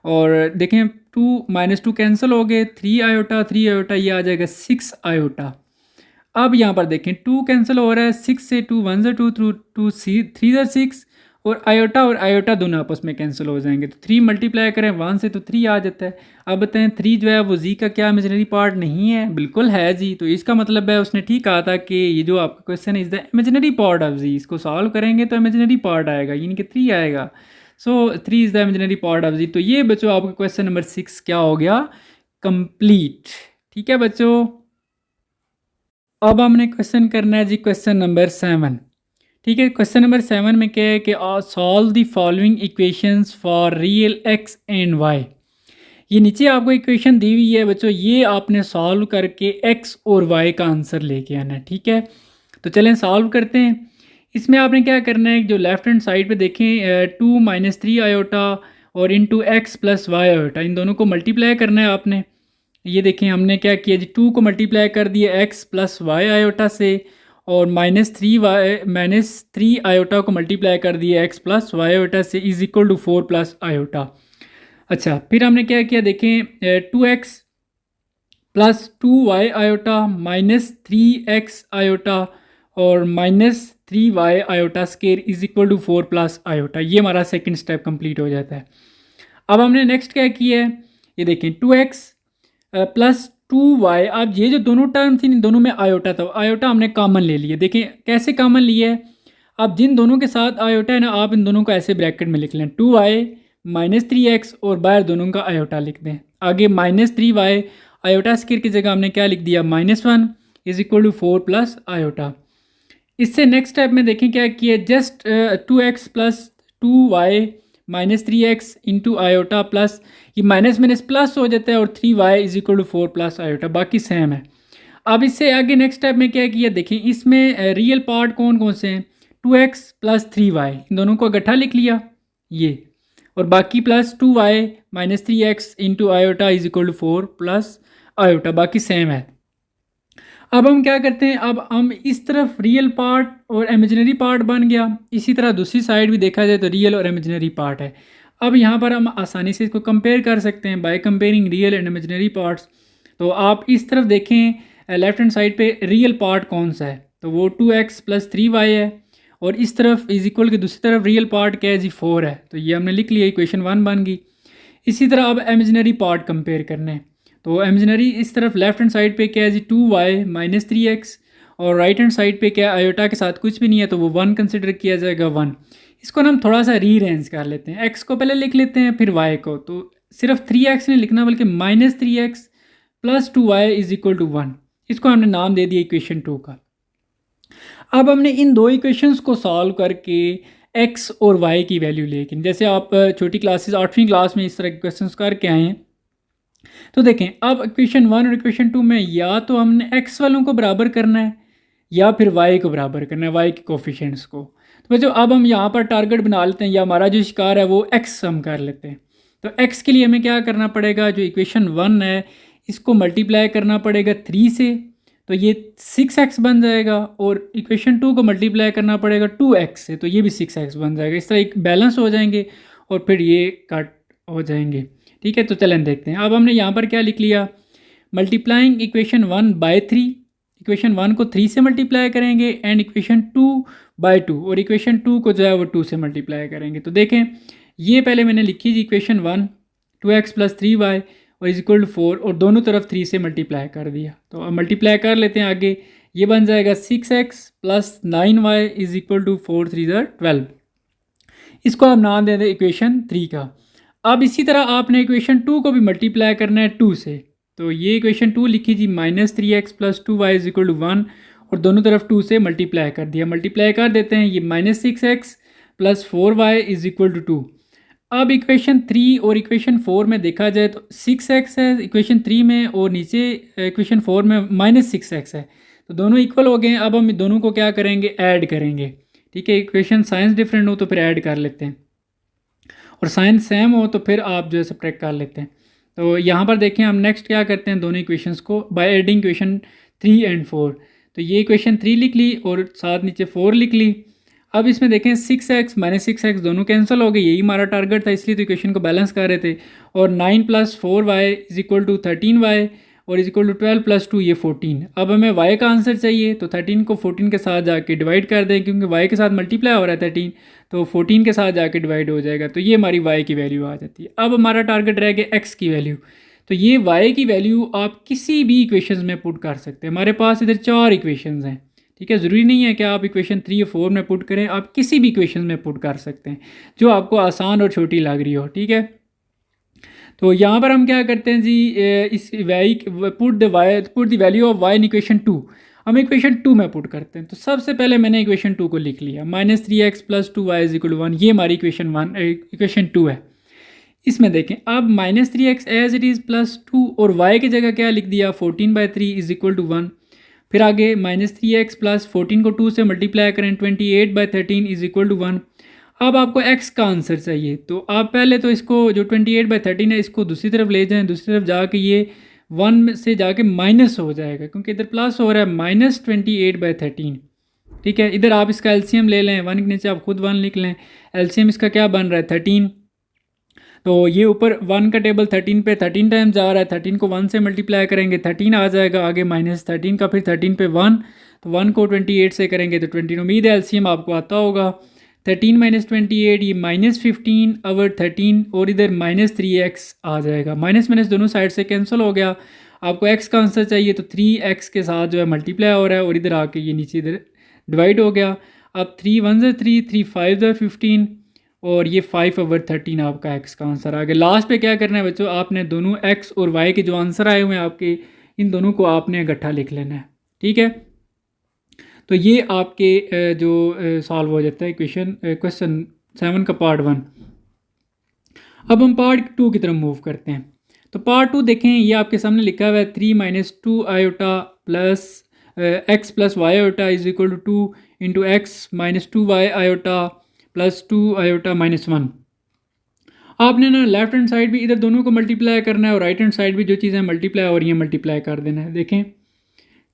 और देखें 2 - 2 कैंसिल हो गए, 3 आयोटा ये आ जाएगा 6 आयोटा। अब यहाँ पर देखें 2 कैंसिल हो रहा है, 6 से 2 1 ज़ा 2 2 3 ज़ा 6 और आयोटा दोनों आपस में कैंसिल हो जाएंगे। तो 3 मल्टीप्लाई करें 1 से तो 3 आ जाता है। अब बताएं 3 जो है वो जी का क्या इमेजिनरी पार्ट नहीं है, बिल्कुल है जी। तो इसका मतलब है उसने ठीक कहा था कि ये जो आपका क्वेश्चन है is the imaginary part of z, इसको सॉल्व करेंगे तो इमेजिनरी पार्ट आएगा यानी कि 3 आएगा। So 3 is the imaginary part of z. तो ये बच्चों आपका क्वेश्चन नंबर 6 क्या हो गया, कंप्लीट। ठीक है बच्चों, अब हमने क्वेश्चन करना है जी क्वेश्चन नंबर 7। ठीक है, क्वेश्चन नंबर 7 में क्या है कि solve the following equations for real X and Y. ये नीचे आपको इक्वेशन दी हुई है बच्चों, ये आपने सॉल्व करके एक्स और वाई का आंसर लेके आना है, ठीक है। तो चलें सॉल्व करते हैं। इसमें आपने क्या करना है, जो लेफ्ट हैंड साइड पे देखें 2 - 3 आयोटा और into x plus Y iota, इन दोनों को मल्टीप्लाई करना है आपने। ये देखें हमने क्या किया जी, 2 को मल्टीप्लाई कर दिया एक्स प्लस वाई आयोटा से और -3 आयोटा को मल्टीप्लाई कर दिया एक्स प्लस वाई आयोटा से इज इक्वल टू 4 + आयोटा। अच्छा फिर हमने क्या किया देखें 2x + 2y iota -3x iota और -3y iota square is equal to 4 + iota. ये हमारा सेकंड स्टेप कंप्लीट हो जाता है। अब हमने नेक्स्ट क्या किया है, ये देखें 2x + 2y। अब ये जो दोनों टर्म थी दोनों में आयोटा था, आयोटा हमने कॉमन ले लिया। देखें कैसे कॉमन लिया है, अब जिन दोनों के साथ आयोटा है ना आप इन दोनों को ऐसे ब्रैकेट में लिख लें, 2y -3x और बाहर दोनों का आयोटा लिख दें। आगे -3y आयोटा स्क्वायर की जगह हमने क्या लिख दिया, -1 इज इक्वल टू 4 + आयोटा। इससे नेक्स्ट स्टेप में देखें क्या किया, just 2x + 2y -3x into iota plus ये माइनस माइनस प्लस हो जाता है और 3y is equal to 4 + iota, बाकी सेम है। अब इससे आगे नेक्स्ट स्टेप में क्या किया देखें, इसमें रियल पार्ट कौन कौन से हैं, 2x + 3y इन दोनों को इकट्ठा लिख लिया ये, और बाकी +2y -3x into iota is equal to 4 + iota, बाकी सेम है। अब हम क्या करते हैं, अब हम इस तरफ रियल पार्ट और इमेजिनरी पार्ट बन गया, इसी तरह दूसरी साइड भी देखा जाए तो रियल और इमेजिनरी पार्ट है। अब यहाँ पर हम आसानी से इसको कंपेयर कर सकते हैं by comparing real and imaginary parts. तो आप इस तरफ देखें लेफ्ट हैंड साइड पे रियल पार्ट कौन सा है, तो वो 2x + 3y है और इस तरफ इज इक्वल की दूसरी तरफ रियल पार्ट क्या है जी 4 है। तो ये हमने लिख लिया, इक्वेशन 1 बन गई। इसी तरह अब इमेजिनरी पार्ट कंपेयर करने हैं, तो इमेजिनरी इस तरफ लेफ्ट हैंड साइड पे क्या है जी 2y -3x और राइट हैंड साइड पे क्या है आयोटा के साथ कुछ भी नहीं है तो वो 1 कंसिडर किया जाएगा 1। इसको ना हम थोड़ा सा रीअरेंज कर लेते हैं, x को पहले लिख लेते हैं फिर y को, तो सिर्फ 3x नहीं लिखना बल्कि -3x + 2y is equal to 1। इसको हमने नाम दे दिया इक्वेशन 2 का। अब हमने इन दो इक्वेशंस को सॉल्व करके x और y की वैल्यू लेकिन जैसे आप छोटी क्लासेस 8वीं क्लास में इस तरह के क्वेश्चन करके आए हैं, तो देखें अब इक्वेशन 1 और इक्वेशन 2 में या तो हमने x वालों को बराबर करना है या फिर वाई को बराबर करना है, वाई के कोफिशिएंट्स को। तो बच्चों अब हम यहाँ पर टारगेट बना लेते हैं, या हमारा जो शिकार है वो एक्स हम कर लेते हैं। तो एक्स के लिए हमें क्या करना पड़ेगा, जो इक्वेशन 1 है इसको मल्टीप्लाई करना पड़ेगा 3 से, तो ये 6x बन जाएगा, और इक्वेशन 2 को मल्टीप्लाई करना पड़ेगा 2x से, तो ये भी 6x बन जाएगा। इस तरह एक बैलेंस हो जाएंगे और फिर ये कट हो जाएंगे। ठीक है, तो चलें देखते हैं। अब हमने यहाँ पर क्या लिख लिया, मल्टीप्लाइंग इक्वेशन 1 बाय 3, इक्वेशन 1 को 3 से मल्टीप्लाई करेंगे, एंड इक्वेशन 2 बाय 2, और इक्वेशन 2 को जो है वो 2 से मल्टीप्लाई करेंगे। तो देखें ये पहले मैंने लिखी थी इक्वेशन 1 2x + 3y और इज इक्वल टू 4, और दोनों तरफ 3 से मल्टीप्लाई कर दिया। तो अब मल्टीप्लाई कर लेते हैं आगे, ये बन जाएगा 6x + 9y is equal to 4 3 12। इसको हम नाम दे दें इक्वेशन 3 का। अब इसी तरह आपने इक्वेशन 2 को भी मल्टीप्लाई करना है 2 से, तो ये इक्वेशन 2 लिखी थी -3x + 2y is equal to 1, और दोनों तरफ 2 से मल्टीप्लाई कर दिया। मल्टीप्लाई कर देते हैं, ये -6x + 4y is equal to 2। अब इक्वेशन 3 और इक्वेशन 4 में देखा जाए तो 6x है इक्वेशन 3 में, और नीचे इक्वेशन 4 में -6x है, तो दोनों इक्वल हो गए हैं। अब हम दोनों को क्या करेंगे, ऐड करेंगे। ठीक है, इक्वेशन साइंस डिफरेंट हो तो फिर ऐड कर लेते हैं, और साइन सेम हो तो फिर आप जो है सब्ट्रैक्ट कर लेते हैं। तो यहाँ पर देखें हम नेक्स्ट क्या करते हैं, दोनों इक्वेशंस को बाय एडिंग इक्वेशन 3 और 4। तो ये इक्वेशन 3 लिख ली और साथ नीचे 4 लिख ली। अब इसमें देखें 6x -6x दोनों कैंसिल हो गए, यही हमारा टारगेट था, इसलिए तो इक्वेशन को बैलेंस कर रहे थे। और 9 + 4y is equal to 13y और इज इक्वल टू 12 + 2 ये 14। अब हमें y का आंसर चाहिए, तो 13 को 14 के साथ जाके डिवाइड कर दें, क्योंकि y के साथ मल्टीप्लाई हो रहा है 13, तो 14 के साथ जाके डिवाइड हो जाएगा, तो ये हमारी y की वैल्यू आ जाती है। अब हमारा टारगेट रह गया x की वैल्यू, तो ये y की वैल्यू आप किसी भी इक्वेशन में पुट कर सकते हैं। हमारे पास इधर 4 इक्वेशन हैं। ठीक है, ज़रूरी नहीं है कि आप इक्वेशन 3 या 4 में पुट करें, आप किसी भी इक्वेशन में पुट कर सकते हैं जो आपको आसान और छोटी लग रही हो। ठीक है, तो यहाँ पर हम क्या करते हैं जी, इस Y put the value of Y in equation 2, हम इक्वेशन 2 में पुट करते हैं। तो सबसे पहले मैंने इक्वेशन 2 को लिख लिया, -3x + 2y is equal to 1, ये हमारी इक्वेशन 2 है। इसमें देखें अब -3x एज इट इज़ +2, और y की जगह क्या लिख दिया, 14/3 इज इक्वल टू 1। फिर आगे -3x + 14 को 2 से मल्टीप्लाई करें, 28/13 इज इक्वल टू 1। अब आपको x का आंसर चाहिए, तो आप पहले तो इसको जो 28/13 है इसको दूसरी तरफ ले जाएं, दूसरी तरफ जाके ये 1 से जाके माइनस हो जाएगा, क्योंकि इधर प्लस हो रहा है, -28/13। ठीक है, इधर आप इसका एलसीएम ले लें, 1 के नीचे आप खुद 1 लिख लें। एलसीएम इसका क्या बन रहा है, 13। तो ये ऊपर 1 का टेबल 13 पे 13 टाइम्स जा रहा है, 13 को 1 से मल्टीप्लाई करेंगे 13 आ जाएगा, आगे -13 का फिर 13 पे 1, तो 1 को 28 से करेंगे तो 20। उम्मीद है एलसीएम आपको आता होगा। 13 - 28 ये -15/13, और इधर -3x आ जाएगा, माइनस दोनों साइड से कैंसिल हो गया। आपको x का आंसर चाहिए, तो 3x के साथ जो है मल्टीप्लाई हो रहा है, और इधर आके ये नीचे इधर डिवाइड हो गया। अब 3 × 1 = 3, 3 × 5 = 15, और ये 5/13 आपका x का आंसर आ गया। लास्ट पे क्या करना है बच्चों, आपने दोनों x और y के जो आंसर आए हुए हैं आपके, इन दोनों को आपने इकट्ठा लिख लेना है। ठीक है, तो ये आपके जो सॉल्व हो जाता है क्वेश्चन 7 का पार्ट 1। अब हम पार्ट 2 की तरफ मूव करते हैं। तो पार्ट 2 देखें, ये आपके सामने लिखा हुआ है 3 - 2 iota plus x + y iota is equal to 2 × x - 2y iota plus 2 iota -1। आपने ना लेफ्ट हैंड साइड भी इधर दोनों को मल्टीप्लाई करना है, और राइट हैंड साइड भी जो चीज़ें मल्टीप्लाई हो रही हैं मल्टीप्लाई कर देना है। देखें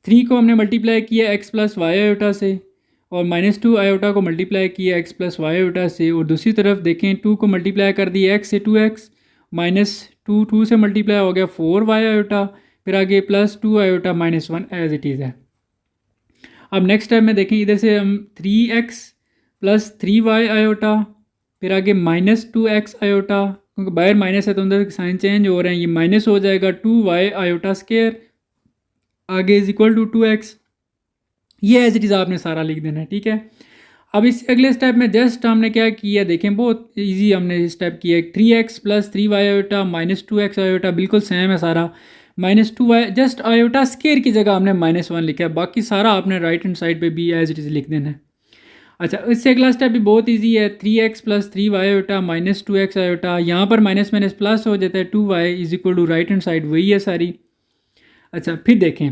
3 को हमने मल्टीप्लाई किया x + y आयोटा से, और -2 आयोटा को मल्टीप्लाई किया x + y आयोटा से, और दूसरी तरफ देखें 2 को मल्टीप्लाई कर दिया x से 2x, -2 2 से मल्टीप्लाई हो गया 4y आयोटा, फिर आगे +2 आयोटा -1 एज इट इज़ है। अब नेक्स्ट स्टेप में देखें, इधर से हम 3x + 3y आयोटा, फिर आगे -2x आयोटा, क्योंकि बाहर माइनस है तो अंदर साइन चेंज हो रहे हैं, ये माइनस हो जाएगा 2y आयोटा स्क्वायर, आगे इज इक्वल टू 2x। ये एज इट इज़ आपने सारा लिख देना है। ठीक है, अब इस अगले स्टेप में जस्ट हमने क्या किया, देखें बहुत इजी हमने स्टेप किया, 3x + 3y iota -2x iota, बिल्कुल सेम है सारा, -2y जस्ट आयोटा स्क्वायर की जगह हमने -1 लिखा है, बाकी सारा आपने राइट हैंड साइड पे भी एज इट इज़ लिख देना है। अच्छा, इससे अगला स्टेप भी बहुत इजी है, 3x + 3y iota -2x iota, यहाँ पर माइनस माइनस प्लस हो जाता है, 2y is equal to right hand side वही है सारी। अच्छा, फिर देखें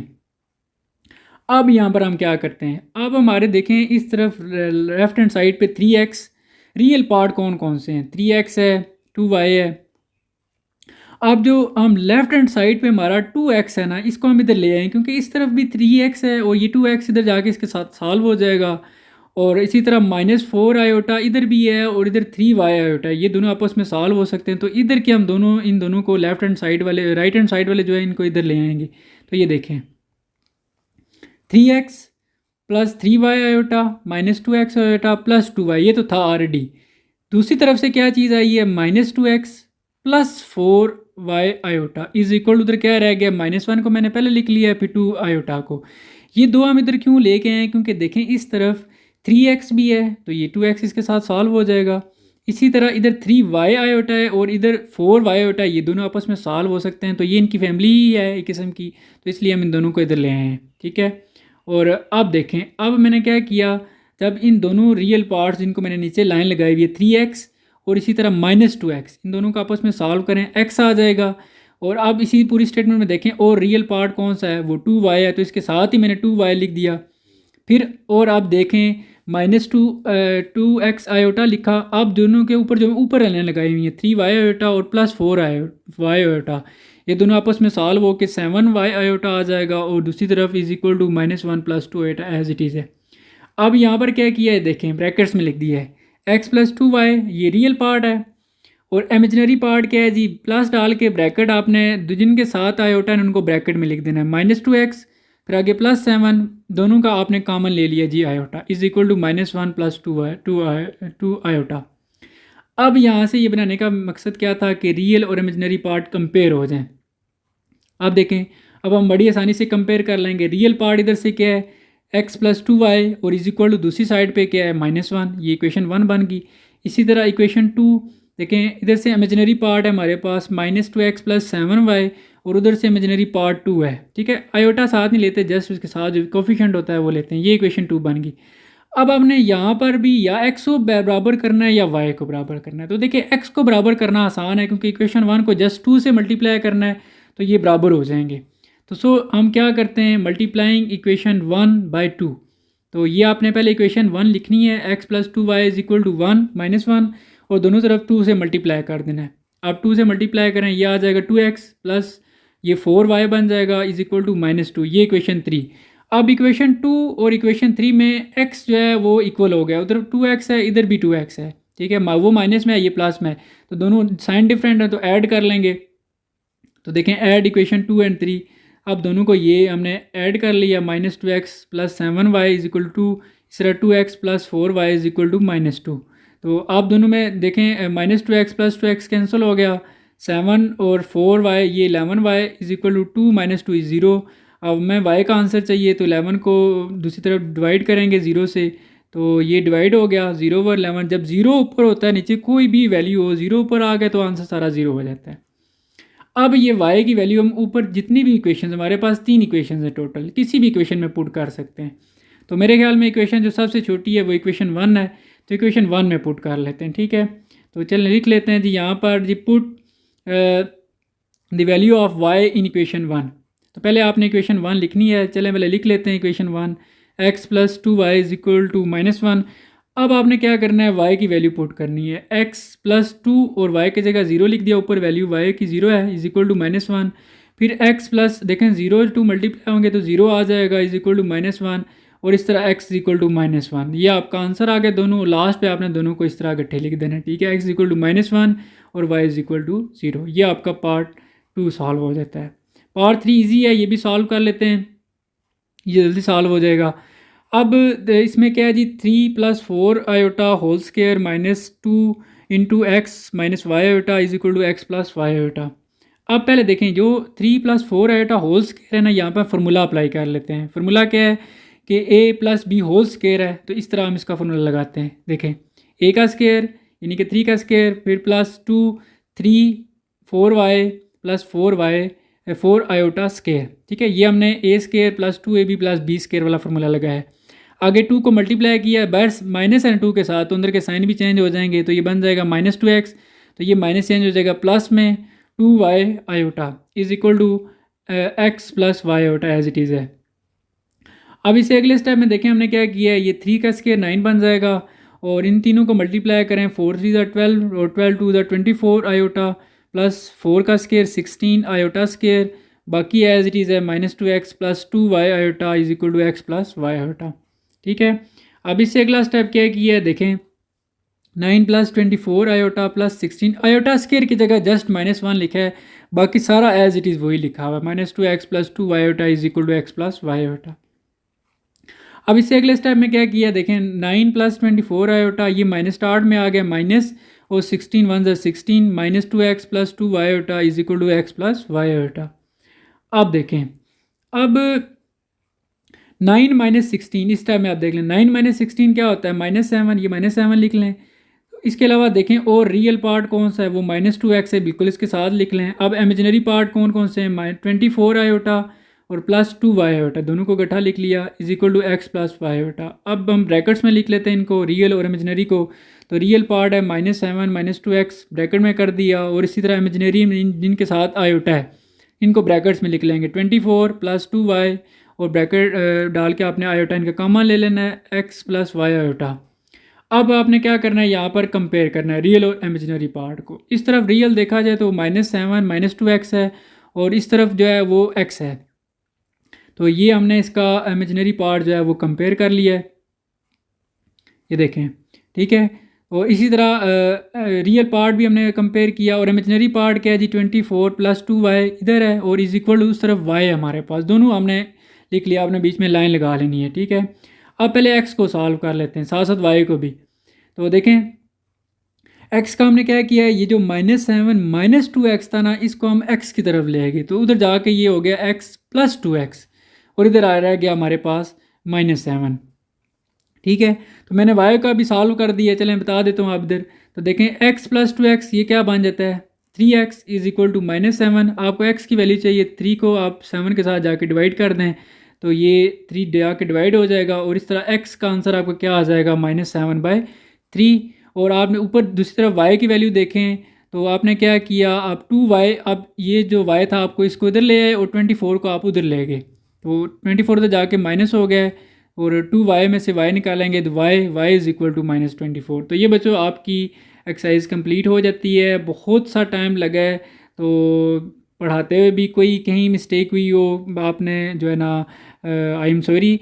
अब यहाँ पर हम क्या करते हैं, अब हमारे देखें इस तरफ लेफ्ट हैंड साइड पे 3x, रियल पार्ट कौन कौन से हैं, 3x है, 2y है। अब जो हम लेफ्ट हैंड साइड पे हमारा 2x है ना, इसको हम इधर ले आएँ क्योंकि इस तरफ भी 3x है और ये 2x इधर जाके इसके साथ सॉल्व हो जाएगा। और इसी तरह -4 आयोटा इधर भी है और इधर 3y आयोटा है, ये दोनों आपस में सॉल्व हो सकते हैं। तो इधर के हम दोनों इन दोनों को लेफ्ट हैंड साइड वाले राइट हैंड साइड वाले जो है इनको इधर ले आएंगे। तो ये देखें 3x plus 3y iota -2x iota plus 2y, ये तो था ऑलरेडी। दूसरी तरफ से क्या चीज़ आई है, -2x plus 4y iota is equal उधर क्या रह गया, -1 को मैंने पहले लिख लिया है, फिर 2 आयोटा को। ये दो हम इधर क्यों लेके आए, क्योंकि देखें इस तरफ 3x भी है तो ये 2x इसके साथ सॉल्व हो जाएगा। इसी तरह इधर 3y आयोटा है और इधर 4y आयोटा है, ये दोनों आपस में सॉल्व हो सकते हैं। तो ये इनकी फैमिली ही है एक किस्म की, तो इसलिए हम इन दोनों को इधर ले आए हैं, ठीक है। और अब देखें, अब मैंने क्या किया, जब इन दोनों रियल पार्ट्स जिनको मैंने नीचे लाइन लगाई हुई है 3x और इसी तरह -2x, इन दोनों को आपस में सॉल्व करें, x आ जाएगा। और अब इसी पूरी स्टेटमेंट में देखें और रियल पार्ट कौन सा है, वो 2y है, तो इसके साथ ही मैंने 2y लिख दिया। फिर और आप देखें -2x आयोटा लिखा। अब दोनों के ऊपर जो ऊपर लाइनें लगाई हुई हैं 3y आयोटा और प्लस 4y आयोटा, ये दोनों आपस में सॉल्व होकर 7y आयोटा आ जाएगा और दूसरी तरफ is equal to -1 plus 2 iota as it is है। अब यहाँ पर क्या किया है, देखें ब्रैकेट्स में लिख दिया है x प्लस 2y, ये रियल पार्ट है और इमेजिनरी पार्ट क्या है जी, प्लस डाल के ब्रैकेट आपने जिनके साथ आयोटा है उनको ब्रैकेट में लिख देना है, -2x फिर आगे +7, दोनों का आपने कॉमन ले लिया जी iota is equal to -1 plus 2 iota. अब यहाँ से ये बनाने का मकसद क्या था कि रियल और इमेजिनरी पार्ट कंपेयर हो जाएं। अब देखें, अब हम बड़ी आसानी से कंपेयर कर लेंगे। रियल पार्ट इधर से क्या है, x प्लस 2y और इज इक्वल टू दूसरी साइड पे क्या है -1, ये इक्वेशन 1 बन गई। इसी तरह इक्वेशन 2 देखें, इधर से इमेजिनरी पार्ट है हमारे पास -2x प्लस 7y और उधर से इमेजिनरी पार्ट 2 है, ठीक है। आयोटा साथ नहीं लेते, जस्ट उसके साथ जो कोफिशिएंट होता है वो लेते हैं, ये इक्वेशन 2 बन गई। अब हमने यहाँ पर भी या x को बराबर करना है या y को बराबर करना है। तो देखिए x को बराबर करना आसान है क्योंकि इक्वेशन 1 को जस्ट 2 से मल्टीप्लाई करना है तो ये बराबर हो जाएंगे। तो हम क्या करते हैं, मल्टीप्लाइंग इक्वेशन 1 बाई 2। तो ये आपने पहले इक्वेशन 1 लिखनी है, x plus 2y is equal to 1 -1 और दोनों तरफ 2 से मल्टीप्लाई कर देना है। अब 2 से मल्टीप्लाई करें, ये आ जाएगा 2x प्लस ये 4y बन जाएगा इज इक्वल टू -2, ये इक्वेशन 3। अब इक्वेशन 2 और इक्वेशन 3 में x जो है वो इक्वल हो गया, उधर 2x है इधर भी 2x है, ठीक है। वो माइनस में है ये प्लस में है, तो दोनों साइन डिफरेंट है तो ऐड कर लेंगे। तो देखें ऐड इक्वेशन 2 एंड 3, अब दोनों को ये हमने ऐड कर लिया, -2x plus 7y is equal to इस तरह 2x plus 4y is equal to -2। तो आप दोनों में देखें -2x प्लस 2x कैंसिल हो गया, 7 और 4y ये 11y is equal to 2 -2 is 0। अब मैं y का आंसर चाहिए तो 11 को दूसरी तरफ डिवाइड करेंगे 0 से, तो ये डिवाइड हो गया 0 ओवर 11। जब 0 ऊपर होता है नीचे कोई भी वैल्यू हो, 0 ऊपर आ गया तो आंसर सारा 0 हो जाता है। अब ये y की वैल्यू हम ऊपर जितनी भी इक्वेशन, हमारे पास 3 इक्वेशन है टोटल, किसी भी इक्वेशन में पुट कर सकते हैं। तो मेरे ख्याल में इक्वेशन जो सबसे छोटी है वो इक्वेशन 1 है, तो इक्वेशन 1 में पुट कर लेते हैं, ठीक है। तो चलिए लिख लेते हैं जी यहाँ पर जी, put the value of y in equation 1। तो पहले आपने इक्वेशन 1 लिखनी है, चलें पहले लिख लेते हैं equation 1, x plus 2y is equal to -1। अब आपने क्या करना है, y की वैल्यू पुट करनी है, x प्लस 2 और y की जगह 0 लिख दिया, ऊपर वैल्यू y की 0 है इज इक्वल टू -1। फिर x प्लस देखें 0 2 मल्टीप्लाई होंगे तो 0 आ जाएगा इज इक्वल टू -1 और इस तरह x इज इक्वल टू -1। ये आपका आंसर आ गया दोनों। लास्ट पे आपने दोनों को इस तरह इकट्ठे लिख देना, ठीक है। x इक्वल टू -1 और y इज इक्वल टू 0। ये आपका पार्ट 2 सॉल्व हो जाता है। पार्ट 3 ईजी है, ये भी सॉल्व कर लेते हैं, ये जल्दी सॉल्व हो जाएगा। अब इसमें क्या है जी, 3 plus 4 iota whole square -2 into X minus Y iota is equal to X plus Y iota. अब पहले देखें जो 3 प्लस 4 आयोटा होल स्केयर है ना, यहाँ पर फार्मूला अप्लाई कर लेते हैं। फार्मूला क्या है कि a plus B whole square है, तो इस तरह हम इसका फार्मूला लगाते हैं। देखें a का स्केयर यानी कि 3 का स्केयर, फिर plus 2 3 4y plus 4 iota square, ठीक है। ये हमने a square plus 2ab plus b square वाला फार्मूला लगाया है। आगे 2 को मल्टीप्लाई किया है बस माइनस एंड 2 के साथ, तो अंदर के साइन भी चेंज हो जाएंगे, तो ये बन जाएगा -2x, तो ये माइनस चेंज हो जाएगा प्लस में 2y iota is equal to X plus Y iota as it is है। अब इसे अगले स्टेप में देखें हमने क्या किया है, ये 3 का स्केयर 9 बन जाएगा और इन तीनों को मल्टीप्लाई करें, 4 3 12 और 12 2 24 आयोटा प्लस 4 का स्केयर 16 आयोटा स्केयर, बाकी एज इट इज़ है -2x plus 2y iota is equal to x plus Y iota. ठीक है, अब इससे अगला स्टेप क्या किया है देखें, 9 plus 24 iota plus 16 iota square की जगह जस्ट -1 लिखा है, बाकी सारा एज इट इज़ वही लिखा हुआ है, -2x plus 2y iota is equal to x plus Y iota. अब इससे अगले स्टेप में क्या किया देखें, 9 प्लस 24 आयोटा ये माइनस स्टार्ट में आ गया माइनस और 16 1 16 -2x plus 2y iota is equal to x plus Y iota. अब देखें, अब 9 माइनस 16 इस टाइम में आप देख लें, 9 माइनस 16 क्या होता है -7, ये -7 लिख लें। इसके अलावा देखें और रियल पार्ट कौन सा है, वो -2x है, बिल्कुल इसके साथ लिख लें। अब इमेजिनरी पार्ट कौन कौन से हैं, 24 आयोटा और प्लस 2y आयोटा, दोनों को इकट्ठा लिख लिया is equal to x plus Y iota. अब हम ब्रैकेट्स में लिख लेते हैं इनको, रियल और इमेजिनरी को। तो रियल पार्ट है -7 -2x ब्रैकेट में कर दिया, और इसी तरह इमेजिनरी जिनके साथ आयोटा है इनको ब्रैकेट्स में लिख लेंगे, 24 प्लस 2y और ब्रैकेट डाल के आपने आयोटा इनका कॉमन ले लेना है x प्लस वाई आयोटा। अब आपने क्या करना है, यहाँ पर कंपेयर करना है रियल और इमेजिनरी पार्ट को। इस तरफ रियल देखा जाए तो -7 -2x है और इस तरफ जो है वो x है, तो ये हमने इसका इमेजिनरी पार्ट जो है वो कंपेयर कर लिया है, ये देखें। ठीक है, और इसी तरह रियल पार्ट भी हमने कंपेयर किया, और इमेजिनरी पार्ट क्या है जी 24 प्लस 2y इधर है और इज इक्वल टू उस तरफ y है हमारे पास, दोनों हमने लिख लिया, आपने बीच में लाइन लगा लेनी है। ठीक है, अब पहले x को सॉल्व कर लेते हैं, साथ साथ y को भी। तो देखें x का हमने क्या किया है, ये जो -7 -2x था ना, इसको हम x की तरफ ले गए, तो उधर जाके ये हो गया x प्लस 2x और इधर आ रह गया हमारे पास -7। ठीक है, तो मैंने y का भी सॉल्व कर दिया, चलें बता देता हूँ आप इधर। तो देखें x प्लस 2x ये क्या बन जाता है, 3x इज इक्वल टू -7। आपको x की वैल्यू चाहिए, 3 को आप 7 के साथ जाके डिवाइड कर दें तो ये 3 जाके डिवाइड हो जाएगा, और इस तरह x का आंसर आपको क्या आ जाएगा -7/3। और आपने ऊपर दूसरी तरफ y की वैल्यू देखें तो आपने क्या किया, आप 2y, अब ये जो y था आपको इसको इधर ले आए और 24 को आप उधर ले गए, तो 24 तो जाके माइनस हो गया और 2y में से y निकालेंगे तो y इज़ इक्वल टू -24। तो ये बच्चों आपकी एक्सरसाइज कंप्लीट हो जाती है। बहुत सा टाइम लगा है, तो पढ़ाते हुए भी कोई कहीं मिस्टेक हुई हो, आपने जो है ना आई एम सॉरी,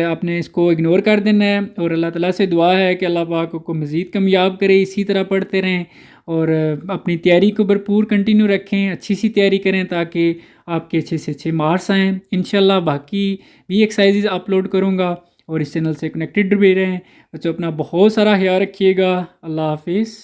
आपने इसको इग्नोर कर देना है। और अल्लाह ताला से दुआ है कि अल्लाह पाक को मज़ीद कामयाब करे, इसी तरह पढ़ते रहें और अपनी तैयारी को भरपूर कंटिन्यू रखें, अच्छी सी तैयारी करें ताकि आपके अच्छे से अच्छे मार्क्स आएँ। इंशाल्लाह बाकी भी एक्सरसाइजेज अपलोड करूँगा और इस चैनल से कनेक्टेड भी रहें। बच्चों अपना बहुत सारा ख्याल रखिएगा। अल्लाह हाफिज़।